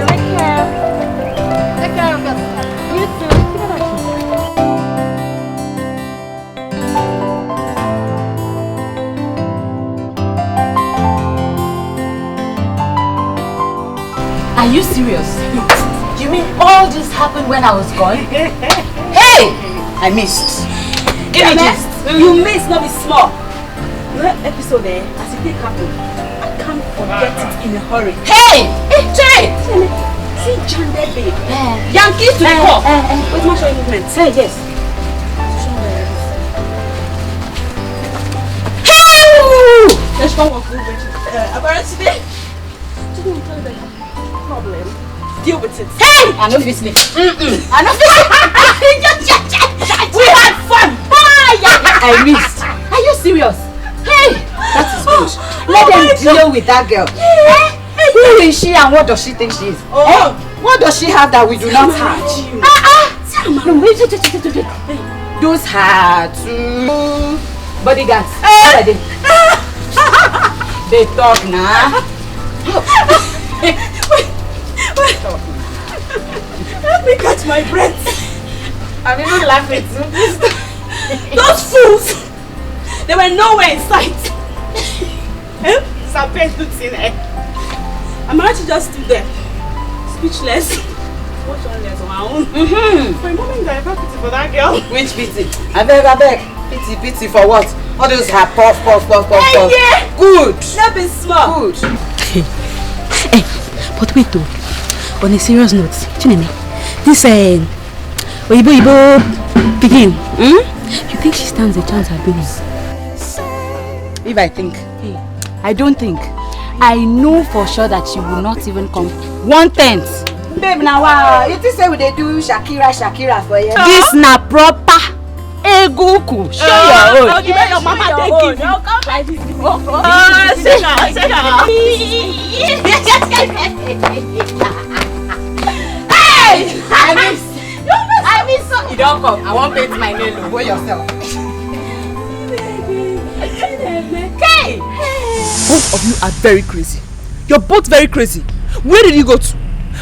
Take care. Take care of yourself. You too. Are you serious? You mean all this happened when I was gone? Hey! I missed. Images. You missed, not be small. That episode there, as it happened, I can't forget it in a hurry. Hey! Hey, Jay! See John there, babe. Yankees to the core. Wait, my show movement. Hey, yes. Hey! Let's go walk over. About today. Today we tell you that problem. Deal with it. Hey! I know this me. I know this. We had fun. I missed. Are you serious? Hey! That is good. Let them deal with that girl. Who is she and what does she think she is? What does she have that we do not have? No, wait. Those are two bodyguards. What are they? They talk now. Wait. Let me catch my breath. I'm even laughing too. Those fools! They were nowhere in sight. Serpent looks in there. I'm actually just stood there, speechless. Watch on there's my own. For a moment, I felt pity for that girl. Which pity? I beg. Pity for what? All those have puff. Yeah. Good. Let me small. Good. Hey, but wait though. On a serious note, Chineme, this Oyibo begin. You think she stands a chance at this? If I think, I don't think. I know for sure that she will not even come 1/10. Babe, now you think say we dey do Shakira for you? This na proper Eguku. Show your own. You your mama take it. Don't come like this. Say now. Hey! I miss so. You don't come. I won't paint my nail. Go yourself. Okay. Both of you are very crazy. You're both very crazy. Where did you go to?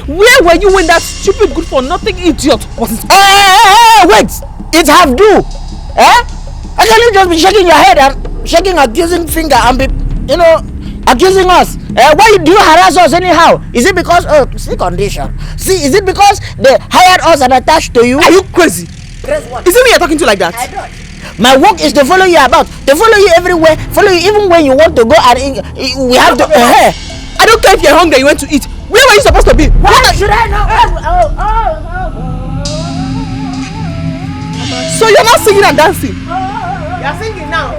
Where were you when that stupid good for nothing idiot was in? Hey, wait! It have do. How can you just be shaking your head and shaking accusing finger and be, accusing us? Why do you harass us anyhow? Is it because see condition? See, is it because they hired us and attached to you? Are you crazy? Crazy what? Is it me you're talking to like that? I don't. My work is to follow you about, to follow you everywhere, follow you even when you want to go and we have to. I don't care if you're hungry, you want to eat. Where were you supposed to be? What should I know? So you're not singing and dancing? You're singing now.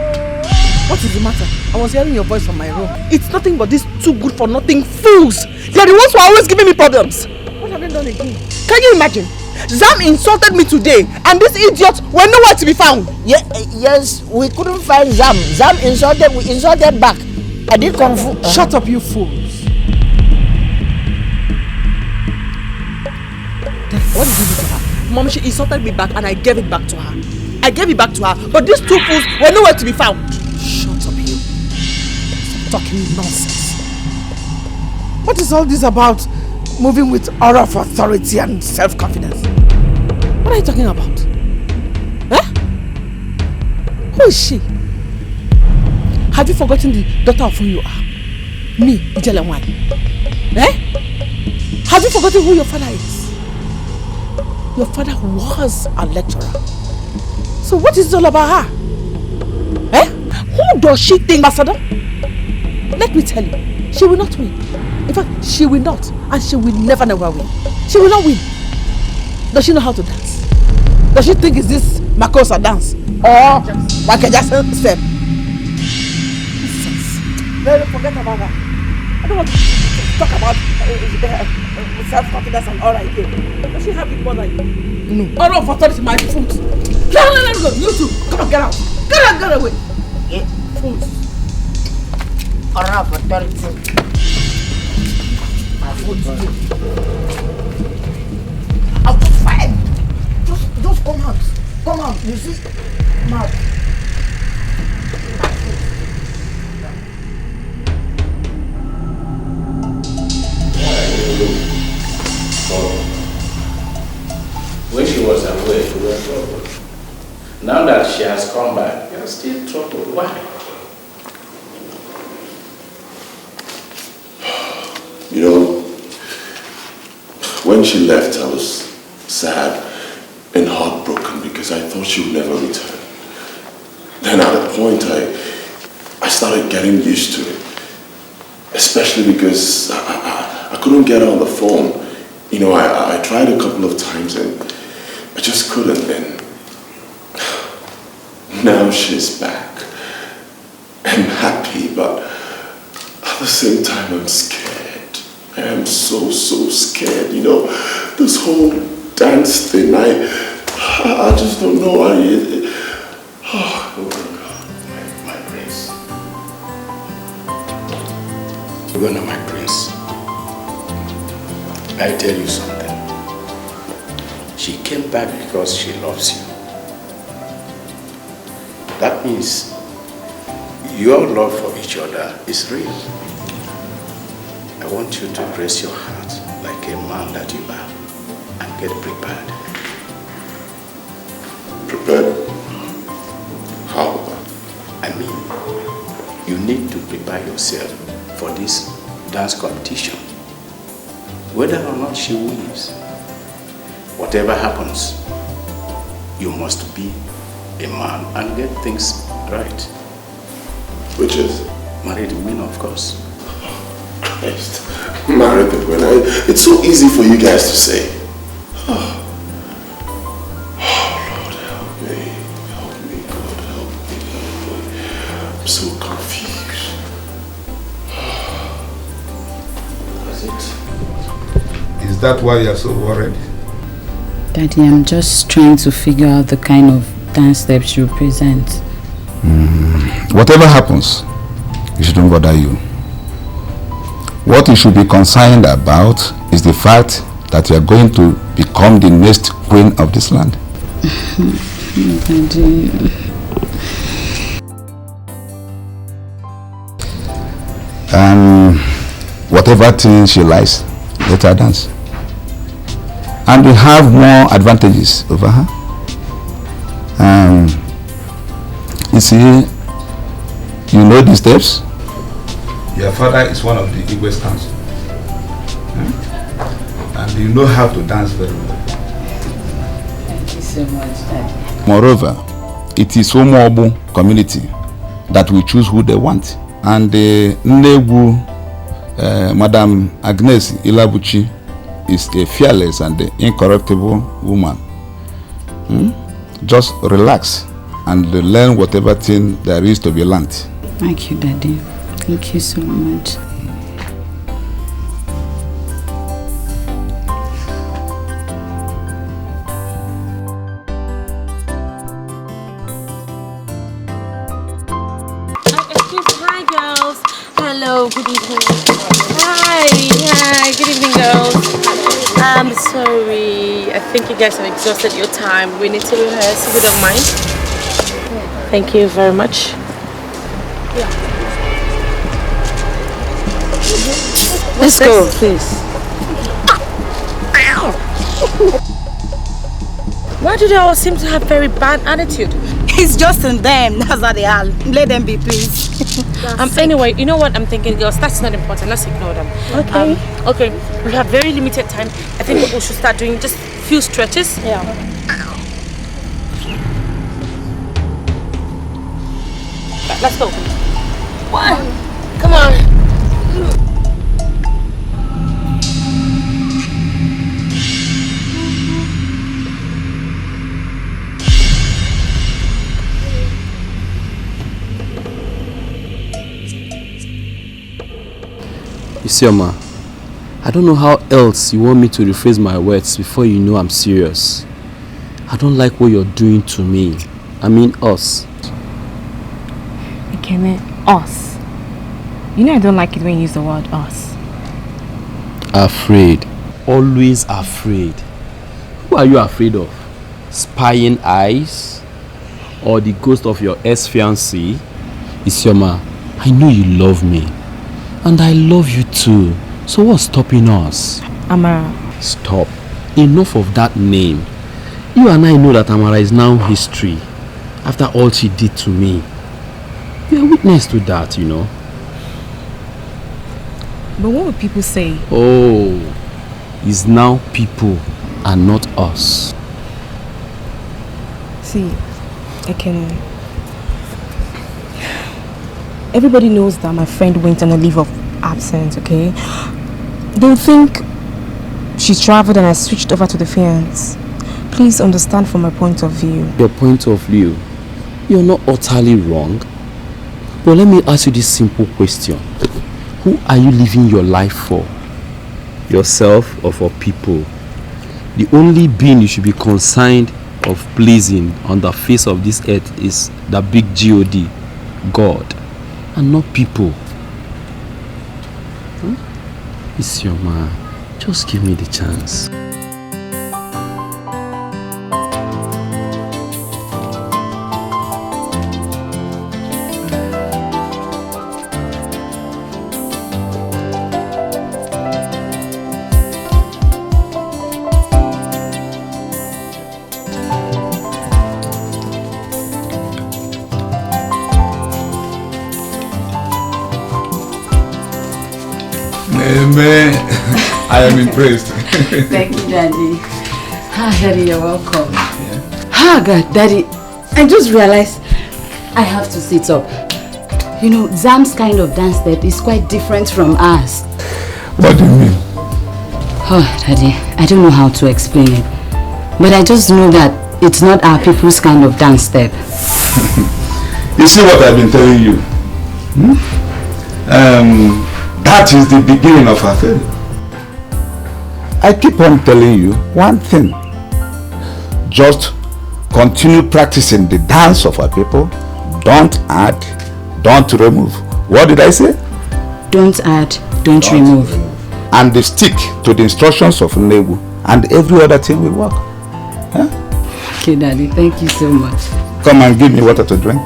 What is the matter? I was hearing your voice from my room. It's nothing but these two good for nothing fools. They're the ones who are always giving me problems. What have they done again? Can you imagine? Zam insulted me today and these idiots were nowhere to be found. Yes, we couldn't find Zam. Zam insulted, we insulted back. I did kung fu. Shut up, you fools. What did you do to her? Mom, she insulted me back and I gave it back to her. But these two fools were nowhere to be found. Shut up, you. Stop talking nonsense. What is all this about moving with aura of authority and self-confidence? What are you talking about? Eh? Who is she? Have you forgotten the daughter of who you are? Me, Ijelenwai. Eh? Have you forgotten who your father is? Your father was a lecturer. So what is it all about her? Eh? Who does she think, Ambassador? Let me tell you, she will not win. In fact, she will not, and she will never win. She will not win. Does she know how to dance? Does she think it's this Makosa dance? Or Michael Jackson step? Nonsense. Forget about that. I don't want to talk about self-confidence and aura again. Does she have it more like you? No. Aura of authority, my foot. No, go. You too. Come on, get out. Get away. Yeah, foot. Aura of authority. My foot. I'll be fine. Just come out. Come out. You see? Come out. When she was away, we were troubled. Now that she has come back, we are still troubled. Why? You know, when she left, I was sad and heartbroken because I thought she would never return. Then at a point, I started getting used to it, especially because I couldn't get her on the phone. You know, I tried a couple of times and I just couldn't. And now she's back. I'm happy, but at the same time, I'm scared. I am so scared. You know, this whole dance thing, I just don't know. Oh God, my prince. Ugonna, my prince, I tell you something. She came back because she loves you. That means your love for each other is real. I want you to brace your heart like a man that you are and get prepared. Prepared? How? I mean, you need to prepare yourself for this dance competition. Whether or not she wins, whatever happens, you must be a man and get things right. Which is? Marry the winner, of course. Christ, marry the winner. It's so easy for you guys to say. Oh, Lord, help me, God, help me. I'm so confused. That's it. Is that why you're so worried? Daddy, I'm just trying to figure out the kind of dance steps you present. Whatever happens, it shouldn't bother you. What you should be concerned about is the fact that you are going to become the next queen of this land. Daddy. Whatever thing she likes, let her dance. And you have more advantages over her. You see, you know the steps. Your father is one of the Igbo's counsel. And you know how to dance very well. Thank you so much, Daddy. Moreover, it is Omobu community that will choose who they want. And the Negu, Madam Agnes Ilabuchi, is a fearless and incorruptible woman. Just relax and learn whatever thing there is to be learned. Thank you, Daddy. Thank you so much. Hi, girls. Hello, good evening. Hi, good evening, girls. I'm sorry. I think you guys have exhausted your time. We need to rehearse, if you don't mind. Thank you very much. Yeah. Let's go, please. Why do they all seem to have very bad attitude? It's just in them. That's how they are. Let them be, please. Anyway, you know what I'm thinking, girls? That's not important. Let's ignore them. Okay. Okay. We have very limited time. I think we should start doing just a few stretches. Yeah. Let's go. One. Come on. Isioma, I don't know how else you want me to rephrase my words before you know I'm serious. I don't like what you're doing to me. I mean us. Ekene, us. You know I don't like it when you use the word us. Afraid. Always afraid. Who are you afraid of? Spying eyes? Or the ghost of your ex-fiancé? Isioma, I know you love me. And I love you too. So what's stopping us? Amara. Stop. Enough of that name. You and I know that Amara is now history. After all she did to me. You're a witness to that, you know. But what would people say? Oh, it's now people and not us. See, everybody knows that my friend went on a leave of absence, okay? They'll think she's traveled and I switched over to the fiance. Please understand from my point of view. Your point of view? You're not utterly wrong. But let me ask you this simple question. Who are you living your life for? Yourself or for people? The only being you should be concerned of pleasing on the face of this earth is the big God, God, and not people. It's your man. Just give me the chance. Amen. I am impressed. Thank you, Daddy. Daddy, you're welcome. Yeah. God, Daddy, I just realized I have to sit up. You know, Zam's kind of dance step is quite different from ours. What do you mean? Oh, Daddy, I don't know how to explain it. But I just know that it's not our people's kind of dance step. You see what I've been telling you? That is the beginning of our failure. I keep on telling you one thing. Just continue practicing the dance of our people. Don't add, don't remove. What did I say? Don't add, don't remove. And they stick to the instructions of Negu, and every other thing will work. Huh? Okay, Daddy, thank you so much. Come and give me water to drink.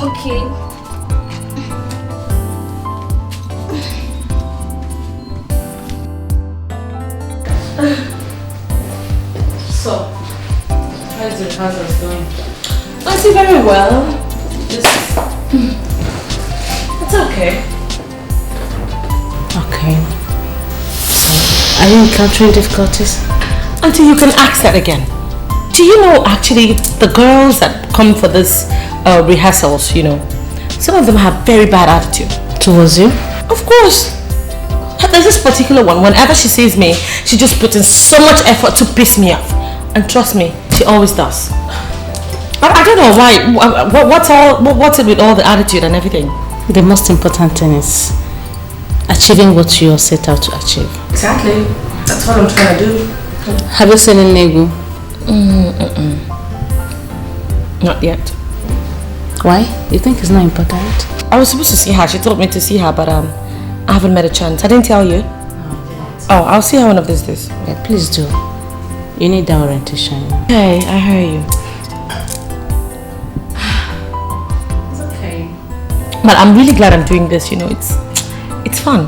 Okay. So, how's the rehearsals going? I see very well. It's okay. Okay. So, are you encountering difficulties? Until you can ask that again. Do you know actually the girls that come for this rehearsals, you know, some of them have very bad attitude. Towards you? Of course. There's this particular one, whenever she sees me, she just puts in so much effort to piss me off. And trust me, she always does. I don't know why. What's it with all the attitude and everything? The most important thing is achieving what you set out to achieve. Exactly. That's what I'm trying to do. Have you seen Negu? Not yet. Why? You think it's not important? I was supposed to see her. She told me to see her, but I haven't met a chance. I didn't tell you. Oh, I'll see her one of these days. Yeah, please do. You need that orientation. Okay, I hear you. It's okay. But I'm really glad I'm doing this, you know, it's fun.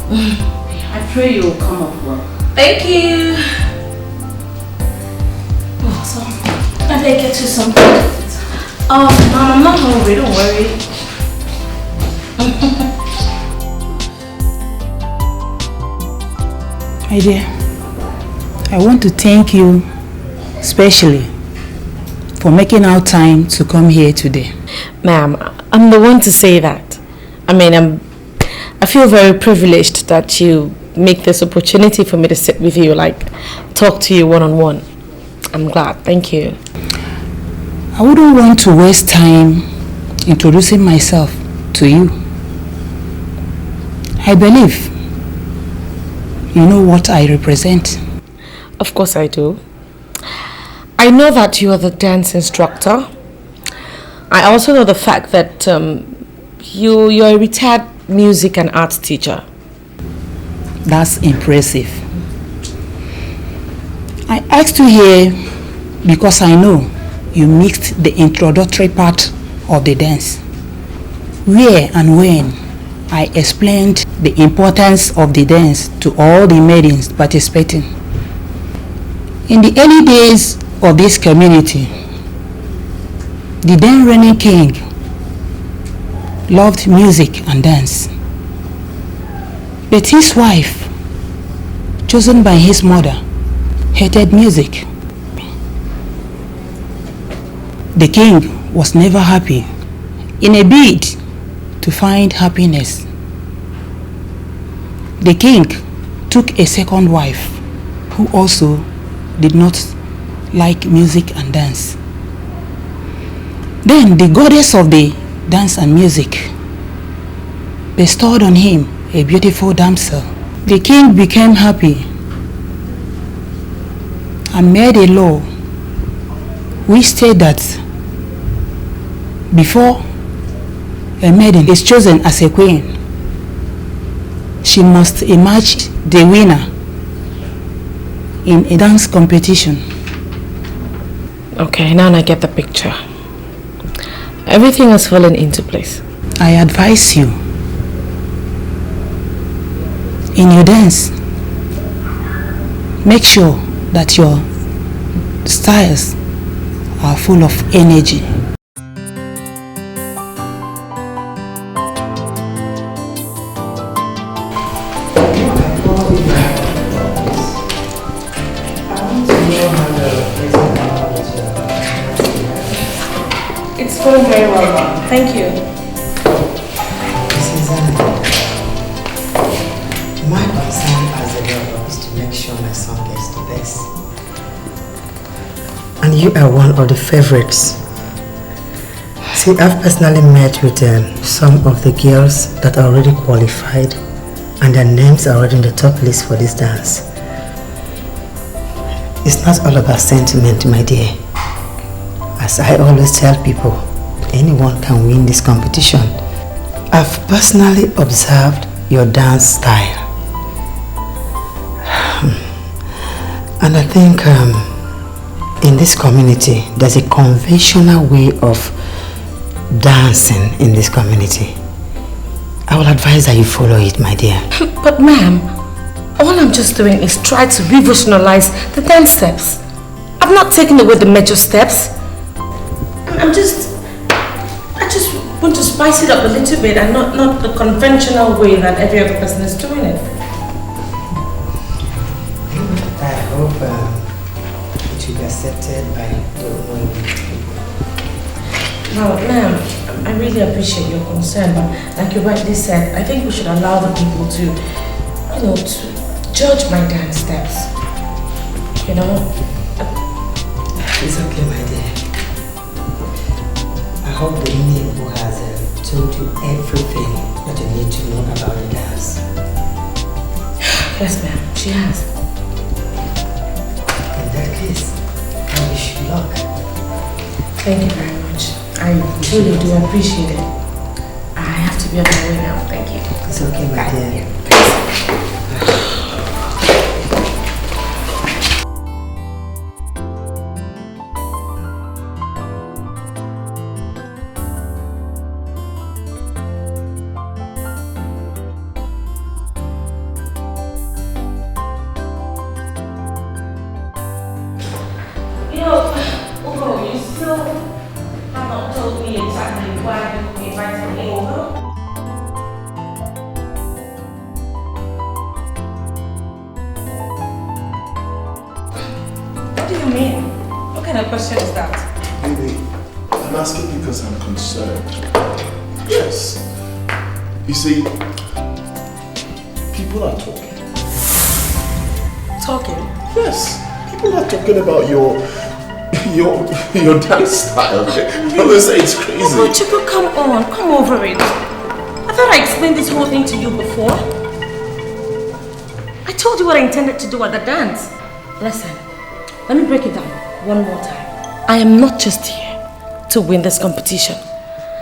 I pray you will come up well. Thank you. Oh, so, I better get you something. Oh, Mom, I'm not hungry, don't worry. My dear, I want to thank you especially for making out time to come here today. Ma'am, I'm the one to say that. I mean, I feel very privileged that you make this opportunity for me to sit with you, like talk to you one-on-one. I'm glad. Thank you. I wouldn't want to waste time introducing myself to you. I believe you know what I represent. Of course I do. I know that you are the dance instructor. I also know the fact that you're a retired music and arts teacher. That's impressive. I asked you here because I know you mixed the introductory part of the dance, where and when I explained the importance of the dance to all the maidens participating. In the early days of this community, the then reigning king loved music and dance. But his wife, chosen by his mother, hated music. The king was never happy. In a bid to find happiness, the king took a second wife who also did not like music and dance. Then the goddess of the dance and music bestowed on him a beautiful damsel. The king became happy and made a law which stated that before a maiden is chosen as a queen, she must emerge the winner in a dance competition. Okay, now I get the picture. Everything has fallen into place. I advise you, in your dance, make sure that your styles are full of energy. It's going very well, Mom. Thank you. My concern as a girl is to make sure my son gets the best. And you are one of the favorites. See, I've personally met with some of the girls that are already qualified and their names are already in the top list for this dance. It's not all about sentiment, my dear. As I always tell people, anyone can win this competition. I've personally observed your dance style. And I think in this community, there's a conventional way of dancing in this community. I will advise that you follow it, my dear. But ma'am, all I'm just doing is try to revolutionalize the dance steps. I've not taken away the major steps. I just want to spice it up a little bit and not the conventional way that every other person is doing it. I hope it will be accepted by the people. Now, ma'am, I really appreciate your concern, but like you rightly said, I think we should allow the people to, to judge my dance steps. It's okay, my dear. I hope the Indian who has told you everything that you need to know about the dance. Yes, ma'am, she has. In that case, I wish you luck. Thank you very much. I truly do appreciate it. I have to be on my way now. Thank you. It's okay, my dear. What do you mean? What kind of question is that? Baby, I'm asking because I'm concerned. Yes. You see, people are talking. Talking? Yes. People are talking about your dance style. They say it's crazy. Oh, Chico, come on. Come over it. I thought I explained this whole thing to you before. I told you what I intended to do at the dance. Listen, let me break it down one more time. I am not just here to win this competition.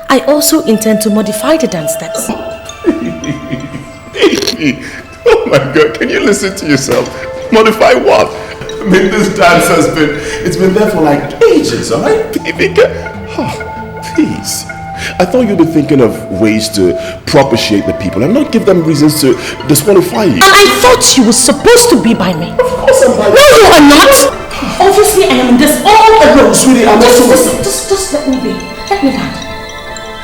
I also intend to modify the dance steps. Oh my God, can you listen to yourself? Modify what? I mean, this dance it's been there for like ages, alright? Please. I thought you'd be thinking of ways to propitiate the people and not give them reasons to disqualify you. And I thought you were supposed to be by me. Of course I'm by you. No, you are not. Obviously, I am in this all alone. Sweetie, I'm also... Just let me be. Let me land.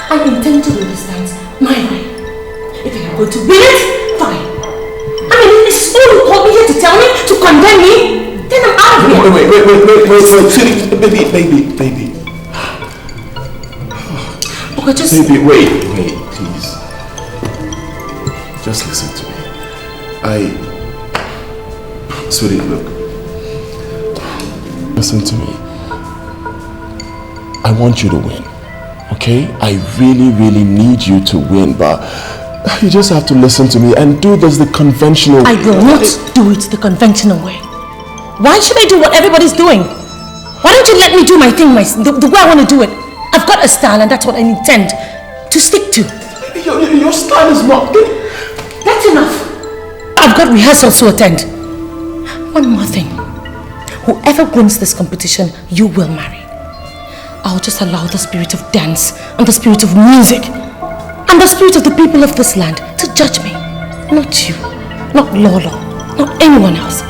I intend to do this dance my way. If I am going to win it, fine. I mean, is this all you called me here to tell me? To condemn me? Then I'm out of here. Wait, sweetie, baby. Okay, just... Baby, wait, please. Just listen to me. Sweetie, look. Listen to me. I want you to win, okay? I really need you to win, but you just have to listen to me and do this the conventional way. I will not do it the conventional way. Why should I do what everybody's doing? Why don't you let me do my thing the way I want to do it? I've got a style and that's what I intend to stick to. Your style is not good. That's enough. I've got rehearsals to attend. One more thing. Whoever wins this competition, you will marry. I'll just allow the spirit of dance and the spirit of music and the spirit of the people of this land to judge me. Not you, not Lolo, not anyone else.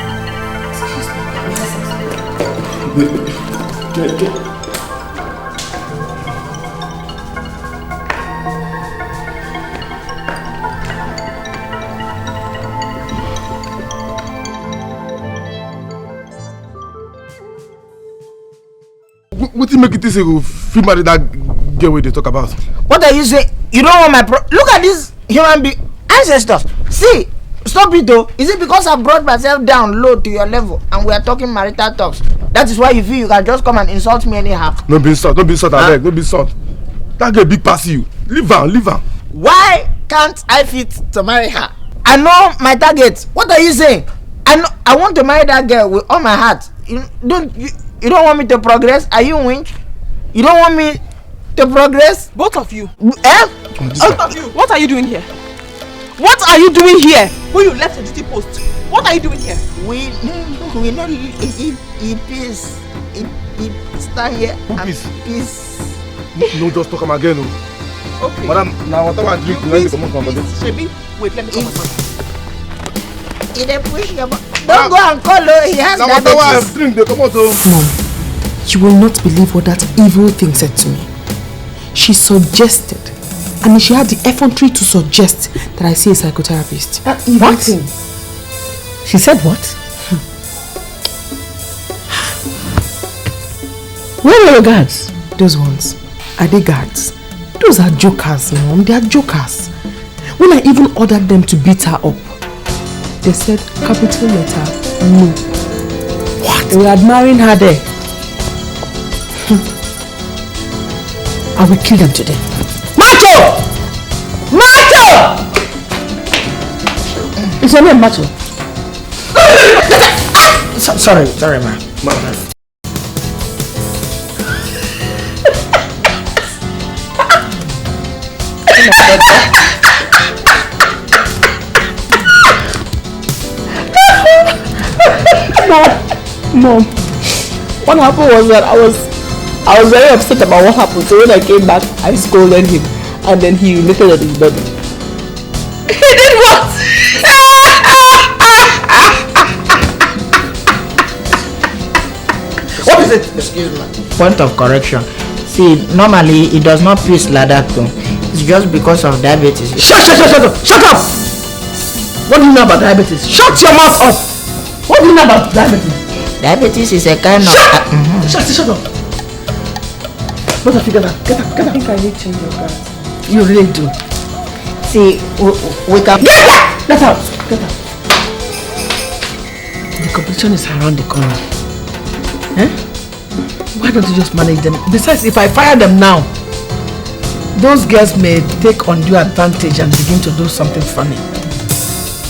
What do you make it this go free marry that girl they talk about? What are you saying? You don't want my look at these human being ancestors. See, stop it though. Is it because I brought myself down low to your level and we are talking marital talks? That is why you feel you can just come and insult me anyhow. Don't be insult, I beg. Don't be insult. That girl big pass you. Leave her. Why can't I fit to marry her? I know my target. What are you saying? I want to marry that girl with all my heart. You don't want me to progress? Are you winch? You don't want me to progress? Both of you. Eh? Both of you. What are you doing here? What are you doing here? When you left the duty post, what are you doing here? We not peace. Stand here. Peace. No, just talk again. Okay. Madam, now whatever I drink, let me come on. Shebi, wait, let me come on. Don't go and call her. He has diabetes. Mom, you will not believe what that evil thing said to me. She suggested, she had the effrontery to suggest that I see a psychotherapist. That evil thing? She said what? Where were your guards? Those ones. Are they guards? Those are jokers, Mom. They are jokers. When I even ordered them to beat her up, they said capital letter no. What? They were admiring her there. I will kill them today. Macho! Macho! Is your name Macho? Sorry, ma. Mom, what happened was that I was very upset about what happened. So when I came back, I scolded him, and then he urinated on his body. He did what? What is it? Excuse me. Point of correction. See, normally it does not piss like that though. It's just because of diabetes. Shut up! What do you know about diabetes? Shut your mouth up! What do you know about diabetes? Diabetes is a kind of... Shut up. What have you got? Get up. I think I need to change your guards. You really do. See, we can... Get out. The competition is around the corner. Eh? Why don't you just manage them? Besides, if I fire them now, those girls may take undue advantage and begin to do something funny.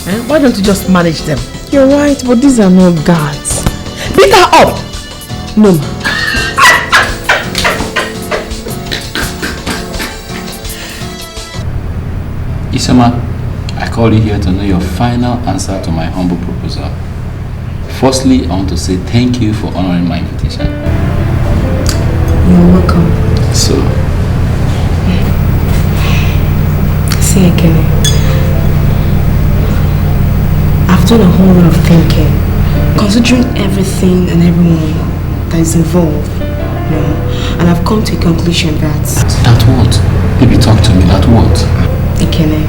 Eh? Why don't you just manage them? You're right, but these are not guards. Beat her up! No, ma. Isama, I called you here to know your final answer to my humble proposal. Firstly, I want to say thank you for honoring my invitation. You're welcome. So, see again. I've done a whole lot of thinking, considering everything and everyone that is involved, you know, and I've come to a conclusion that... That what? Baby, talk to me, that what? Ikene,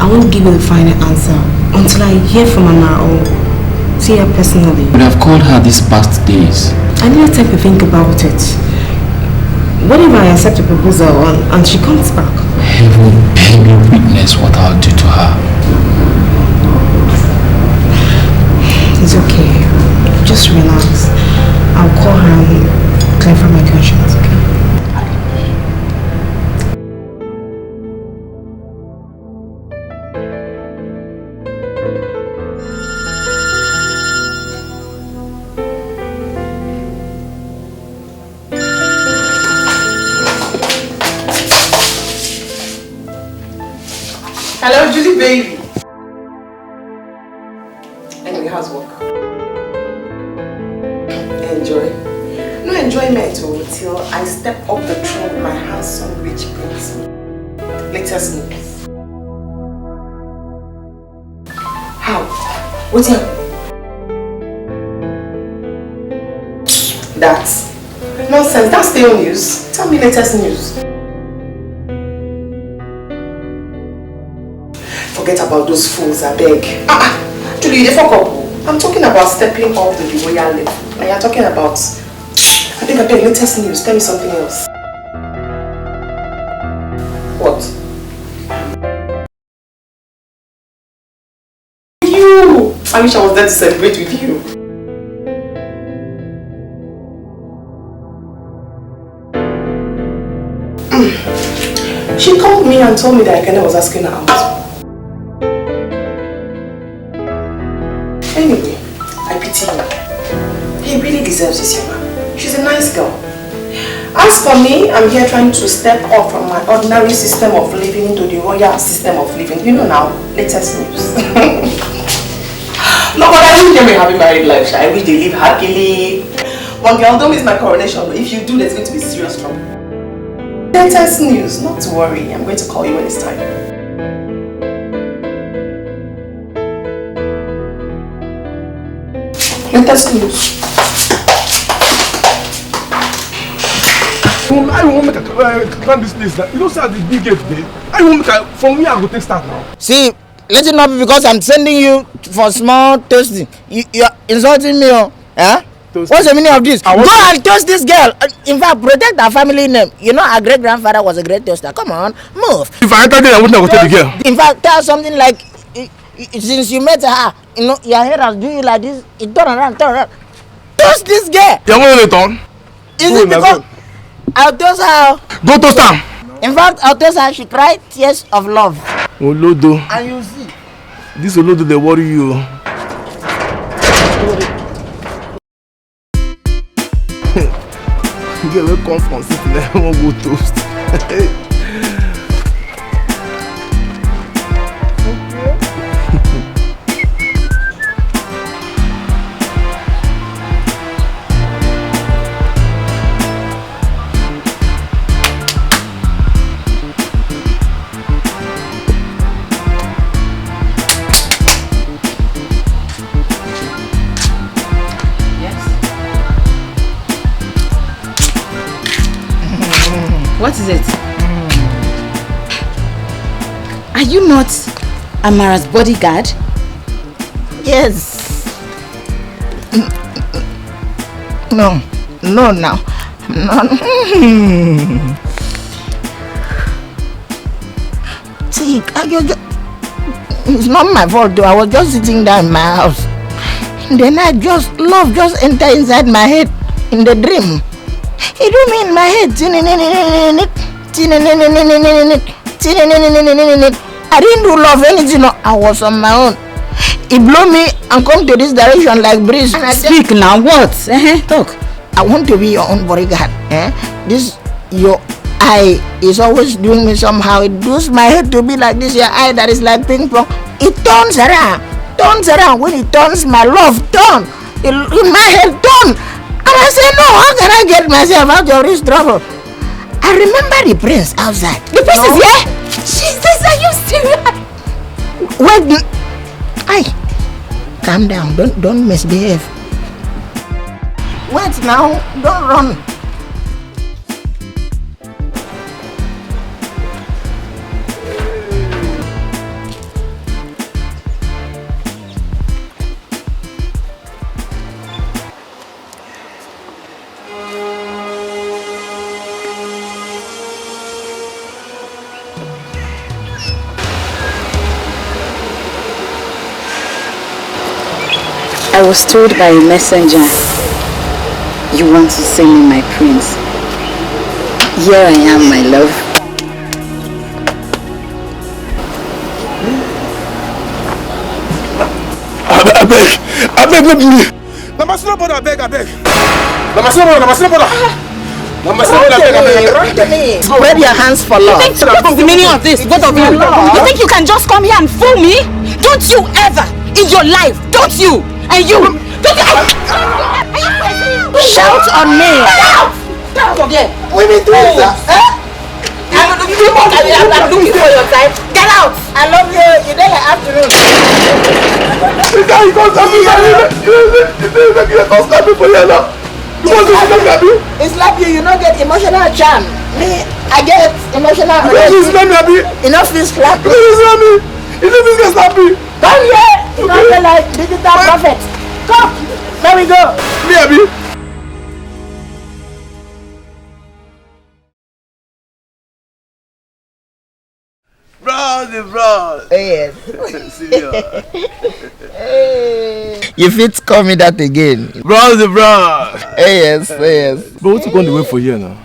I won't give you the final answer until I hear from Anna or see her personally. But I've called her these past days. I need time to think about it. What if I accept a proposal and she comes back? Heaven bear me witness what I'll do to her. It's okay. Just relax. I'll call her and clarify my conscience, okay? Hello, Julie, baby. Anyway, how's work? Enjoy. No enjoyment until I step up the throne with my handsome rich prince. Latest news. How? What's up? That's nonsense. That's the old news. Tell me latest news. Forget about those fools, I beg. Julie, they fuck up. I'm talking about stepping up to the royal level. And you're talking about... I beg, latest news. Tell me something else. What? You! I wish I was there to celebrate with you. She called me and told me that Ekene was asking her out. Anyway, I pity him. He really deserves this young man. She's a nice girl. As for me, I'm here trying to step up from my ordinary system of living into the royal system of living. You know now, latest news. No, but I wish them a happy married life. I wish they live happily. One girl, don't miss my coronation, but if you do, there's going to be serious trouble. Latest news, not to worry. I'm going to call you when it's time. Latest news. I won't make a climb this place. You don't see how the big gate there. I won't make a... From where I go take start now. See, let it not be because I'm sending you for small toasting. You're insulting me, eh? What's the meaning of this? Go and toast this girl. In fact, protect her family name. You know, her great-grandfather was a great toaster. Come on, move. If I enter there, I wouldn't have go take the girl. In fact, tell something like, since you met her, you know, your hair has doing like this. It turn around. Toast this girl. You want to turn? Is it because I'll toast her? Go toast her. In fact, I'll toast her. She cried tears of love. Olodo. And you see. This Olodo, they worry you. Get away, come from city, I won't go toast. What is it? Are you not Amara's bodyguard? Yes. No, now. No. See, it's not my fault though. I was just sitting down in my house. And then love just enter inside my head in the dream. It do me in my head. I didn't do love anything. I was on my own. It blew me and come to this direction like breeze. Speak now. What? Talk. I want to be your own bodyguard. This your eye is always doing me somehow. It does my head to be like this. Your eye that is like ping pong. It turns around. When it turns, my love turn. In my head turn. And I say, no, how can I get myself out of this trouble? I remember the prince outside. The prince is here? Jesus, are you serious? Wait. Calm down. Don't misbehave. Wait now. Don't run. I was told by a messenger you want to see me, my prince. Here I am, my love. I beg, let me. Namasina brother, I beg. Namasina brother. Spread your hands for love. You think what's the meaning of this, both of you? You think you can just come here and fool me? Don't you ever in your life, don't you? And you, don't you? Shout on me. Get out of here. Women do it. I'm looking for your time. Get out. I love you. You know your afternoon. He slap you, you don't get emotional charm. Me, I get emotional. Enough is slap. Come here. You don't get like digital prophet. Come. Let me go. Me, Abi. Bros. Yes. Hey. You fit call me that again. Bros. Yes. But what you going to wait for here now?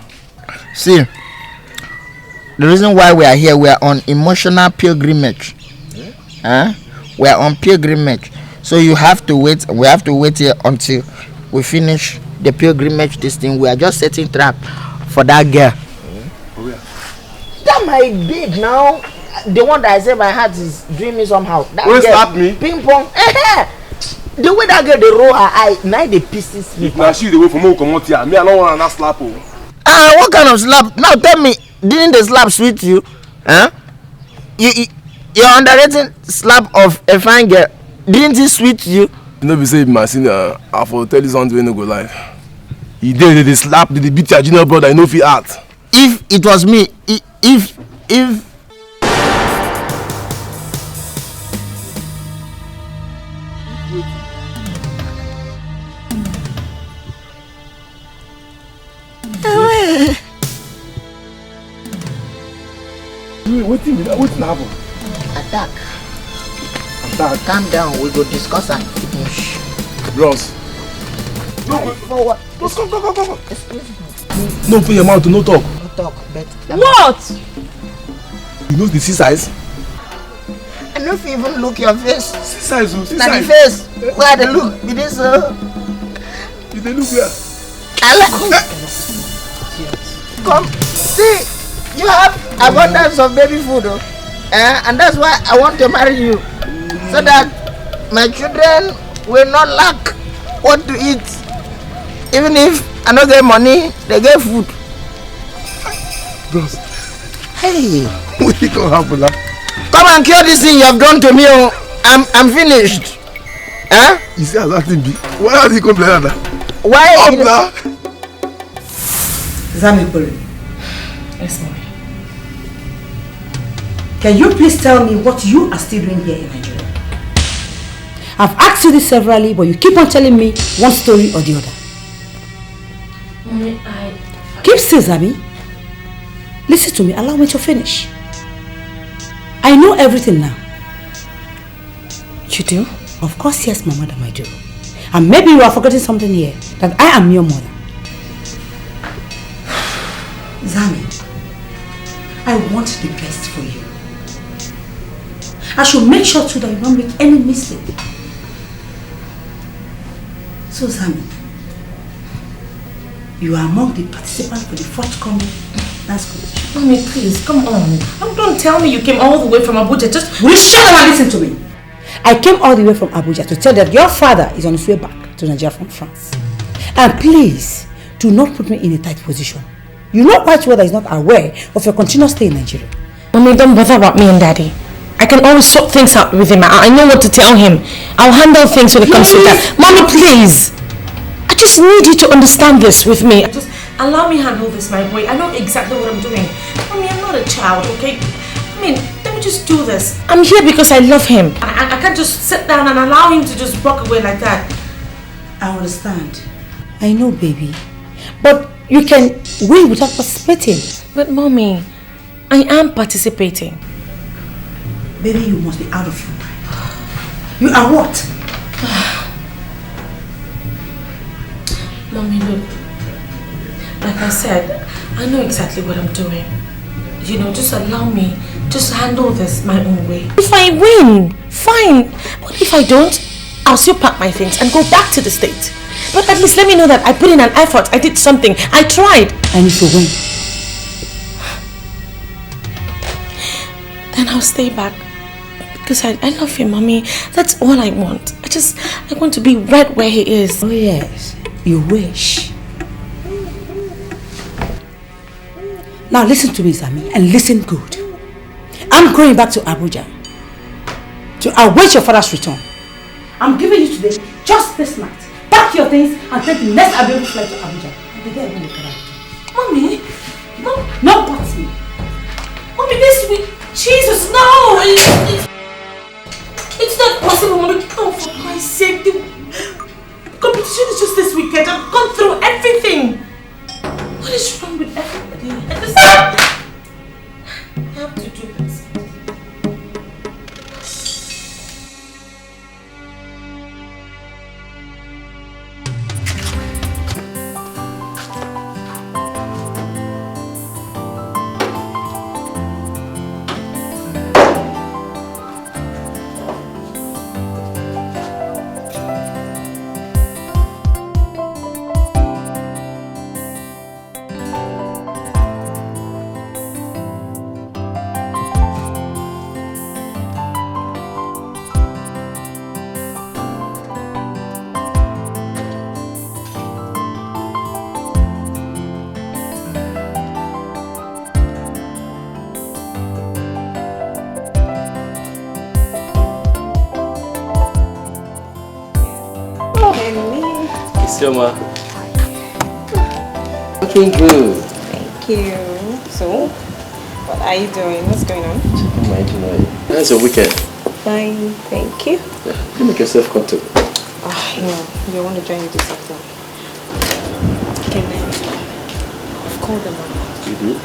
See, the reason why we are here, we are on emotional pilgrimage. We are on pilgrimage. So you have to wait. We have to wait here until we finish the pilgrimage. This thing. We are just setting trap for that girl. That my babe now. The one that I say my heart is doing me somehow. That girl slap me. Ping pong. The way that girl they roll her eye, now they pisses me. If now she the way for me come out here, me I don't want to slap her. What kind of slap? Now tell me, didn't the slap sweet you? You're underrating slap of a fine girl. Didn't it sweet you? You know, be say my senior, I for tell you something when you go live. He did the slap, did the beat your junior brother, you know if he act. If it was me, if What's happened? Attack. Calm down, we go discuss and finish. Bros. Forward. Go. Excuse me. No, open your mouth, no talk. No talk, but... What? You know the C-size? I don't even look your face. C-size. Now the face, where they look, it is You they look where? I like... Come, see, you have abundance of baby food, and that's why I want to marry you, so that my children will not lack what to eat. Even if I don't get money, they get food. Bros. Hey. What is going to happen now? Come and cure this thing you have done to me. I'm finished. You see how that thing be? Why are you complaining like that? Why? Up now. Zamipoli. Yes, mommy. Can you please tell me what you are still doing here in Nigeria? I've asked you this severally, but you keep on telling me one story or the other. Mommy, Keep still, Zami. Listen to me. Allow me to finish. I know everything now. You do? Of course, yes, my madam, I do. And maybe you are forgetting something here. That I am your mother. Zami, I want the best for you. I should make sure too that you don't make any mistake. So Zami, you are among the participants for the forthcoming dance competition. Mommy, please, come on. Don't tell me you came all the way from Abuja. Just will you shut up and listen to me? I came all the way from Abuja to tell that your father is on his way back to Nigeria from France. And please, do not put me in a tight position. You know quite well that he's not aware of your continuous stay in Nigeria. Mommy, don't bother about me and Daddy. I can always sort things out with him. I know what to tell him. I'll handle things when it comes to that. Mommy, please. I just need you to understand this with me. Just allow me handle this, my boy. I know exactly what I'm doing. Mommy, I'm not a child, okay? I mean, let me just do this. I'm here because I love him. I can't just sit down and allow him to just walk away like that. I understand. I know, baby. But you can win without participating. But Mommy, I am participating. Baby, you must be out of your mind. You are what? Mommy, look. Like I said, I know exactly what I'm doing. You know, just allow me. Just handle this my own way. If I win, fine. But if I don't, I'll still pack my things and go back to the States. But at least let me know that I put in an effort. I did something. I tried. And if you win? Then I'll stay back. Because I love him, Mommy. That's all I want. I want to be right where he is. Oh yes, you wish. Now listen to me, Zami, and listen good. I'm going back to Abuja to await your father's return. I'm giving you today, just this night. Pack your things and take the next available flight to Abuja. I'll be there when you come out. Mommy, no, but me. Mommy, this week, Jesus, no! It's not possible, Mommy. Oh, for Christ's sake, the competition is just this weekend. I've gone through everything. What is wrong with everybody? I have to do this. Sioma. Looking good. Thank you. So, what are you doing? What's going on? How's your weekend? Fine, thank you. Yeah, you make yourself comfortable. No, you want to join me this afternoon. Okay, I've called them up. You do?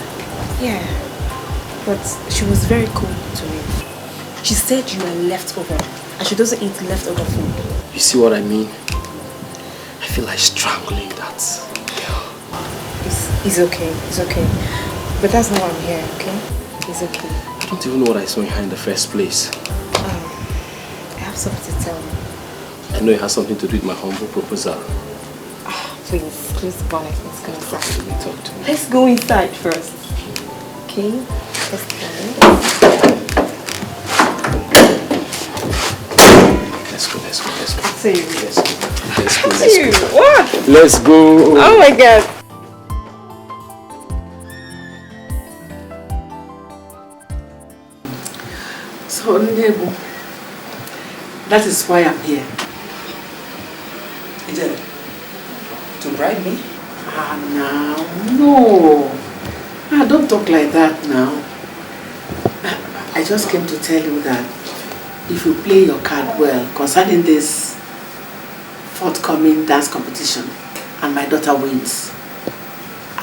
Yeah, but she was very cool to me. She said you are leftover, and she doesn't eat leftover food. You see what I mean? I feel like strangling that girl. It's okay, it's okay. But that's not why I'm here, okay? It's okay. I don't even know what I saw in her in the first place. I have something to tell you. I know it has something to do with my humble proposal. Please, close the bonnet. Let's go inside. Talk to me. Let's go inside first. Okay? Let's go. Let's go. I'll see you. Let's go. What? Let's go. Oh my God. So, Nebu, that is why I'm here. Ijele, to bribe me? Now, no. Don't talk like that now. I just came to tell you that if you play your card well concerning this forthcoming dance competition and my daughter wins,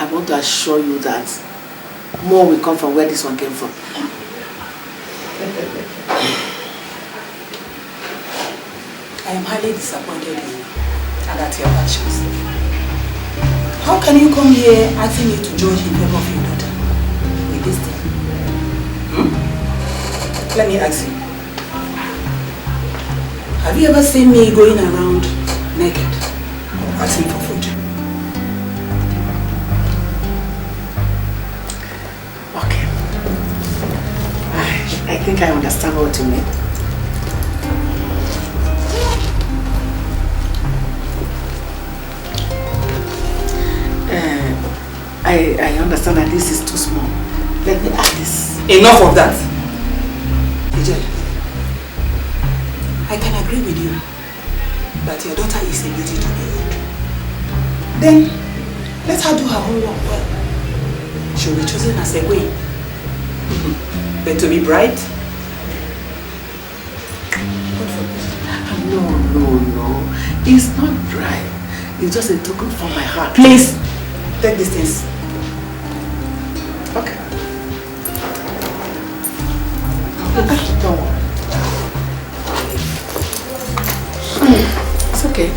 I want to assure you that more will come from where this one came from. I am highly disappointed in you and at your actions. How can you come here asking me to judge in favor of your daughter with this thing? Let me ask you. Have you ever seen me going around naked asking for food? Okay. I think I understand what you mean. I understand that this is too small. Let me add this. Enough of that. Ijel, I can agree with you that your daughter is a beauty to behold. Then, let her do her homework well. She'll be chosen as a queen. But to be bride? No. It's not bride. It's just a token from my heart. Please, take these things. Okay. Don't worry. It's okay.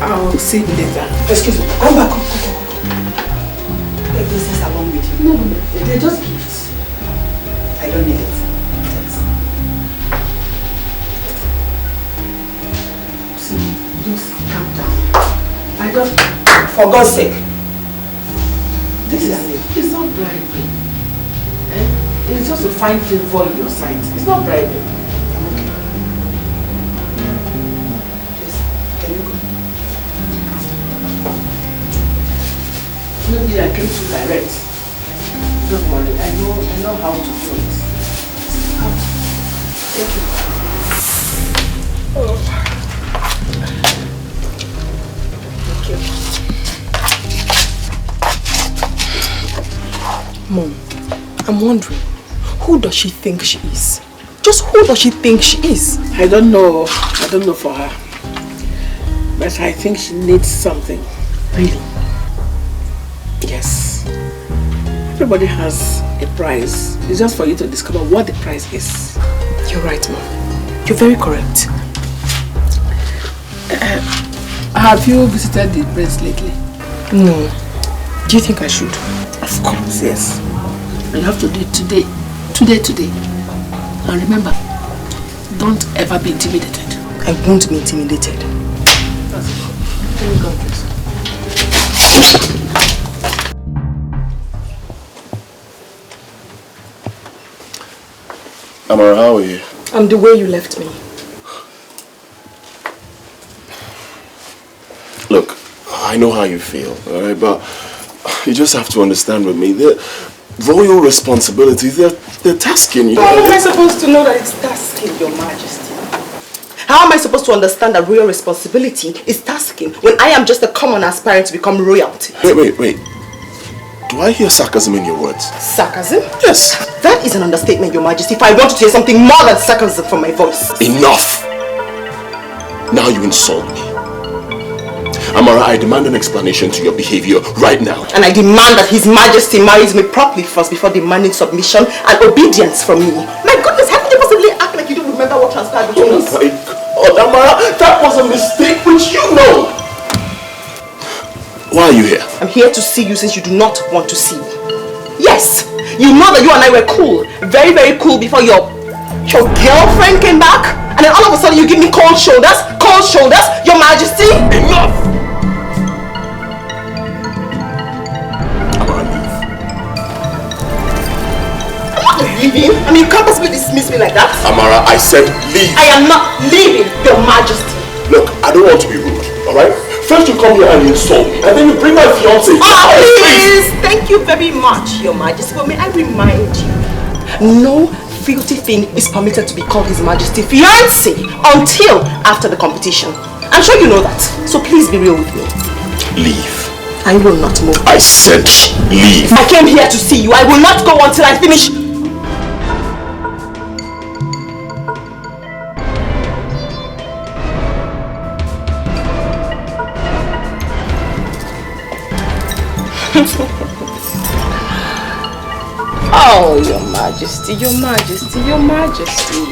I'll see you later. Excuse me. Come back. Come. Take these things along with you. No. They're just gifts. I don't need it. See, just calm down. For God's sake. This is it's not bribery. It's just a fine favor in your sight. It's not bribery. I'm okay. Please, can you go? Maybe I came too direct. Don't worry, I know how to do it. Thank you. Thank you. Mom, I'm wondering, who does she think she is? Just who does she think she is? I don't know for her. But I think she needs something. Really? Yes. Everybody has a prize. It's just for you to discover what the prize is. You're right, Mom. You're very correct. Have you visited the prince lately? No. Do you think I should? Of course, yes. You have to do it today. Today. And remember, don't ever be intimidated. I won't be intimidated. That's it. Can you go, please? Amara, how are you? I'm the way you left me. Look, I know how you feel, alright, but you just have to understand with me, they're royal responsibilities, they're tasking you. How am I supposed to know that it's tasking, Your Majesty? How am I supposed to understand that royal responsibility is tasking when I am just a common aspirant to become royalty? Wait. Do I hear sarcasm in your words? Sarcasm? Yes. That is an understatement, Your Majesty. If I want to hear something more than sarcasm from my voice. Enough! Now you insult me. Amara, I demand an explanation to your behavior right now. And I demand that His Majesty marries me properly first before demanding submission and obedience from me. My goodness, how could you possibly act like you don't remember what transpired between us? Oh my God, Amara, that was a mistake which you know. Why are you here? I'm here to see you since you do not want to see me. Yes, you know that you and I were cool. Very, very cool before your girlfriend came back. And then all of a sudden you give me cold shoulders, Your Majesty. Enough! Leaving? I mean, you can't possibly dismiss me like that. Amara, I said leave. I am not leaving, Your Majesty. Look, I don't want to be rude, alright? First you come here and you insult me, and then you bring my fiancé. Oh, please! Thank you very much, Your Majesty. But may I remind you, no filthy thing is permitted to be called His Majesty fiancé until after the competition. I'm sure you know that. So please be real with me. Leave. I will not move. I said leave. I came here to see you. I will not go until I finish. Oh, Your Majesty, Your Majesty, Your Majesty.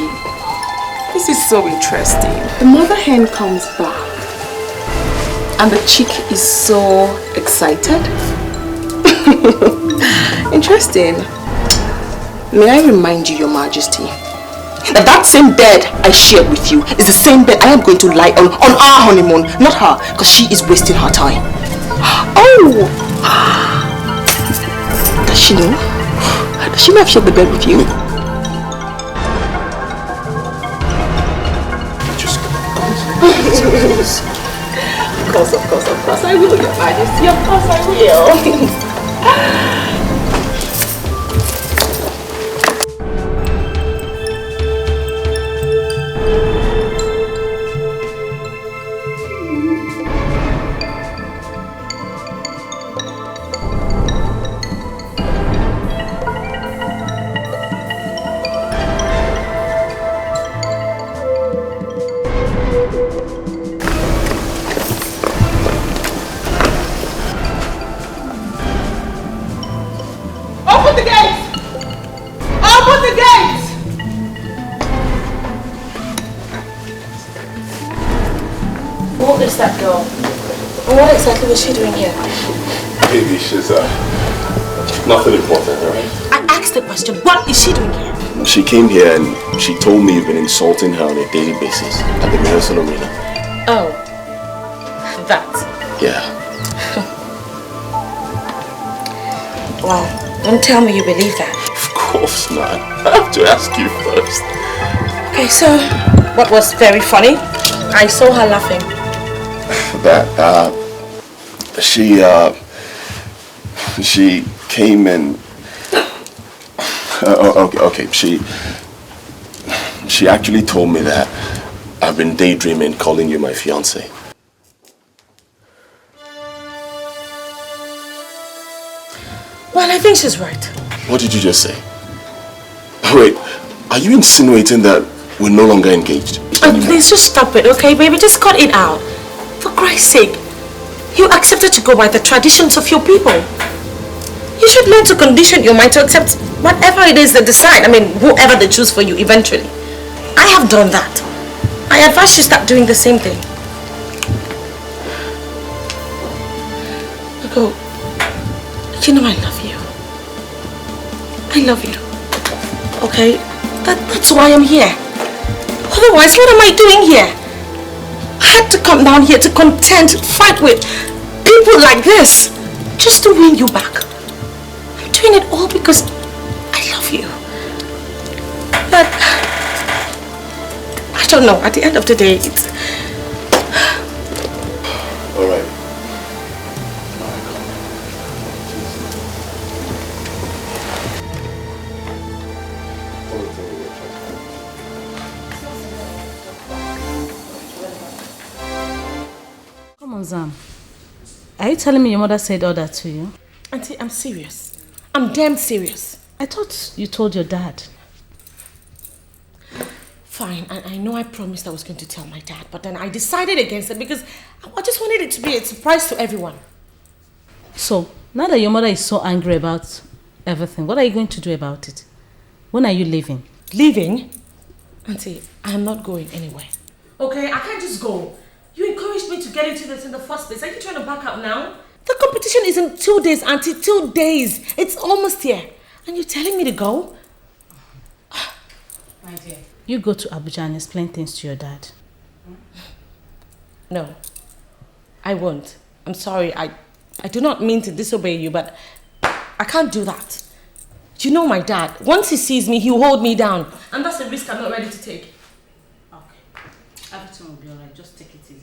This is so interesting. The mother hen comes back and the chick is so excited. Interesting. May I remind you, Your Majesty, that same bed I shared with you is the same bed I am going to lie on our honeymoon, not her, because she is wasting her time. Oh! Does she know? Does she know I've shared the bed with you? Of course I will, Your Majesty, of course I will. What exactly was she doing here? Baby, she's nothing important, alright? I asked the question, what is she doing here? She came here and she told me you've been insulting her on a daily basis at the rehearsal arena. Oh, that. Yeah. Wow, don't tell me you believe that. Of course not. I have to ask you first. Okay, so what was very funny? I saw her laughing. That she came and okay, she actually told me that I've been daydreaming calling you my fiance. Well, I think she's right. What did you just say? Wait, are you insinuating that we're no longer engaged? Please just stop it, okay, baby? Just cut it out. For Christ's sake, you accepted to go by the traditions of your people. You should learn to condition your mind to accept whatever it is they decide. I mean, whoever they choose for you eventually. I have done that. I advise you start doing the same thing. Go. You know I love you. I love you. Okay? That's why I'm here. Otherwise, what am I doing here? I had to come down here to fight with people like this just to win you back. I'm doing it all because I love you. But I don't know, at the end of the day, it's... Alright. Come on, Zam. Are you telling me your mother said all that to you? Auntie, I'm serious. I'm damn serious. I thought you told your dad. Fine, I know I promised I was going to tell my dad, but then I decided against it because I just wanted it to be a surprise to everyone. So, now that your mother is so angry about everything, what are you going to do about it? When are you leaving? Leaving? Auntie, I am not going anywhere. Okay, I can't just go. You encouraged me to get into this in the first place. Are you trying to back out now? The competition is in 2 days, Auntie. 2 days. It's almost here. And you're telling me to go? My dear. You go to Abuja and explain things to your dad. No. I won't. I'm sorry. I do not mean to disobey you, but I can't do that. You know my dad. Once he sees me, he'll hold me down. And that's a risk I'm not ready to take. Okay. Everything will be alright. Just take it easy.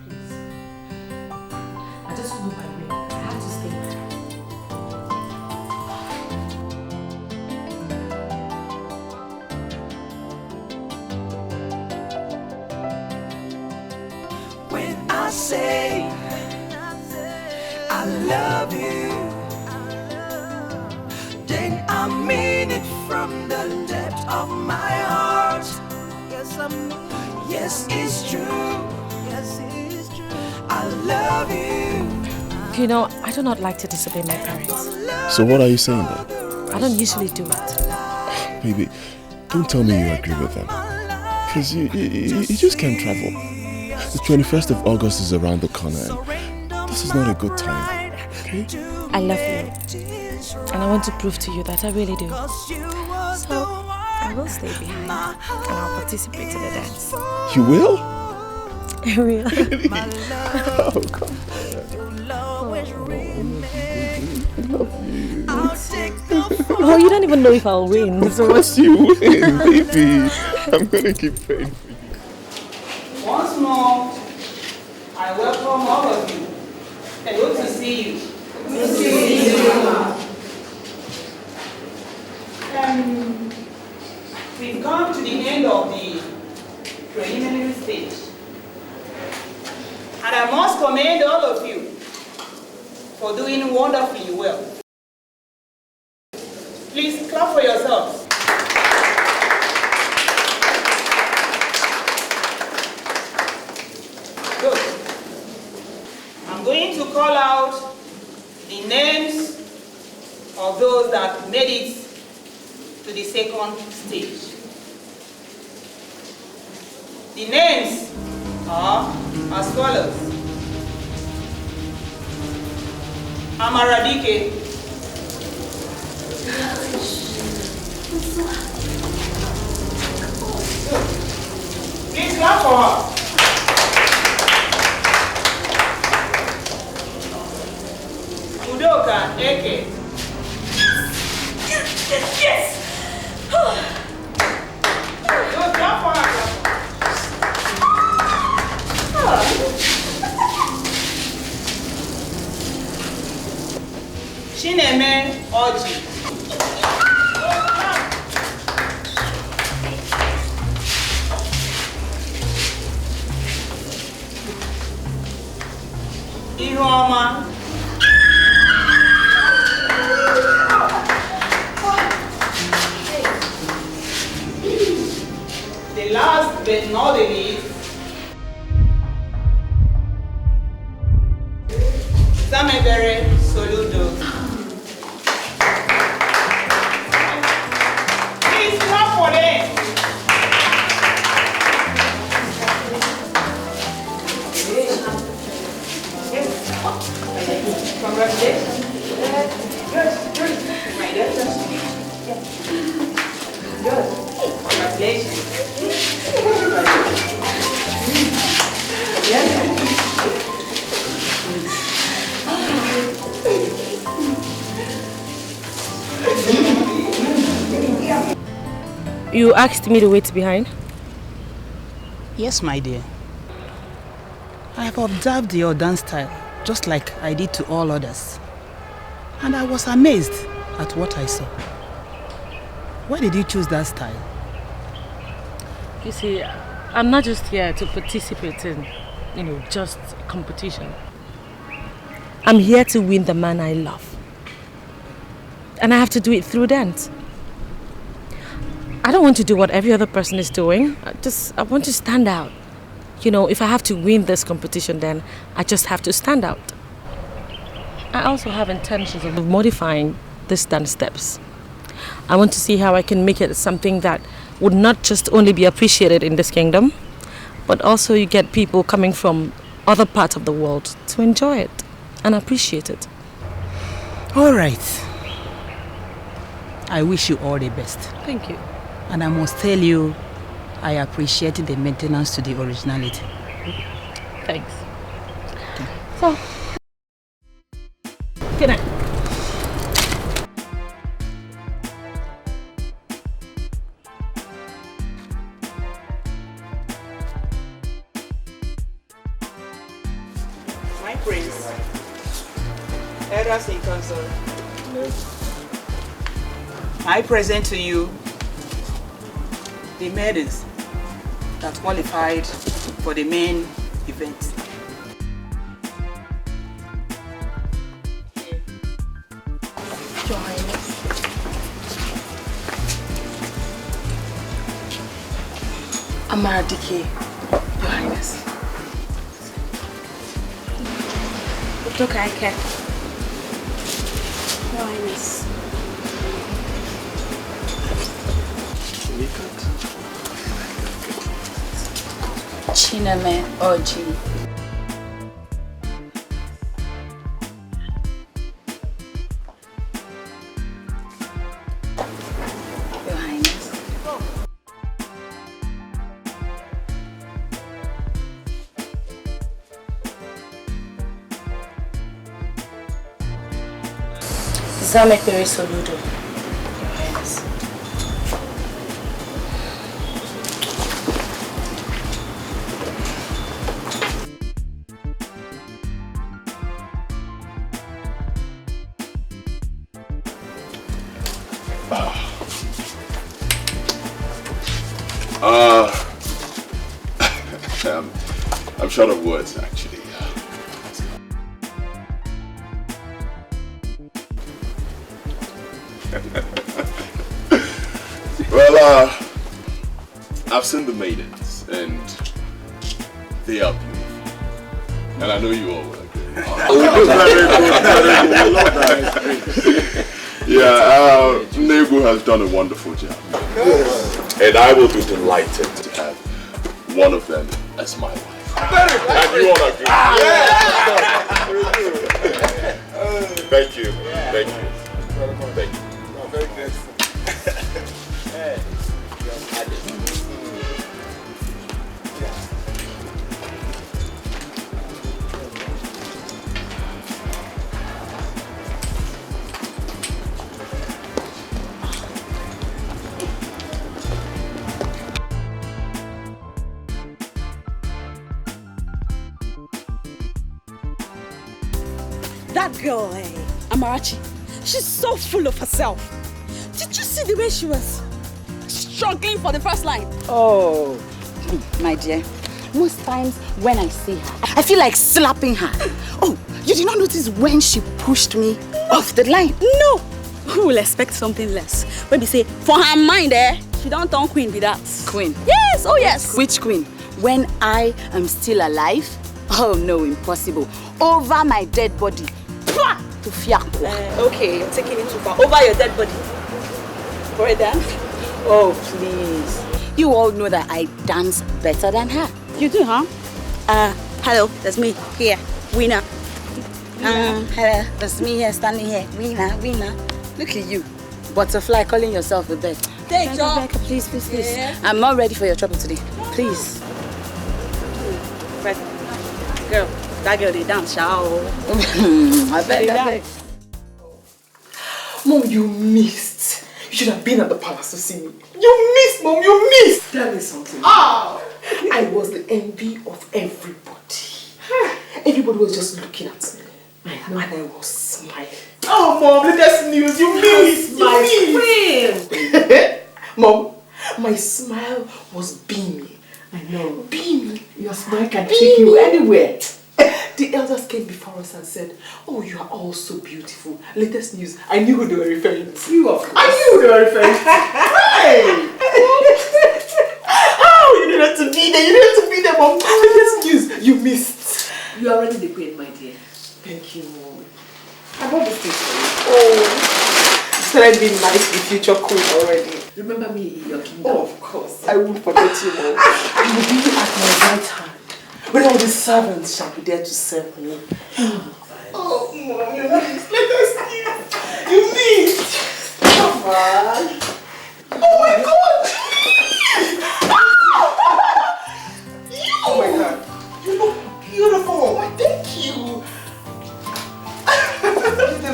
Please. I just want my way. I have to stay here. When I say I love you, then I mean it from the depth of my heart. Yes, it's true. Yes, it's true. I love you. You know, I do not like to disobey my parents. So what are you saying then? I don't usually do it. Baby, don't tell me you agree with them. Because you just can't travel. The 21st of August is around the corner and this is not a good time. Okay? I love you. And I want to prove to you that I really do. So, I will stay behind and I'll participate in the dance. You will? I will. Oh, come Oh, you don't even know if I'll win. Of course you win, baby. I'm gonna keep praying for you. Once more, I welcome all of you. Good to see you. Good to see you. We've come to the end of the preliminary stage. And I must commend all of you for doing wonderfully well. Please clap for yourselves. Good. I'm going to call out the names of those that made it to the second stage. The names are as follows. Amaradike. Please clap for her. Udoka Eke. Yes! Good, clap for her. Chineme Oji. Ihuoma. The last but not the least, Samebere Soludo. Please clap for them. Congratulations. Good. My daughter. Good. Congratulations. You asked me to wait behind? Yes, my dear. I have observed your dance style, just like I did to all others. And I was amazed at what I saw. Why did you choose that style? You see, I'm not just here to participate in, just competition. I'm here to win the man I love. And I have to do it through dance. I don't want to do what every other person is doing. I want to stand out. If I have to win this competition, then I just have to stand out. I also have intentions of modifying these dance steps. I want to see how I can make it something that would not just only be appreciated in this kingdom, but also you get people coming from other parts of the world to enjoy it and appreciate it. All right. I wish you all the best. Thank you. And I must tell you, I appreciate the maintenance to the originality. Thanks. So, good night. My prince, elders in council, I present to you the maidens that qualified for the main event. Your Highness. Amaradike, Your Highness. Okay, okay. Your Highness. Chineme Oji. Your Highness. Zame Pere Soludo. Your Highness. I'm short of words, actually. Well, I've seen the maidens, and they are beautiful. And I know you all will agree. Yeah, Nego has done a wonderful job. And I will be delighted to have one of them as my wife. And you all agree? Thank you. Thank you. Thank you. I'm very grateful. That girl, Amarachi, she's so full of herself. Did you see the way she was struggling for the first line? Oh, my dear. Most times when I see her, I feel like slapping her. Oh, you did not notice when she pushed me off the line? No. Who will expect something less? When we say, for her mind, she don't turn queen with that. Queen? Yes, oh yes. Which queen? When I am still alive? Oh no, impossible. Over my dead body. To fiakwa. Okay, you're taking it too far. Over your dead body. For a dance? Oh, please. You all know that I dance better than her. You do, huh? Hello, that's me here, winner. Hello, that's me here, standing here, winner. Look at you, butterfly calling yourself a bird. Take your please. Yeah. I'm not ready for your trouble today. Please. Right. Girl, that girl, they dance, shall I bet. Mom, you missed. You should have been at the palace to see me. You missed, Mom, you missed. Tell me something. I was the envy of everybody. Everybody was just looking at me. And I was smiling. Oh, Mom, latest news. You missed. Mom, my smile was beaming. I know. Beaming. Your smile can take you anywhere. The elders came before us and said, oh, you are all so beautiful. Latest news. I knew who they were referring to. You, of course. I knew who they were referring to. Hey! Oh, you didn't have to be there. You didn't have to be there, Mom. Latest news. You missed. You are already the queen, my dear. Thank you, Mom. I bought this thing for you. Oh. You started being nice the future queen already. Remember me in your kingdom? Oh, of course. I won't forget you, Mom. I will be at my right hand. When all the servants shall be there to serve me. Oh, Mom, you missed. Let us eat. You missed. Come on. Oh my God. Oh my God. You look beautiful. Oh, thank you.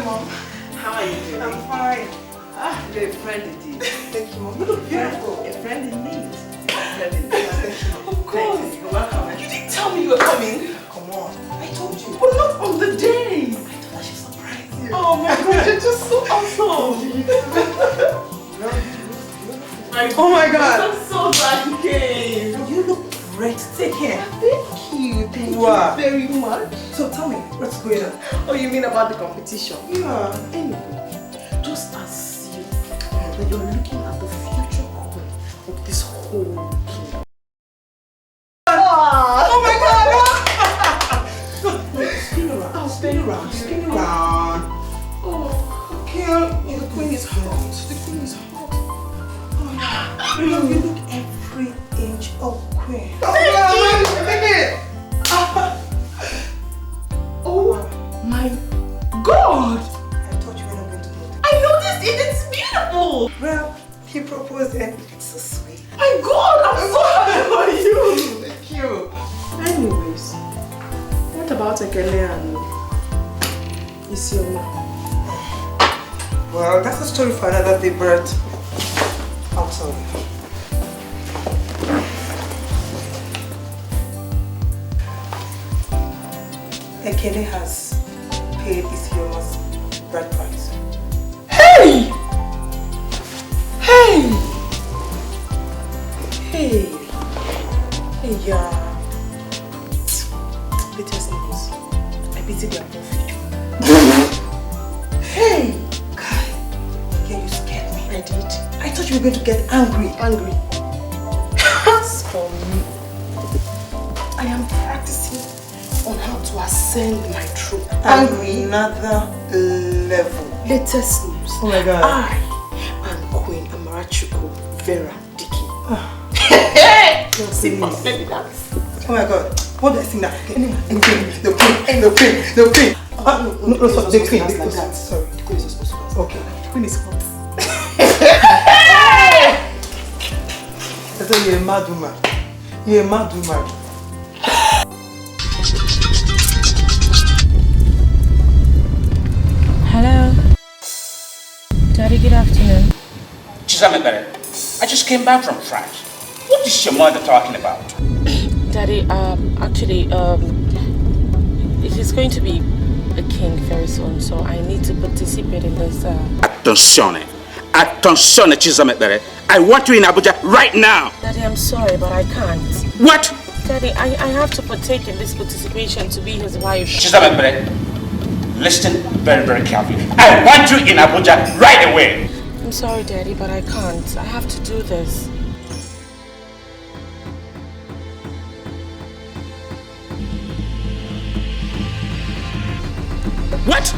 Mom. How are you doing? I'm fine. You're a friend indeed. Thank you, Mom. You look beautiful. A friend indeed. Of course. You're welcome. You didn't tell me you were coming. Come on. I told you. But not on the day. I thought I should surprise you. Oh my God, you're just so awesome. Oh my God. I'm so glad you came. You look breathtaking. Thank you. Thank you very much. So tell me, what's going on? Oh, you mean about the competition? Yeah. Anyway, just as you that you're looking at the future queen of this whole kingdom. Oh my God! Spin around. Oh, spin around. Spin around. Oh, girl. Oh, the queen is hot. The queen is hot. Oh, you look every inch of queen. Oh my God! I thought you were not going to know. I noticed it. It's beautiful. Well, he proposed and it's so sweet. My God, I'm so happy for you. Thank you. Anyways, what about Ekele and Isioma? Well, that's a story for another day, Bert. I'll tell you. Ekele has paid Isioma's bride price. Hey! Hey! Hey! Hey, yeah. Latest news. I pity their poor future. Hey! Guy, yeah, you scared me. I did. I thought you were going to get angry. Angry. As for me, I am practicing on how to ascend my throne. Another level. Latest news. Oh my God. I and Queen Amarachuku Vera Dicky. Let me dance. Oh my God. What do I sing now? The queen. The queen. No, the queen. Sorry. The queen is supposed to dance. Okay. The queen is hot. I tell you, you're a mad woman. You're a mad woman. Hello. Daddy, good afternoon. Chizamebere, I just came back from France. What is your mother talking about? Daddy, actually, he's going to be a king very soon, so I need to participate in this. Attenzione, Chizamebere. I want you in Abuja right now. Daddy, I'm sorry, but I can't. What? Daddy, I have to partake in this participation to be his wife. Chizamebere, listen very, very carefully. I want you in Abuja right away. I'm sorry, Daddy, but I can't. I have to do this. What?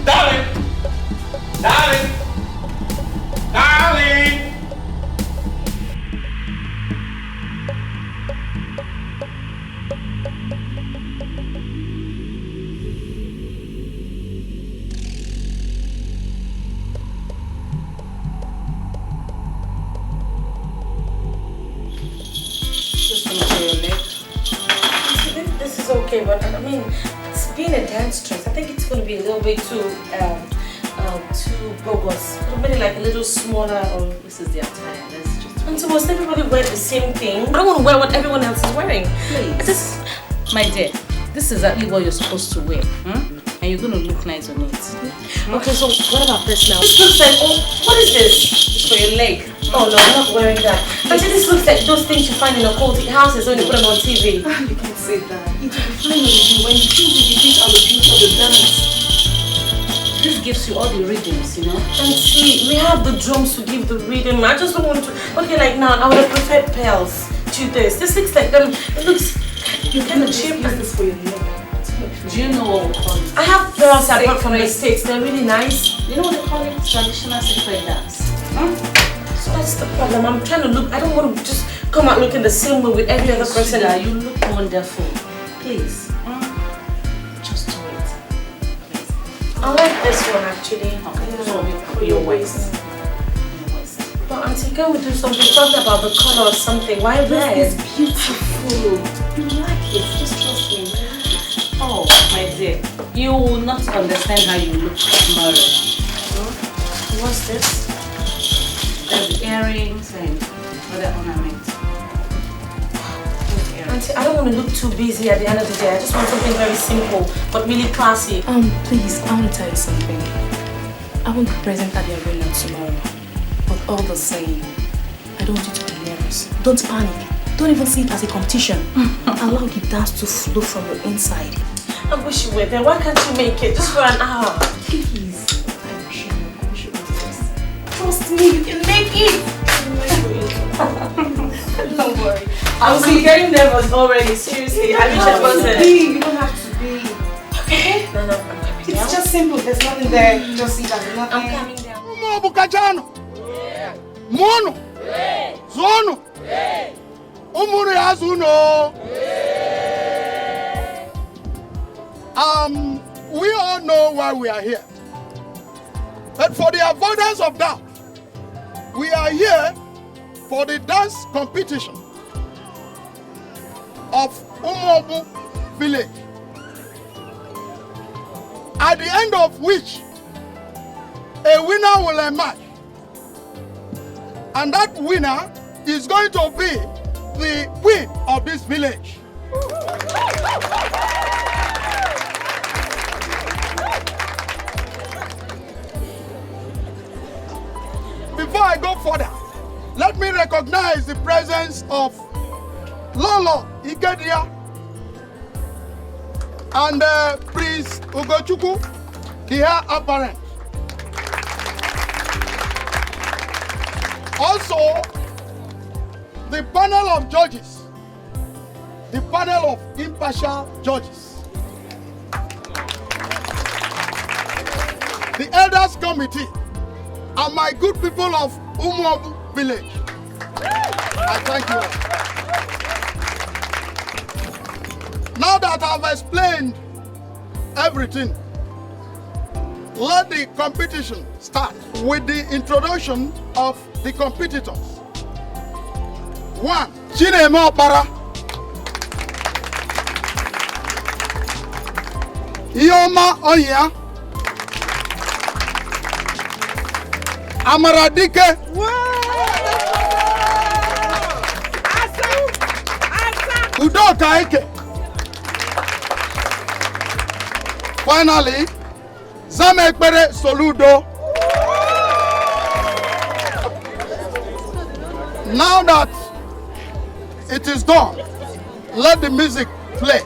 Darling! Darling! Darling! This is okay, but I mean, it's being a dance dress. I think it's going to be a little bit too bogus. Maybe like a little smaller, or this is the attire. Let's just. And so must everybody wear the same thing? I don't want to wear what everyone else is wearing. Please. My dear, this is exactly what you're supposed to wear. And you're going to look nice on it. Okay, so what about this now? This looks like, what is this? It's for your leg. Oh no, I'm not wearing that. Actually, this looks like those things you find in occultic houses when you put them on TV. You can't say that. It will be fine on you when you choose it, you think I'm the beauty of the dance. This gives you all the rhythms, you know? And see, we have the drums to give the rhythm. I just don't want to. Okay, like now, I would have preferred pearls to this. This looks like them. It looks. You kind of cheap. Use this for your leg. Do you know what we call it? I have pearls I bought from the States. They're really nice. You know what they call it? Traditional sacred dance. So that's the problem. I'm trying to look. I don't want to just come out looking the same way with every other person. You look wonderful. Please. Just do it. I like this one actually. Okay. So for your waist. But Auntie, can we do something? Talking about the color or something. Why red? This is beautiful. You like it. Just trust me. Oh, my dear. You will not understand how you look tomorrow. What's this? There's earrings and other ornaments. Auntie, I don't want to look too busy at the end of the day. I just want something very simple, but really classy. Please, I want to tell you something. I won't be present at the arena tomorrow. But all the same, I don't want you to be nervous. Don't panic. Don't even see it as a competition. Allow the dance to flow from your inside. I wish you were there. Why can't you make it just for an hour? Please. I wish you were there. Trust me, you can make it. Don't worry. I'm getting nervous already. Seriously, I wish I wasn't. You don't have to be. Okay. simple. There's nothing there. Just see that nothing. I'm coming down. Bukajano. Mono. Zono. Umuri Azuno. We all know why we are here. But for the avoidance of doubt, we are here for the dance competition of Umobu village. At the end of which, a winner will emerge. And that winner is going to be the queen of this village. Before I go further, let me recognize the presence of Lolo Ikedia and Prince Ugochukwu, the heir apparent. Also, the panel of judges, the panel of impartial judges, the elders committee, and my good people of Umuobu village. I thank you all. Now that I've explained everything, let the competition start with the introduction of the competitors. 1. Chineme Opara. Ioma Oya. Amaradike. Udoka Eke. Finally, Zamekbere Soludo. Now that it is done, let the music play.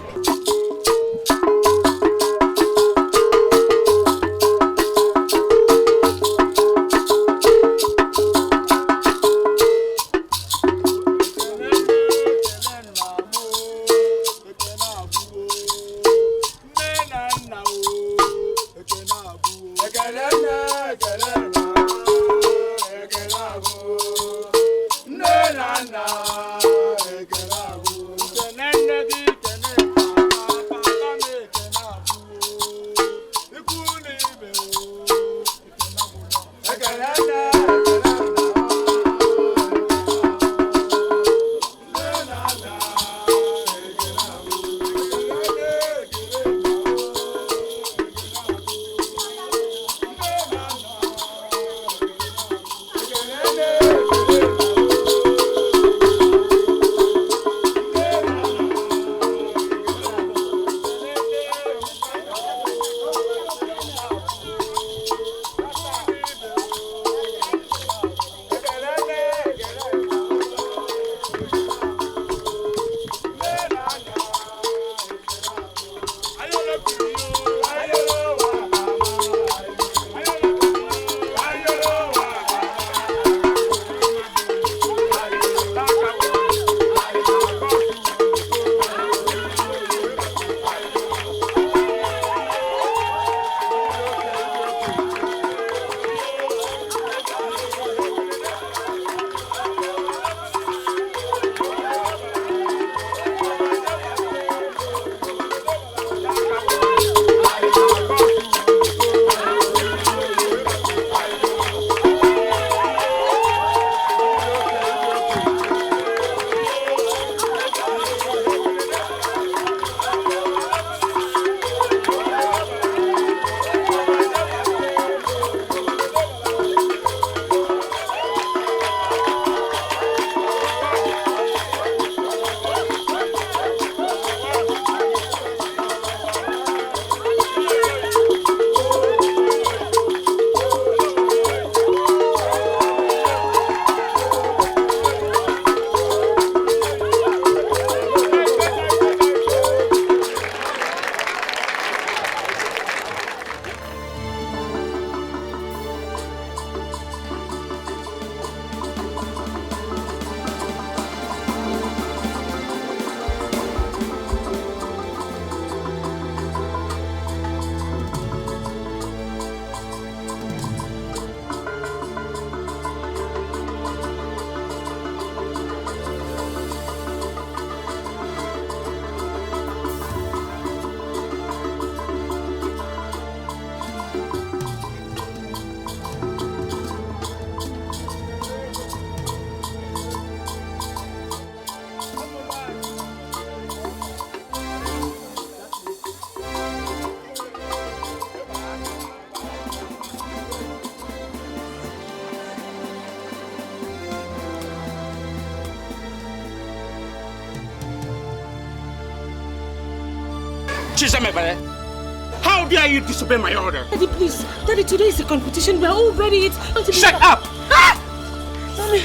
How dare you disobey my order? Daddy, please. Daddy, today is a competition. We are all ready. Shut up!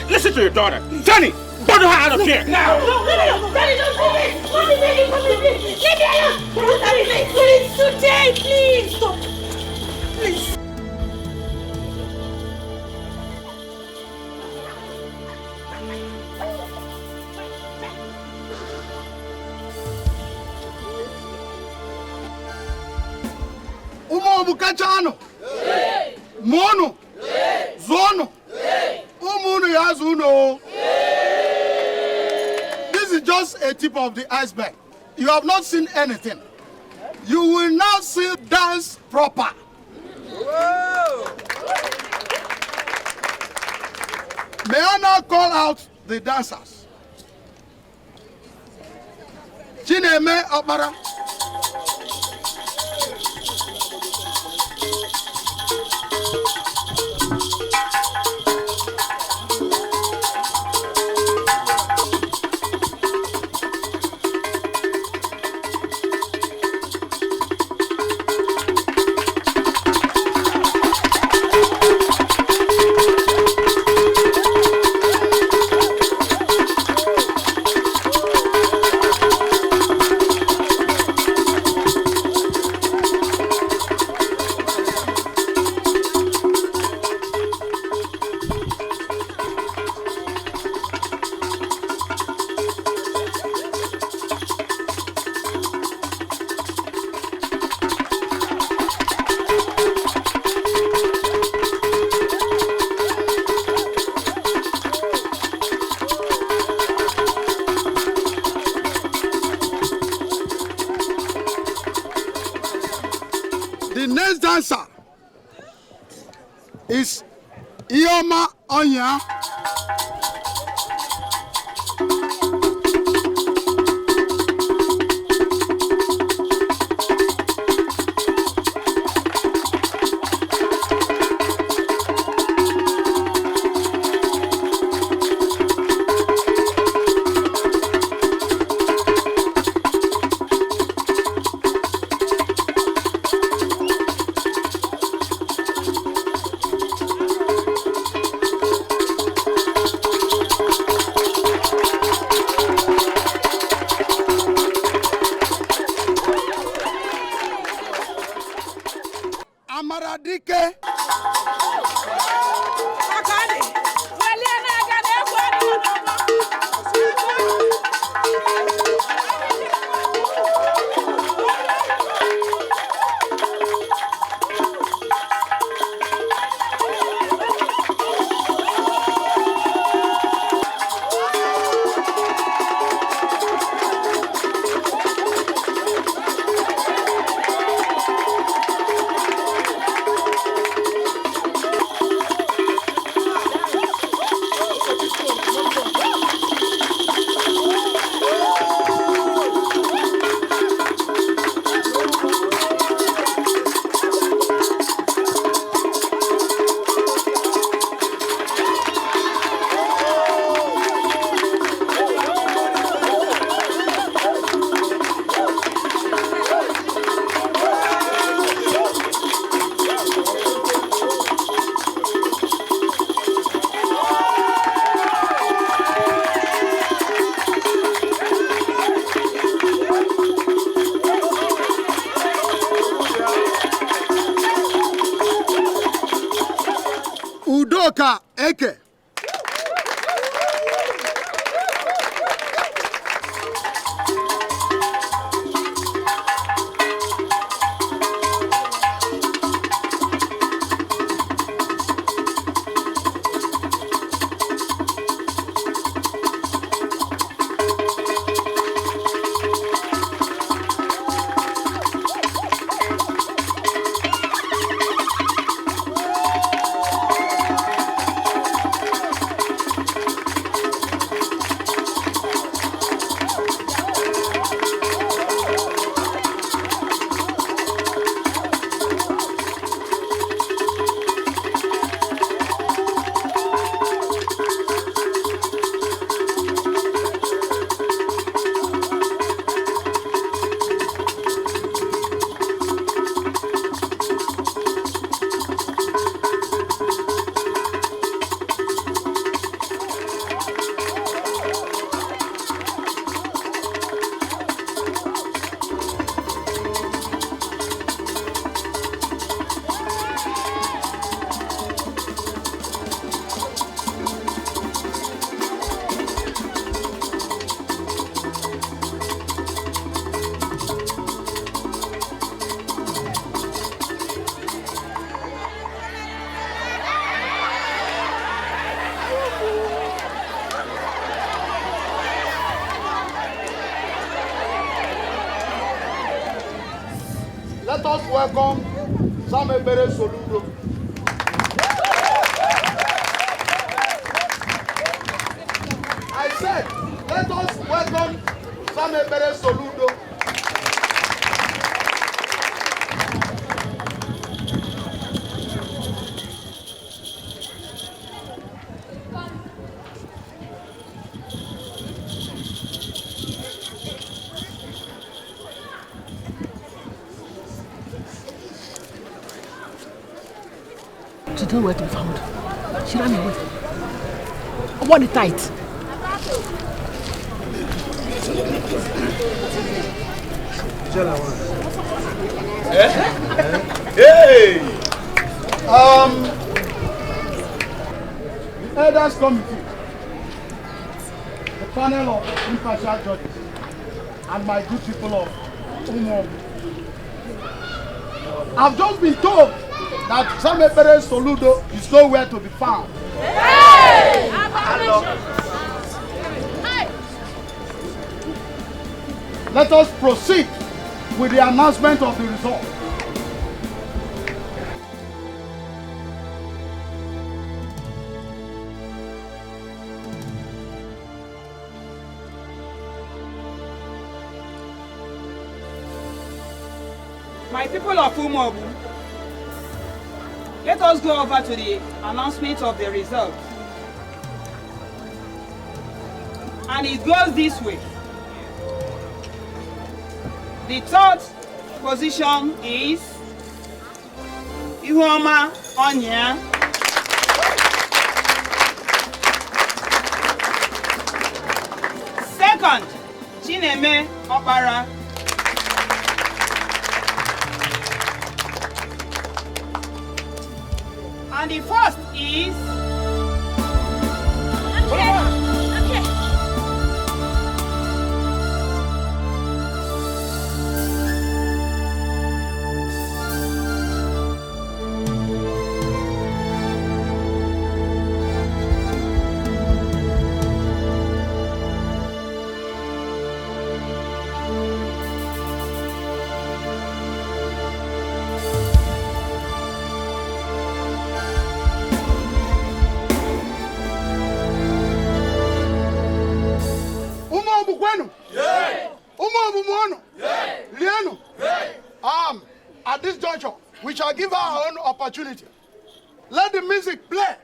Listen to your daughter. Johnny, bundle her out of here now! No! Daddy, don't do this! Mommy, please! Leave me alone! Daddy, please, today, please! Stop! Please! Umo bukachano. Mono. Zono. Umuno yazuno. This is just a tip of the iceberg. You have not seen anything. You will now see dance proper. May I now call out the dancers? Chineme Opara. The next dancer is Ioma Onya. Amaradike. Udoka Eke. Let us welcome Samebere Soludo. I said, let us welcome Samebere Soludo. She don't where to be found. She ran away. What the tight? Hey! The elders committee, the panel of impartial judges, and my good people of Umom. I've just been told that Samebere Soludo is nowhere to be found. Hey! Let us proceed with the announcement of the result. My people of Umobu, let us go over to the announcement of the result. And it goes this way. The third position is Ihuoma Onya. Second, Chineme Opara. And the first is at this juncture, we shall give her our own opportunity. Let the music play.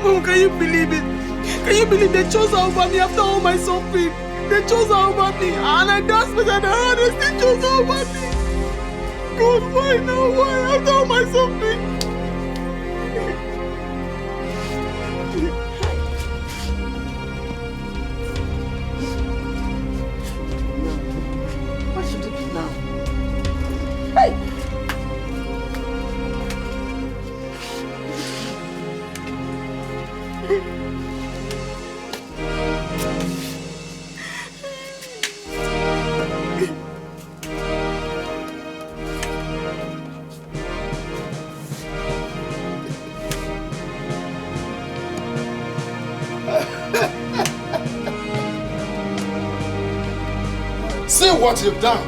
Mom, can you believe it? Can you believe they chose her over me after all my suffering? They chose her over me, and I danced better than her, and they still chose her over me. God, why now? Why after all my suffering? What should we do now? Hey! See what you've done.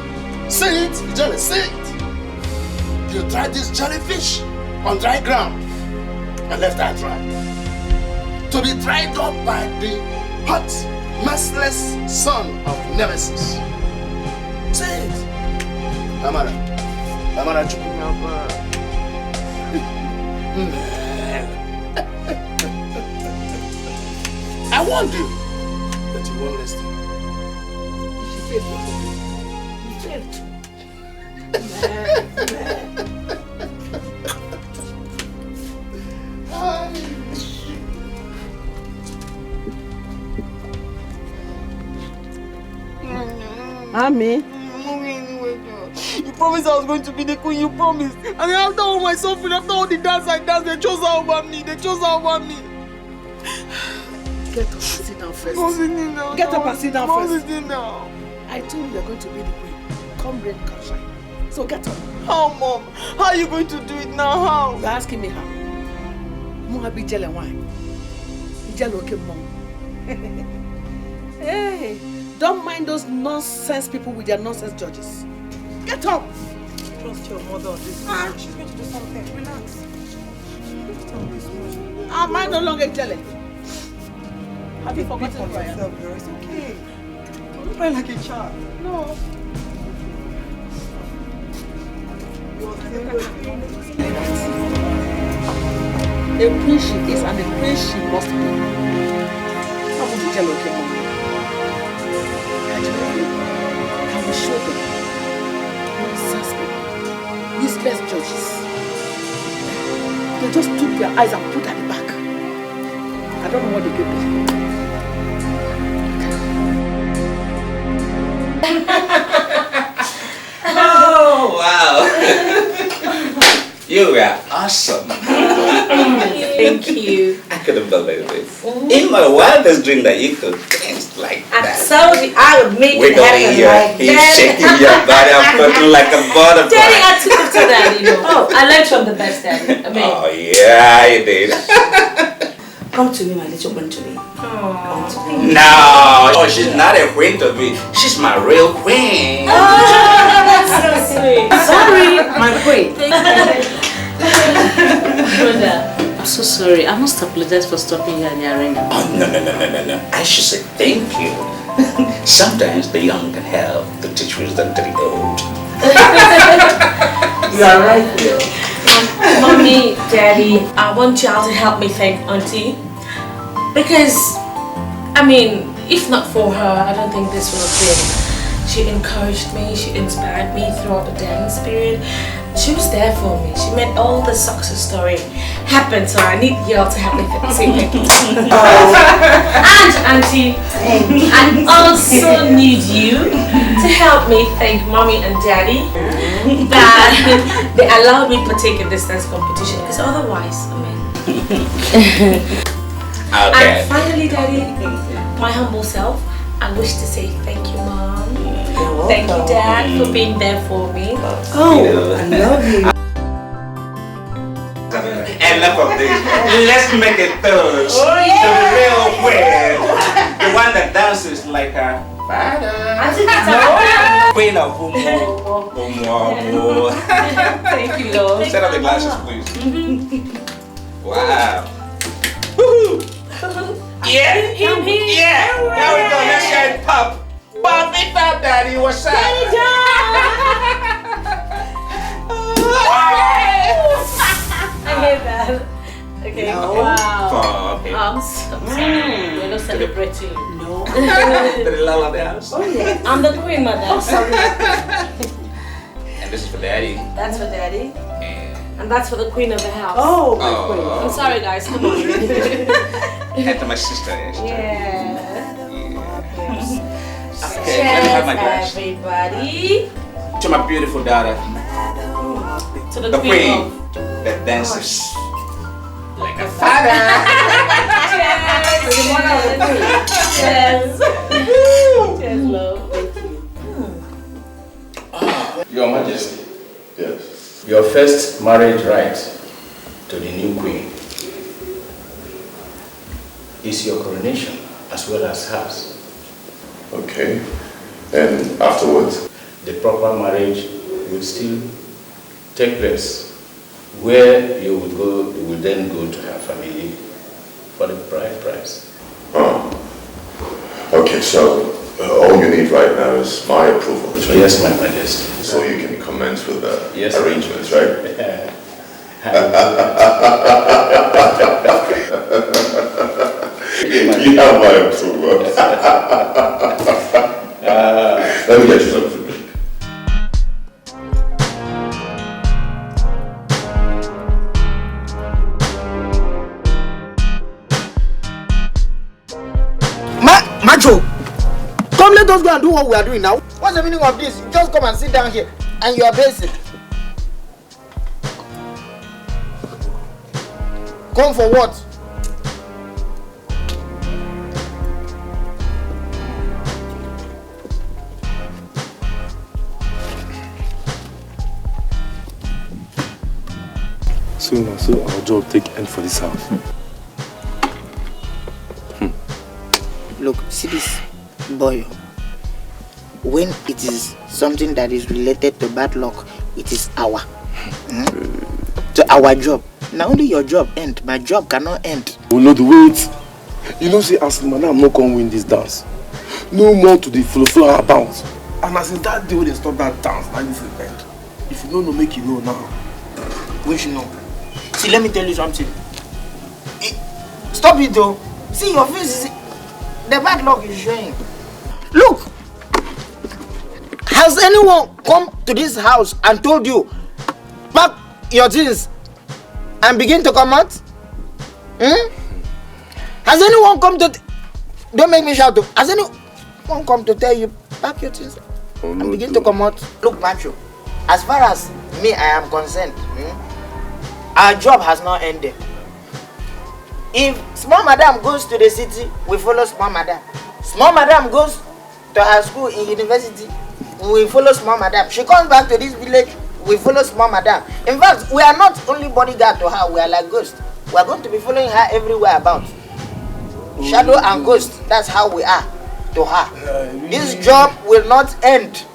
See it, Jelly, see it. You tried this jellyfish on dry ground and left her dry. To be dried up by the hot, merciless son of Nemesis. See it. Amara Chukwunyaba. I warned you, but you won't listen. You failed. Mommy. You promised I was going to be the queen, you promised. And then after all my suffering, after all the dance I danced, they chose her over me. Get up and sit down first. Get up and sit down first. I told you you're going to be the queen. Come rain, come shine. So get up. How, Mom? How are you going to do it now? How? You're asking me how? Mom, be jelly wine. Jelly, okay, Mom. Hey, don't mind those nonsense people with their nonsense judges. Get up. Trust your mother on this. She's going to do something. Relax. Am I no longer jelly? Have you forgotten who I am? It's okay. Don't cry like a child. No. A queen she is and a queen she must be. I won't be jealous of your mom. I will show them. Nonsense people. Useless judges. They just took their eyes and put at the back. I don't know what they gave me. Oh, wow. You were awesome. Thank you. I couldn't believe it. In my wildest dream that you could dance like that. So I would make it happen like He's that. shaking your body and putting like a butterfly. Daddy, I took it to that, Oh, I learned from the best, Daddy. Oh, yeah, you did. Come to me, my little one, to me. Come to me. No, oh, she's not a queen to me. She's my real queen. Oh, that's so sweet. Sorry, my queen. Brother, I'm so sorry. I must apologize for stopping you at the arena. Oh, no. I should say thank you. Sometimes the young can help to teach wisdom to the old. You are right, Will. Mommy, Daddy, I want y'all to help me thank Auntie. Because, I mean, if not for her, I don't think this would have been. She encouraged me, she inspired me throughout the dance period. She was there for me. She made all the success story happen. So I need y'all to help me say thank you. And Auntie, I also need you to help me thank Mommy and Daddy that they allowed me to partake in this dance competition. Because otherwise, I mean. Okay. And finally, Daddy, my humble self, I wish to say thank you, Mom. Thank you, Dad, for being there for me. Oh, I love you. Enough of this. Let's make it third. Oh, yeah. The real queen. The one that dances like her father. Queen of Umo. Thank you, Lord. Set up the glasses, please. Wow. Woohoo! Yeah. Yeah. There we go. Let's get it pop. Pop it up, Daddy. What's up? Daddy I hate that. Okay. No. Wow. Oh, okay. I'm sorry. We're not celebrating. No. The love of the house. Oh, yeah. I'm the queen, madam. Oh, sorry. And this is for Daddy. That's for Daddy. And that's for the queen of the house. Oh, my queen. I'm sorry, guys. Come on. And to my sister. Yeah. Okay, let me have my glass. Everybody. To my beautiful daughter. To the queen that dances like a father. Cheers. Cheers, love. Your Majesty. Yes. Your first marriage rite to the new queen is your coronation as well as hers. Okay. And afterwards? The proper marriage will still take place, where you will then go to her family for the bride price. Oh. Okay, so all you need right now is my approval. Yes, my majesty. So you can commence with the Yes, arrangements, right? You have my approval. Let me get you something to drink. Macho, come let us go and do what we are doing now. What's the meaning of this? You just come and sit down here and you are basic. Come for what? So our job take end for this house. Look, see this boy. When it is something that is related to bad luck, it is our. So our job. Now only your job end. My job cannot end. Oh no, wait. You know, see, as madam not gonna win this dance. No more to the flow about. And as in that day when they stop that dance, like this will end. If you don't know, make you know now. Which know? See, let me tell you something. Stop it though. See, your face is... The bad luck is showing. Look! Has anyone come to this house and told you, pack your things and begin to come out? Has anyone come to... Don't make me shout. Has anyone come to tell you, pack your things and begin to come out? Look, Macho, as far as me, I am concerned, our job has not ended. If small madam goes to the city, we follow small madam. Small madam goes to her school in university, we follow small madam. She comes back to this village, we follow small madam. In fact, we are not only bodyguard to her, we are like ghosts. We are going to be following her everywhere about. Shadow and ghost, that's how we are to her. This job will not end.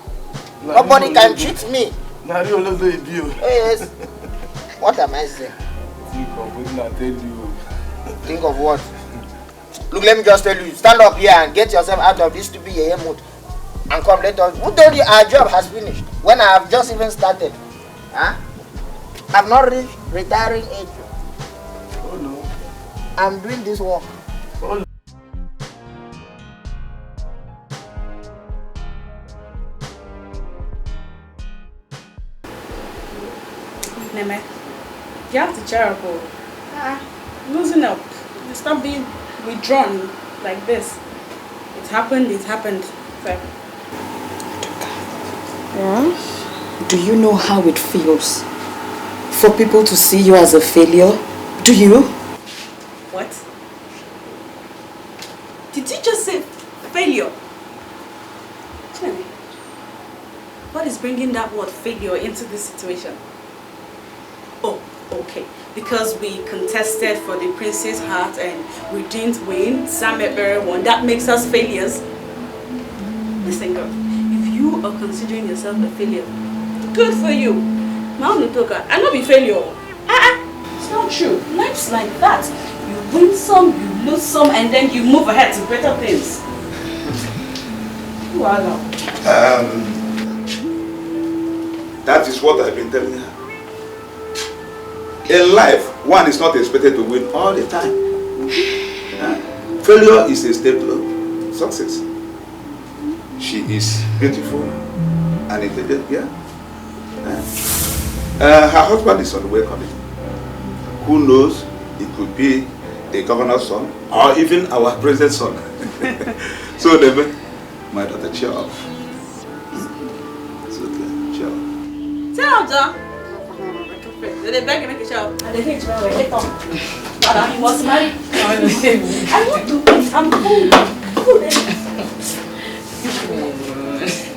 Nobody can cheat me. Yes. What am I saying? Think of what? Look, let me just tell you, stand up here and get yourself out of this stupid mood. And come, let us. Who told you our job has finished? When I have just even started. I've not reached retiring age. Oh no. I'm doing this work. Oh no. Neme, you have to cheer up. Losing up. Stop being withdrawn like this. It happened. So. Yeah? Do you know how it feels for people to see you as a failure? Do you? What? Did you just say failure? What is bringing that word failure into this situation? Oh, okay. Because we contested for the prince's heart and we didn't win, Sam Ebere won. That makes us failures. Listen, girl, if you are considering yourself a failure, good for you. I know be failure. It's not true. Life's like that. You win some, you lose some, and then you move ahead to better things. Voila. That is what I've been telling her. In life, one is not expected to win all the time. Failure is a step to success. She is beautiful and intelligent, yeah. Her husband is on the way coming. Who knows, it could be the governor's son or even our president's son. So, my daughter, cheer up. It's okay, cheer up. Cheer up, John. They beg you make a show. And they hate you away. But he was married. I want to eat. I'm hungry.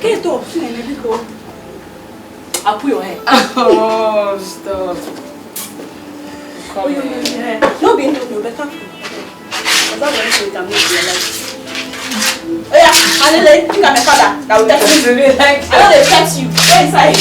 Get up. I'll put your hair. Oh, stop. Come here. No, be no, better. That's not going to make your life. Oh, yeah. Anile, look at my father. That will definitely be like. I know they kept you. Go inside.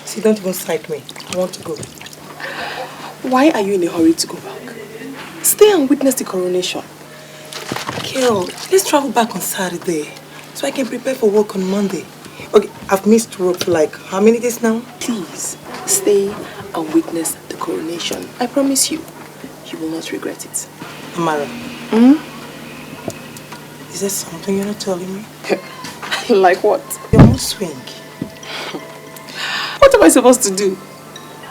See, don't even sight me. I want to go. Why are you in a hurry to go back? Stay and witness the coronation. Kel, let's travel back on Saturday so I can prepare for work on Monday. Okay, I've missed work for like how many days now? Please, stay and witness the coronation. I promise you, you will not regret it. Amara. Is there something you're not telling me? Like what? Your mood swing. What am I supposed to do?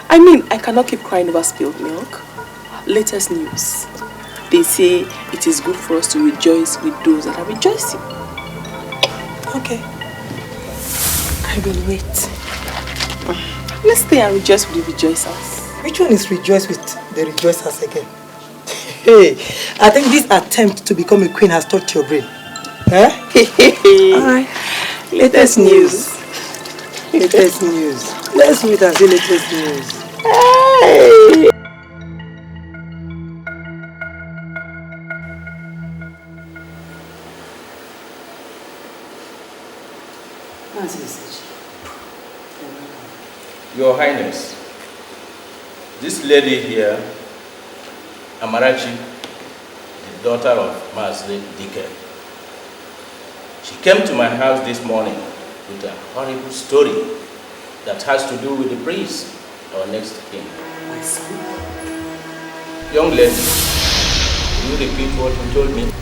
I mean, I cannot keep crying over spilled milk. Latest news. They say it is good for us to rejoice with those that are rejoicing. Okay. I will wait. Let's stay and rejoice with the rejoicers. Which one is rejoice with the rejoicers again? Hey, I think this attempt to become a queen has touched your brain. Eh? Alright. Latest news. Latest news. Let's meet and see latest news. Hey! Your Highness, this lady here, Amarachi, the daughter of Master Dike, she came to my house this morning with a horrible story that has to do with the priest, our next king. My son? Young lady, will you repeat what you told me?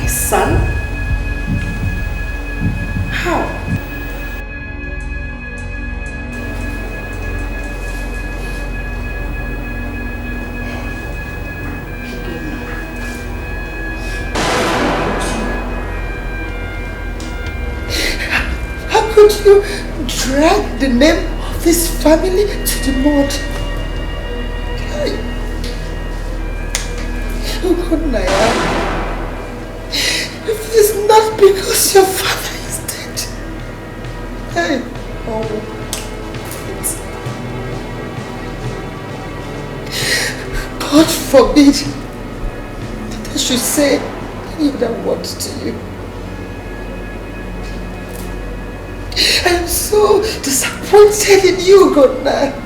Son? How? How could you drag the name of this family to the mud? Oh God, Naija. If it is not because your father is dead. Hey, oh. God forbid that I should say any other words to you. I am so disappointed in you, Godna.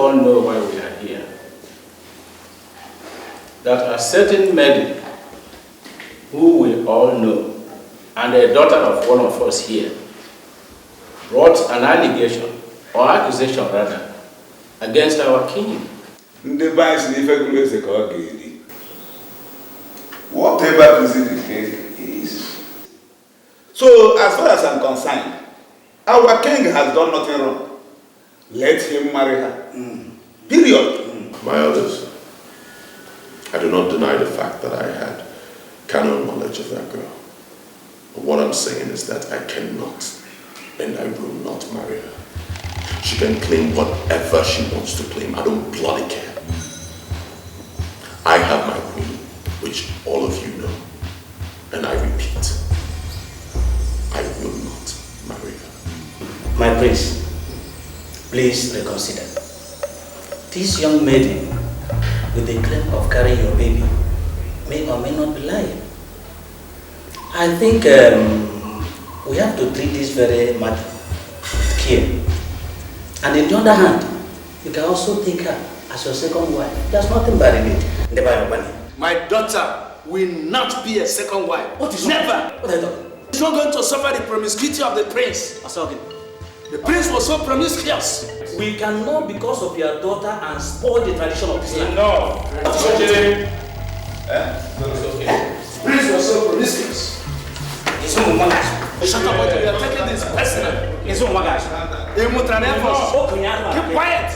all know why we are here. That a certain maiden, who we all know, and a daughter of one of us here, brought an allegation, or accusation rather, against our king. Whatever pleases the king is. So, as far as I'm concerned, our king has done nothing wrong. Let him marry her. Period. My elders, I do not deny the fact that I had carnal knowledge of that girl. But what I'm saying is that I cannot and I will not marry her. She can claim whatever she wants to claim. I don't bloody care. I have my queen, which all of you know. And I repeat, I will not marry her. My prince, please reconsider. This young maiden, with the claim of carrying your baby, may or may not be lying. I think we have to treat this very matter with care. And on the other hand, you can also take her as your second wife. There's nothing bad in it. Never. My daughter will not be a second wife. What is never? What I done? She's not going to suffer the promiscuity of the prince. The prince was so promiscuous. We cannot, because of your daughter, and spoil the tradition of this land. No. It's okay. Prince was so promiscuous. Shut up, you are taking this personal. Keep quiet.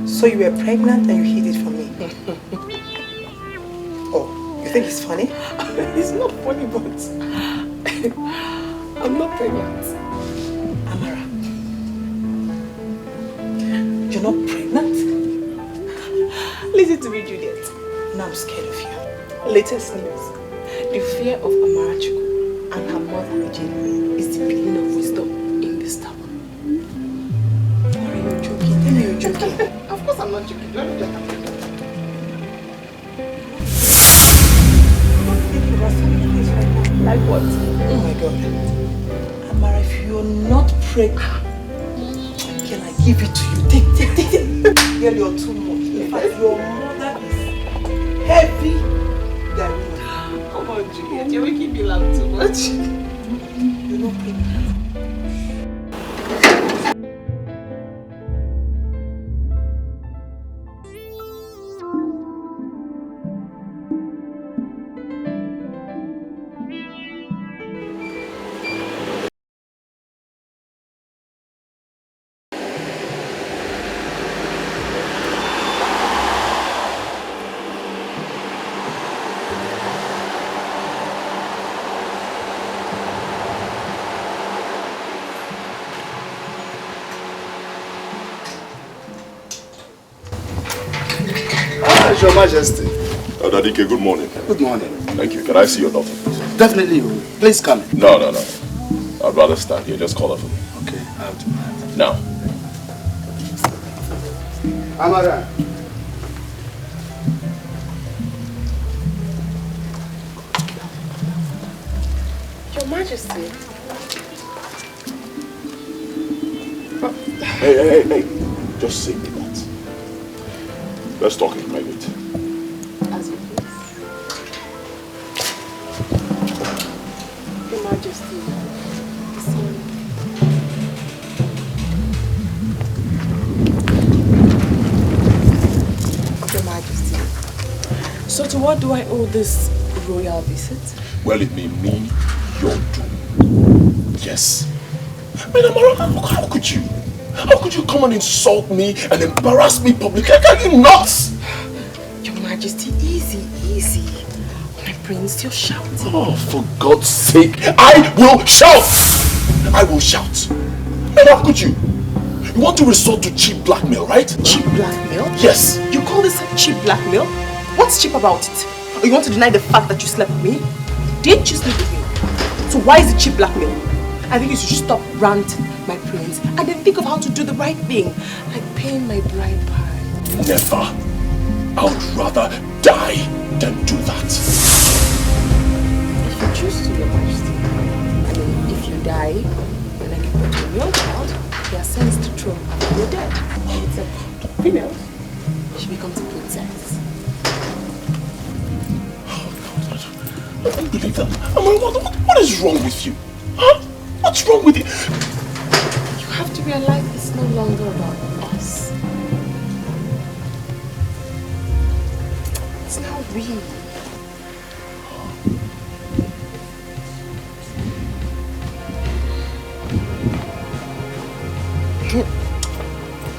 So you were pregnant and you hid it from me. Oh, you think it's funny? It's not funny, but I'm not pregnant. Amara, you're not pregnant? Listen to me, Juliet. Now I'm scared of you. Latest news. The fear of Amara Chuku and her mother Regina is the beginning of wisdom in this town. Are you joking? Tell me you're joking. Of course I'm not joking. Let me just like what? Oh my God. Amara, if you're not pregnant, can I give it to you? Take. Girl, you're too much. In fact, your mother is heavy than me. Come on, Juliet. You're making me laugh too much. You're not pregnant. Your Majesty. Dadike, good morning. Good morning. Thank you. Can I see your daughter, please? Definitely. Please come. No. I'd rather stand here. Just call her for me. Okay, I'll do that. Now. Amara. Your Majesty. Hey. Just say me that. Let's talk in private. As you please. Your Majesty. Your Majesty. So to what do I owe this royal visit? Well, it may mean your doom. Yes. Man, Amara, how could you? How could you come and insult me and embarrass me publicly? Are you nuts? Your Majesty, easy. My prince, you're shouting. Oh, for God's sake, I will shout! I will shout. Man, how could you? You want to resort to cheap blackmail, right? Cheap blackmail? Yes. You call this cheap blackmail? What's cheap about it? Or you want to deny the fact that you slept with me? Did you sleep with me? So why is it cheap blackmail? I think you should stop ranting, my prince, and then think of how to do the right thing, like paying my bride price. Never. I would rather die than do that. If you choose to, Your Majesty, I mean, if you die, when I give birth to a male child, they are sentenced to throne after you're dead. And it's a female. She becomes a princess. I don't believe that. Amara, what is wrong with you? Huh? What's wrong with you? You have to realize it's no longer about us. It's now we.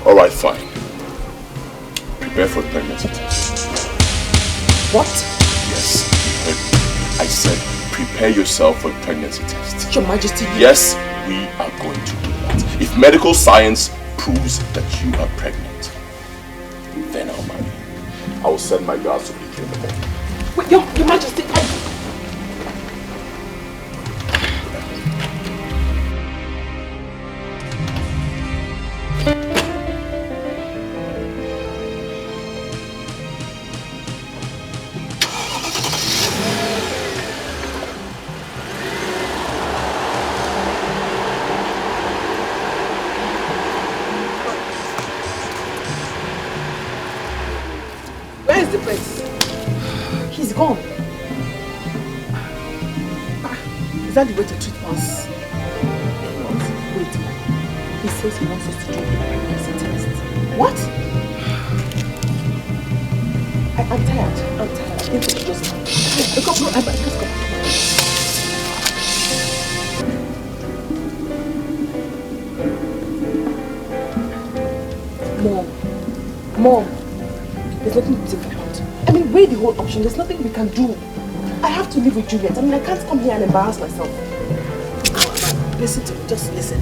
Alright, fine. Prepare for a pregnancy test. What? Yes, you heard me. I said prepare yourself for a pregnancy test. Your Majesty. Yes, we are going to do that. If medical science proves that you are pregnant, then I'll marry you. I will send my guards to meet you in the morning. Wait, Your Majesty, where is the prince? He's gone. Is that the way to treat us? Wait. He says he wants us to do a pregnancy test. What? I'm tired. I think we should just go. Let's go. Mom. There's nothing to think about. I mean, weigh the whole option. There's nothing we can do. I have to live with Juliet. I mean, I can't come here and embarrass myself. Listen to me. Just listen.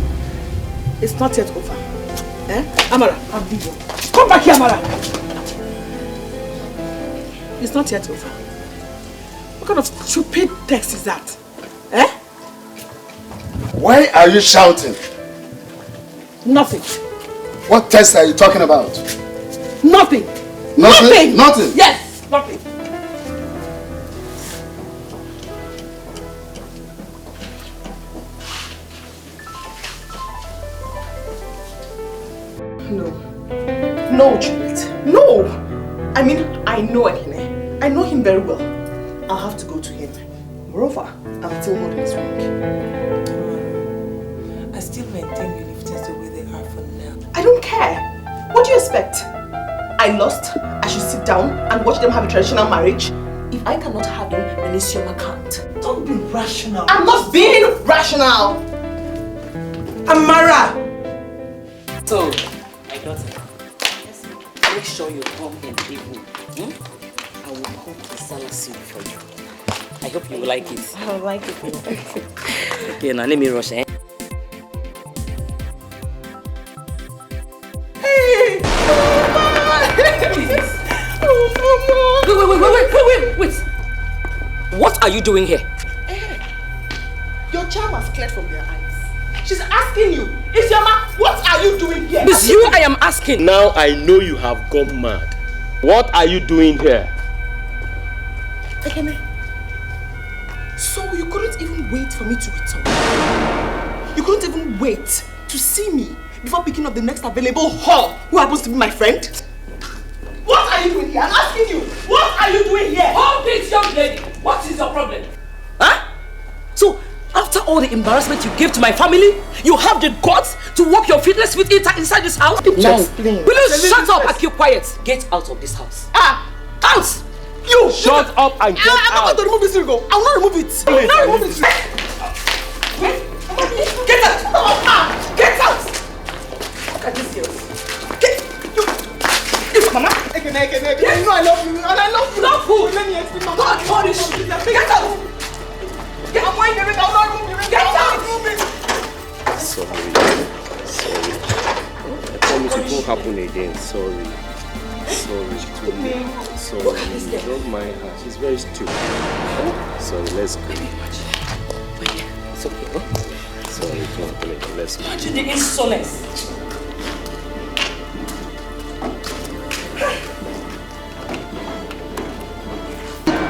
It's not yet over. Eh? Amara, I'm leaving. Come back here, Amara. It's not yet over. What kind of stupid text is that? Eh? Why are you shouting? Nothing. What test are you talking about? Nothing. Nothing? Nothing? Yes, nothing. No, Juliet. No! I mean, I know Ekene. I know him very well. I'll have to go to him. Moreover, I'm still holding his ring. I still maintain you leave things the way they are for now. I don't care. What do you expect? I lost. I should sit down and watch them have a traditional marriage. If I cannot have him, then Isioma can't. Don't be rational. I'm not being rational. Amara! So, my daughter, make sure you come in the evening. I will cook the salad soup for you. I hope you will like it. I will like it. Okay, now let me rush, eh? Hey! Oh, Mama! Oh, Mama! Wait! What are you doing here? Your charm has cleared from their eyes. She's asking you, Isioma, what are you doing here? It's you I am asking. Now I know you have gone mad. What are you doing here? Ekene, so you couldn't even wait for me to return? You couldn't even wait to see me before picking up the next available whore who happens to be my friend? What are you doing here? I'm asking you, what are you doing here? Hold this, young lady. What is your problem? Huh? So, after all the embarrassment you gave to my family, you have the guts to walk your feetless feet inside this house? Now, will you shut up and keep quiet? Get out of this house. Out! You! Shut up and get I'm not out! going to remove this ring. I will not remove it. I will not remove it. Get out! Get out! Look at this girl. Mama, Ekene, you know I love you, and I love you. Love who? Let me explain, Mama. God punish you. Get out! I'm waiting the ring, I'll not remove the ring. Get out! Sorry. I promise it won't happen again. Sorry. Don't mind her. She's very stupid. Sorry, let's go. It's okay, huh? Sorry, don't happen again. Let's go. The insolence.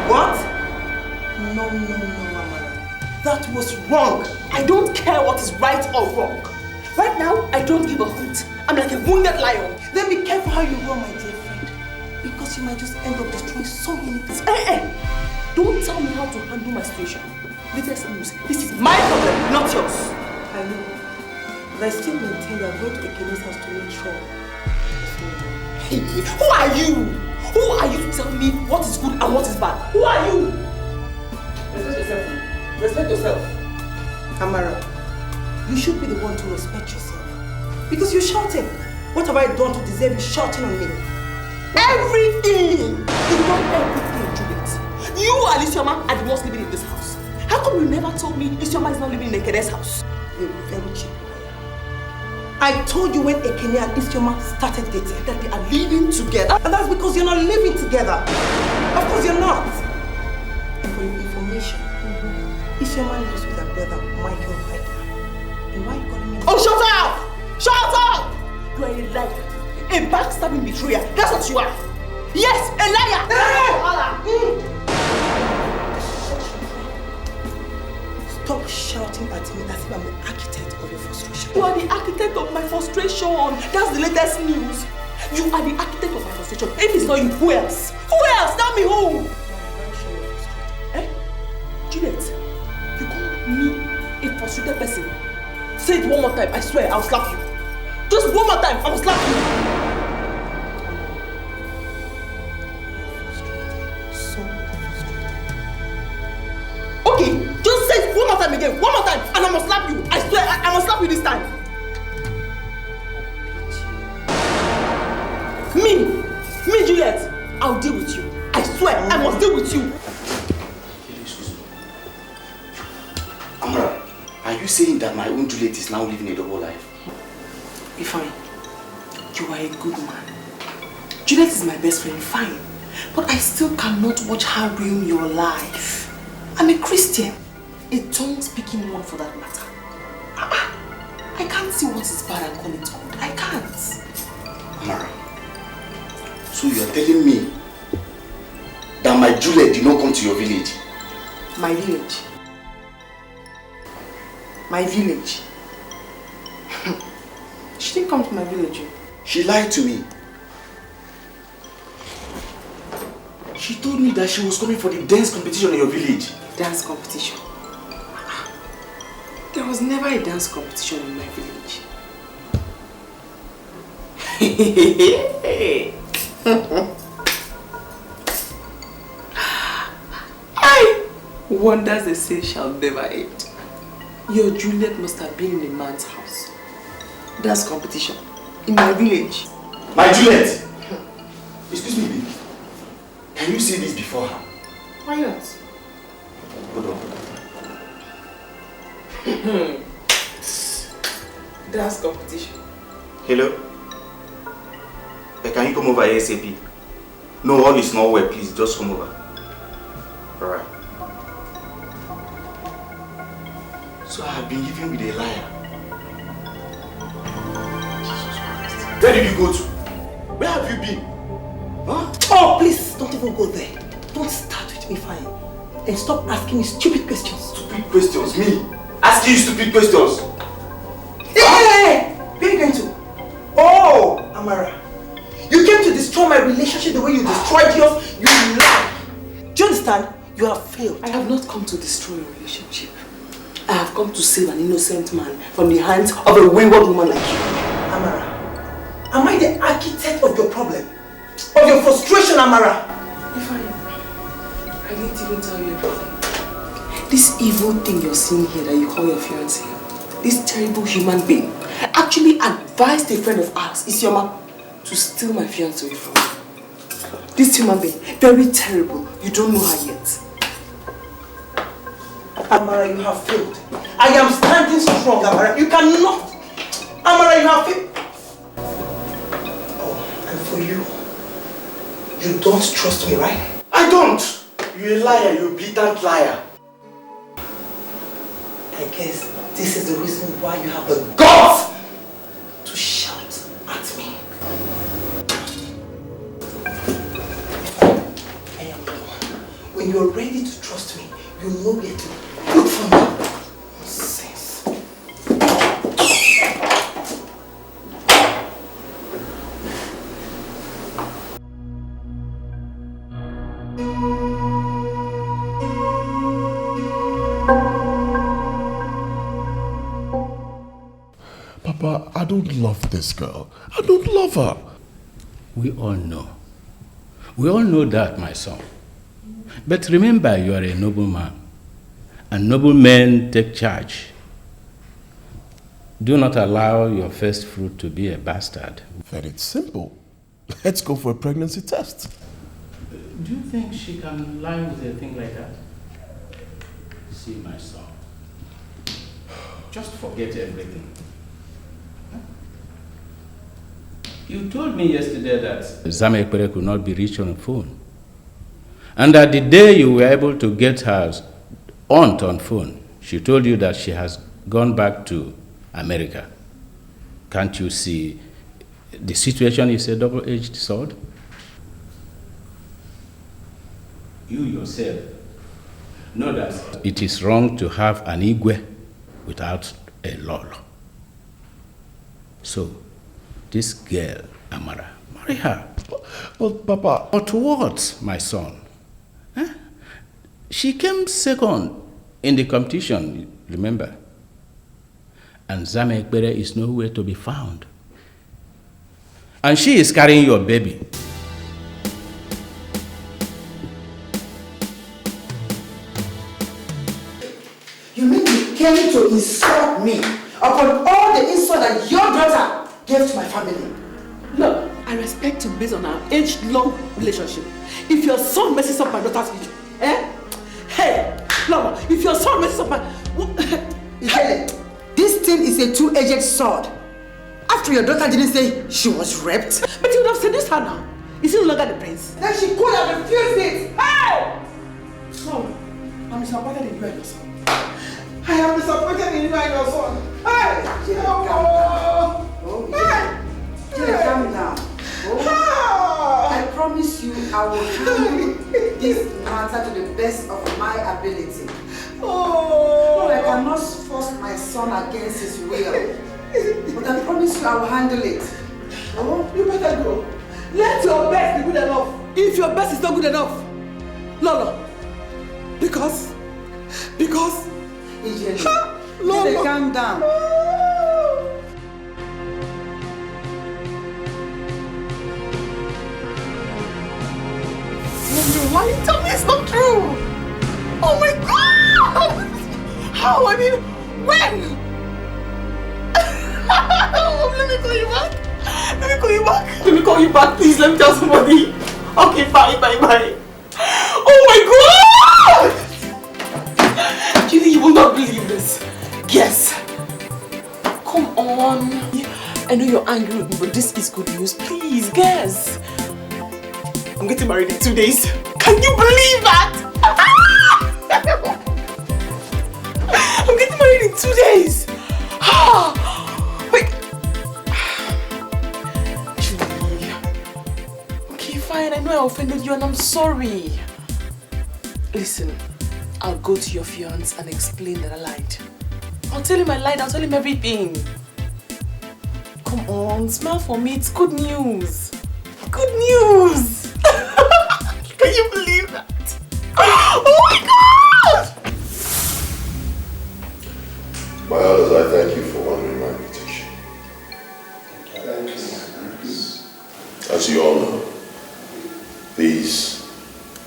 What? No, Amara. That was wrong. I don't care what is right or wrong. Right now, I don't give a hoot. I'm like a wounded lion. Then be careful how you roll, my dear friend. Because you might just end up destroying so many things. Don't tell me how to handle my situation. Latest news. This is my problem, not yours. I know. But I still maintain that I'm going to Ekene's house to make sure. Hey, who are you? Who are you to tell me what is good and what is bad? Who are you? Respect yourself. Respect yourself. Amara, you should be the one to respect yourself. Because you're shouting. What have I done to deserve you shouting on me? Everything! You've done everything, Juliet. You and Isioma are the ones living in this house. How come you never told me Isioma is not living in Ekene's house? You're very cheap. I told you when Ekene and Isioma started dating that they are living together. And that's because you're not living together. Of course you're not. And for your information, Isioma lives with her brother, Michael, right now. And why are you calling me? Oh, shut up! Shut up! You are a liar. A backstabbing betrayer. That's what you are. Yes, a liar! Stop shouting at me as if I'm the architect of your frustration. You are the architect of my frustration. That's the latest news. You are the architect of my frustration. If it's not you, who else? Who else? Tell me who? Juliet, you call me a frustrated person. Say it one more time. I swear, I'll slap you. Just one more time, I'll slap you. Okay, just say it one more time again. One more time, and I must slap you. I swear, I must slap you this time. Me, Juliet, I'll deal with you. I swear, I must deal with you. Amara, are you saying that my own Juliet is now living a double life? Be fine. You are a good man. Juliet is my best friend, fine. But I still cannot watch her ruin your life. I'm a Christian. A tongue-speaking one for that matter. I can't see what is bad and call it good. I can't. Amara, so you are telling me that my Juliet did not come to your village? My village? My village? She didn't come to my village. She lied to me. She told me that she was coming for the dance competition in your village. Dance competition? There was never a dance competition in my village. Wonders they say shall never end. Your Juliet must have been in a man's house. Dance competition in my village. My Juliet! Excuse me, babe. Can you say this before her? Why not? Hold on. Dance competition. Hello? Can you come over ASAP? No, all is not well. Please, just come over. Alright. So I have been living with a liar. Jesus Christ. Where did you go to? Where have you been? Huh? Oh, please, don't even go there. Don't start with me, fine. And stop asking me stupid questions. Stupid questions? Me? Asking you stupid questions? Hey! Where are you going to? Oh, Amara. You came to destroy my relationship the way you destroyed yours. You lie. Do you understand? You have failed. I have not come to destroy your relationship. I have come to save an innocent man from the hands of a wayward woman like you. Amara, am I the architect of your problem? Of your frustration, Amara? If I didn't even tell you everything. This evil thing you're seeing here that you call your fiancé, this terrible human being, actually advised a friend of ours, Isioma, to steal my fiancé away from me. This human being, very terrible. You don't know her yet. Amara, you have failed. I am standing strong, Amara. You cannot. Amara, you have failed. Oh, and for you, you don't trust me, right? I don't. You're a liar. You're a blatant liar. I guess this is the reason why you have the guts to shout at me. I am done. When you're ready to trust me, you know where to look for me. Nonsense. Papa, I don't love this girl. I don't love her. We all know. We all know that, my son. But remember, you are a noble man. And noble men take charge. Do not allow your first fruit to be a bastard. Very simple. Let's go for a pregnancy test. Do you think she can lie with a thing like that? See, my son. Just forget everything. You told me yesterday that Zamekpere could not be reached on the phone. And that the day you were able to get her aunt on phone, she told you that she has gone back to America. Can't you see the situation is a double-edged sword? You yourself know that it is wrong to have an Igwe without a Lolo. So, this girl, Amara, marry her. But Papa... But what, my son? Huh? She came second in the competition, remember? And Zamekpere is nowhere to be found. And she is carrying your baby. You mean you came to insult me upon all the insult that your daughter gave to my family? Look, I respect you based on our age-long relationship. If your son messes up my daughter's future, Hey, Lama, if your son messes up my... This thing is a two-edged sword. After your daughter didn't say she was raped. But you would have seduced her now. Is he no longer the prince? Then she could have refused it. Hey! No, I'm disappointed in you and your son. I am disappointed in you and your son. Hey! Calm down. I promise you I will handle this matter to the best of my ability. No, I cannot force my son against his will. But I promise you I will handle it. You better go. Let your best be good enough. If your best is not good enough, Lolo. Because Lolo, calm down. Why you tell me it's not true? Oh my God! How? I mean, when? Let me call you back. Let me call you back, please. Let me tell somebody. Okay, bye. Oh my God! Julie, you will not believe this. Yes. Come on. I know you're angry with me, but this is good news. Please, guess. I'm getting married in 2 days. Can you believe that? I'm getting married in 2 days. Wait. Julie. Okay, fine. I know I offended you and I'm sorry. Listen, I'll go to your fiancé and explain that I lied. I'll tell him I lied. I'll tell him everything. Come on, smile for me. It's good news. Good news. Can you believe that? Oh my God! My elders, I thank you for honoring my invitation. Thank you. As you all know, these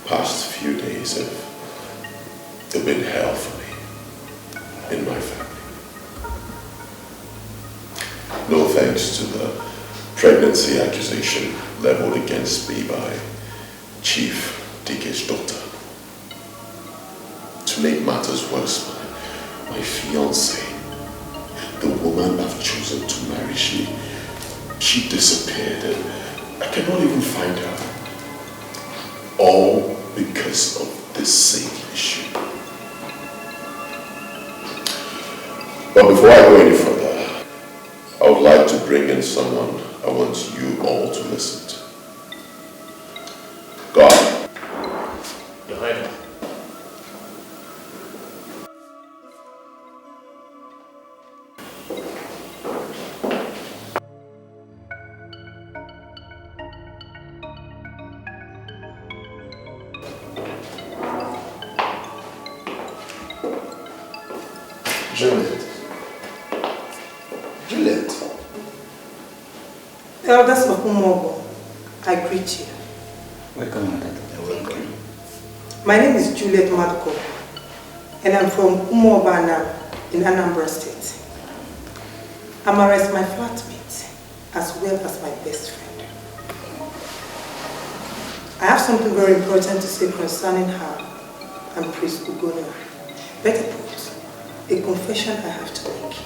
past few days have been hell for me in my family. No thanks to the pregnancy accusation leveled against me by Chief Dike's daughter. To make matters worse, my fiancée, the woman I've chosen to marry, she disappeared and I cannot even find her. All because of this same issue. But before I go any further, I would like to bring in someone I want you all to listen to. God. Your Highness. Juliet. Elders of Umogo, I greet you. Welcome, Madam. Welcome. My name is Juliet Madko, and I'm from Umobana in Anambra State. Amara is my flatmate, as well as my best friend. I have something very important to say concerning her and Priest Ugonia. Better put, a confession I have to make.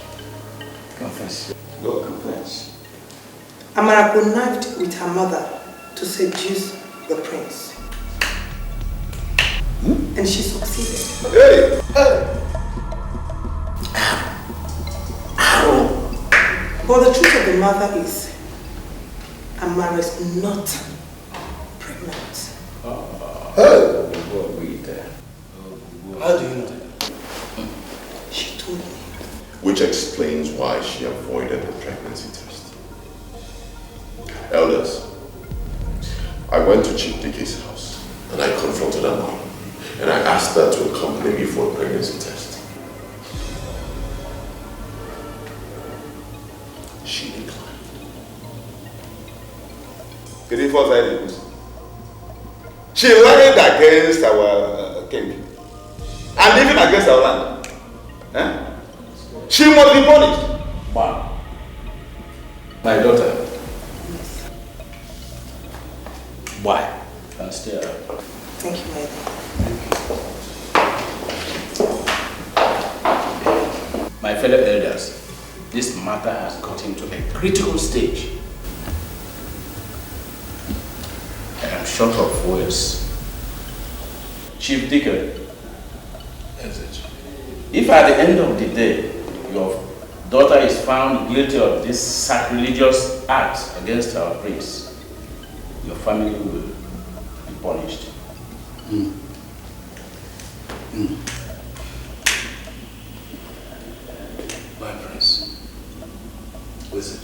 Confess. Go confess. Amara connived with her mother to seduce the prince. And she succeeded. Hey! But the truth of the matter is, Amara is not pregnant. How do you know that? She told me. Which explains why she avoided the pregnancy test. Elders, I went to Chief Dike's house and I confronted her mom and I asked her to accompany me for a pregnancy test. She declined. She lied against our king and even against our land. She must be punished. Wow. My daughter. Why? Can stay up. Thank you, my dear. My fellow elders, this matter has gotten to a critical stage. I am short of words. Chief Dike, if at the end of the day, your daughter is found guilty of this sacrilegious act against our prince, your family will be punished. My prince, listen.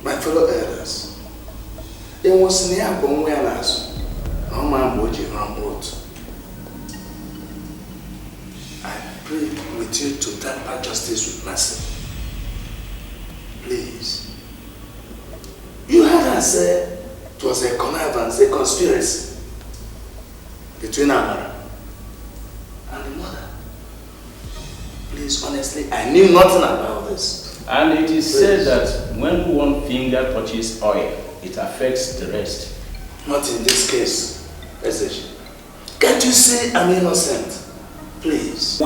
My fellow elders, there was near Bongwelas, no man would you run out. I pray with you to temper justice with mercy. Please. You heard her say it was a connivance, a conspiracy between Amara and the mother. Please, honestly, I knew nothing about this. And it is said that when one finger touches oil, it affects the rest. Not in this case, SH. Can't you say I'm innocent? Please.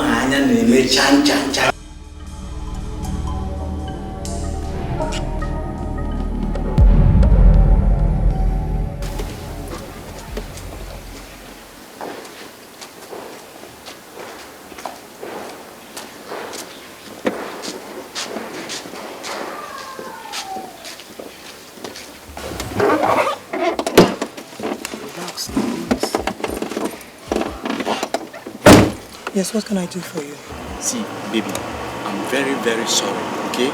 Yes, what can I do for you? See, baby, I'm very, very sorry, okay?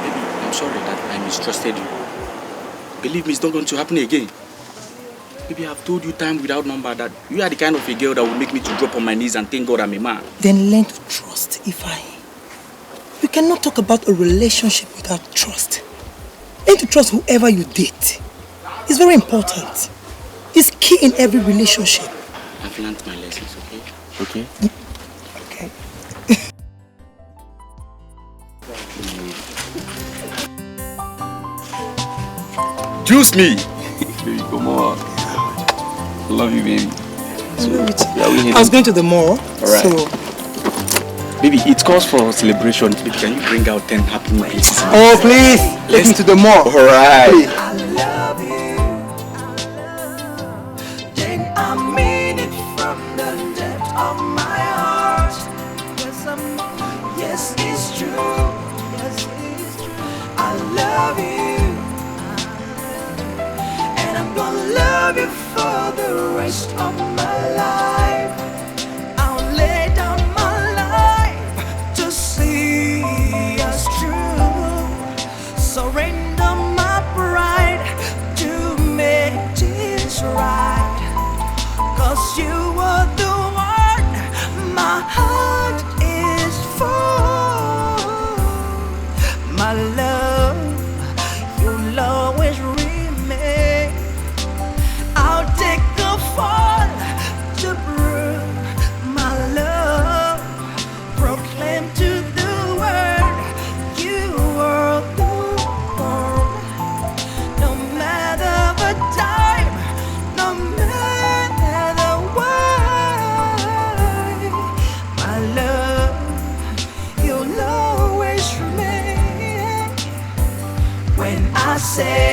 Baby, I'm sorry that I mistrusted you. Believe me, it's not going to happen again. Baby, I've told you time without number that you are the kind of a girl that will make me to drop on my knees and thank God I'm a man. Then learn to trust, Ifeanyi. You cannot talk about a relationship without trust. Learn to trust whoever you date. It's very important. It's key in every relationship. I've learned my lessons, okay? Okay? Okay. Juice me! Baby, come on. I love you, baby. I was going to the mall, Alright. so... Baby, it calls for celebration. Baby, can you bring out 10 happy minutes? Oh, please! Take me to the mall. Alright. I mean it from the depth of my heart. Yes, it's true. Yes, it's true. I love you, and I'm gonna love you for the rest of my life. I'll lay down my life to see us through. Surrender my pride to make this right. 'Cause you are the one my heart is for. My love, you'll always remain. I'll take a fall to prove my love. Proclaim to the world you are the one. No matter the time, no matter why, my love, you'll always remain. When I say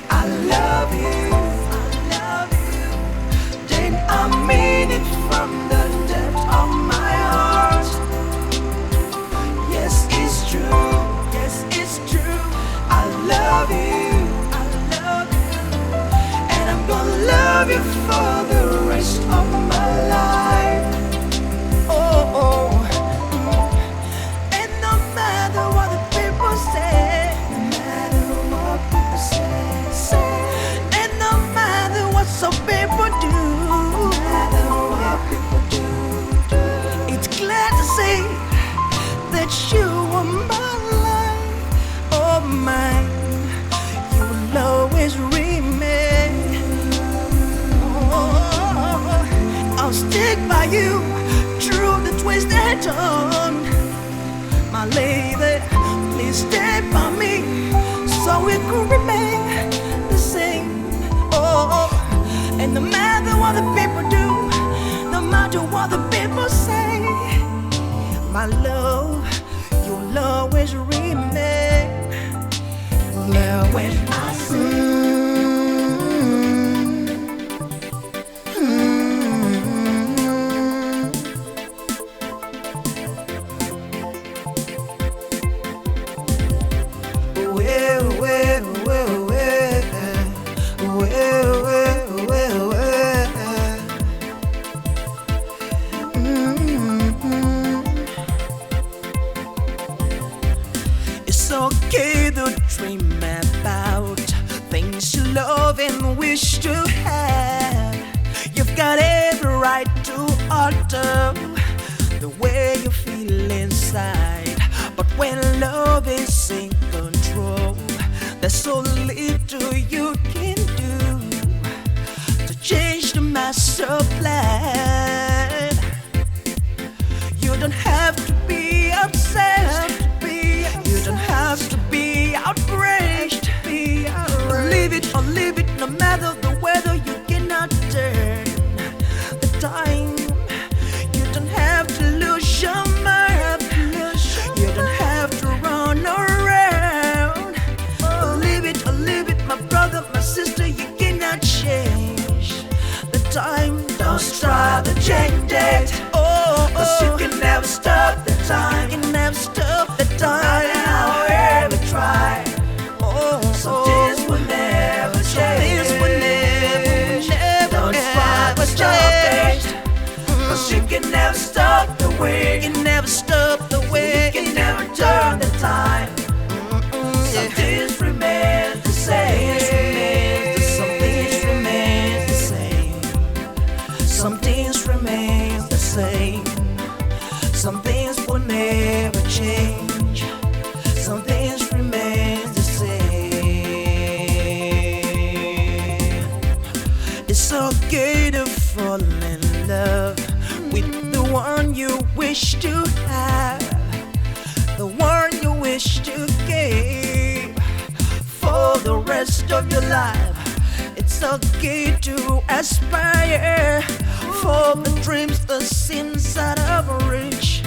I love you, then I mean it from the depth of my heart. Yes, it's true. Yes, it's true. I love you. And I'm gonna love you for the rest of my life. Oh, oh. And no matter what the people say, no matter what people say, and no matter what some people do, no matter what people do, it's glad to say that you are my life, oh mine. You will always remain. Oh, I'll stick by you through the twists and turns. My lady, please stay by me so we could remain the same. Oh, and no matter what the people do, no matter what the people say, my love, you'll always remain. Well, when I it's okay to dream about things you love and wish to have. You've got every right to alter the way you feel inside. But when love is in control, there's so little you can do to change the master plan. You don't have to be upset. You don't have to be outraged. Leave it or leave it, no matter the weather, you cannot turn the time. You don't have to lose your mind. You don't have to run around. Leave it or leave it, my brother, my sister, you cannot change the time. Don't try to change it. Cause you can never stop the time. You can never stop the time. However try. So this will never change. Don't try to stop it. stop the way. You can never stop the way. You can never turn the time. Some things remain the same. Some things remain the same. Some things remain the same. Some things will never change. Some things remain the same. It's okay to fall in love with the one you wish to have, the one you wish to keep for the rest of your life. It's okay to aspire for the dreams that seem out of reach.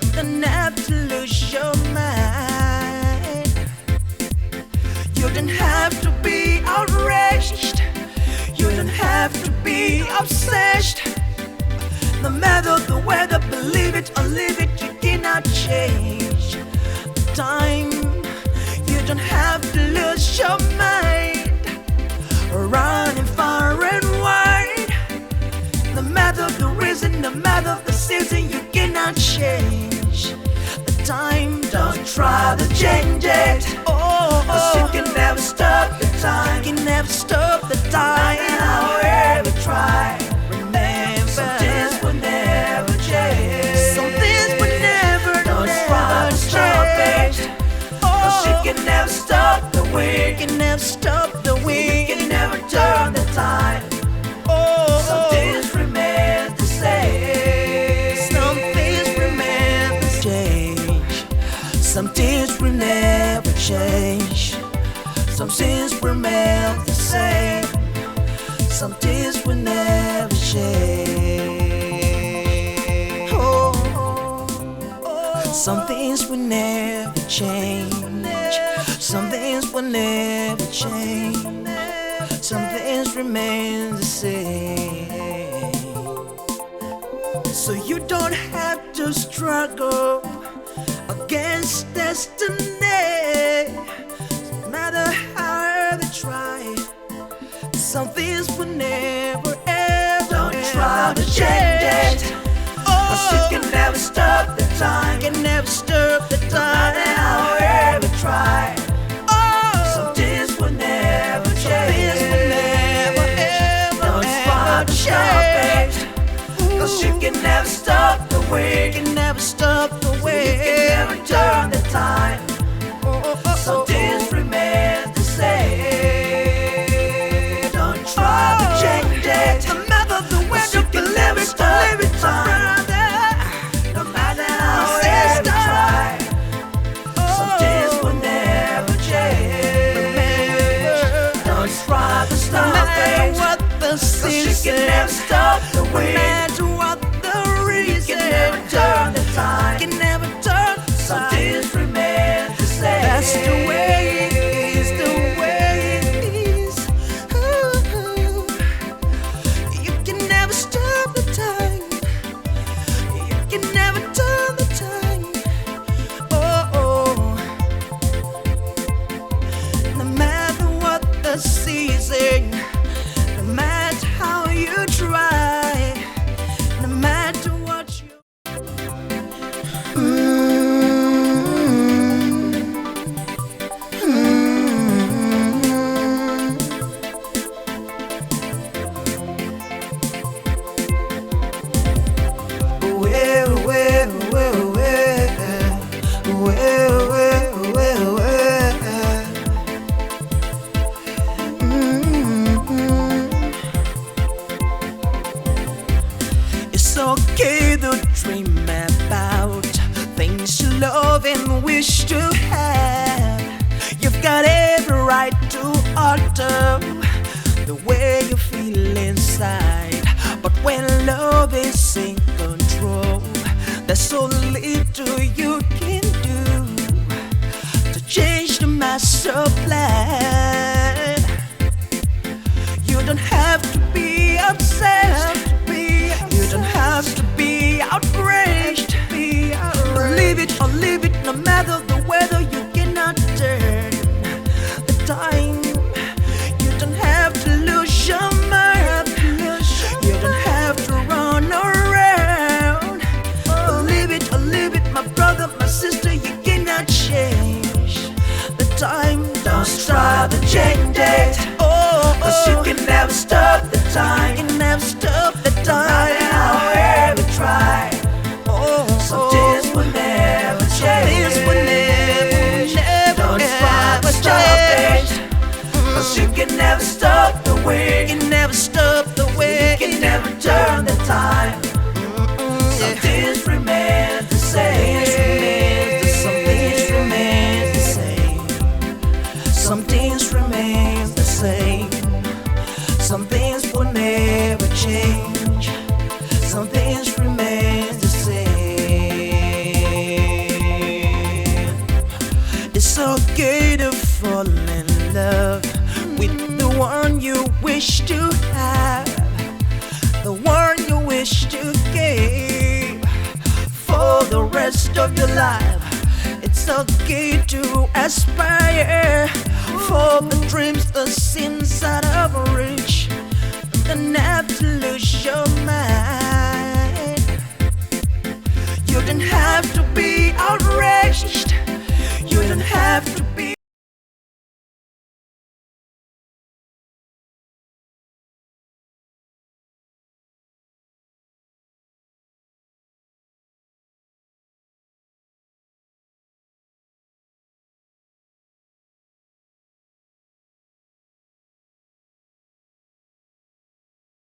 You don't have to lose your mind. You don't have to be outraged. You don't have to be obsessed. No matter the weather, believe it or leave it, you cannot change the time. You don't have to lose your mind. Running far and wide. No matter the reason, no matter the season, you cannot change the time. Don't try to change it. Cause you can never stop the time. You can never stop the time. However try, remember, some things will never change. Some things will never, don't try to stop it. Cause you can never stop the way. You can never stop the way. You can never turn the time. Some things remain the same. Some things remain the same. Some things will never change. Some things remain the same. Some things will never change. Some things will never change. Some things will never change. Some things remain the same. So you don't have to struggle against destiny. No matter how they try, some things will never ever. Don't try to change it. Cause you can never stop the time. You can never stop the time. No matter however try. Some things will never change. Don't try to stop it. Cause you can never stop the way. You can never stop the way. You can never turn the time. Some things remain the same. Don't try to change it. No matter the way you can never stop the time. No matter how hard you try. Some things will never change. Don't try to stop it. Cause you can never stop the way. No matter what the reason, you can never turn the time. You can never turn the time. Some things remain the same. That's the way it is, the way it is. You can never stop the time. You can never turn the time. No matter what the season, no matter how you try, no matter what you It's okay to dream about things you love and wish to have. You've got every right to alter the way you feel inside. But when love is in control, there's so little you can do to change the master plan. You don't have to be obsessed. You don't have to be outraged. Believe it or leave it, no matter the weather, you cannot turn the time. You don't have to lose your mind. You don't have to run around. time. You can never stop the time. No matter how hard we try. Some things will never change. Things will never, don't ever stop it. 'Cause you can never stop the wind. You can never stop the wind. You can never turn the time. Some things remain the same. Some things remain the same. Some things remain the same. Some things will never change. Some things remain the same. It's okay to fall in love with the one you wish to have, the one you wish to give for the rest of your life. It's okay to aspire for the dreams that seem out of reach. You don't have to lose your mind.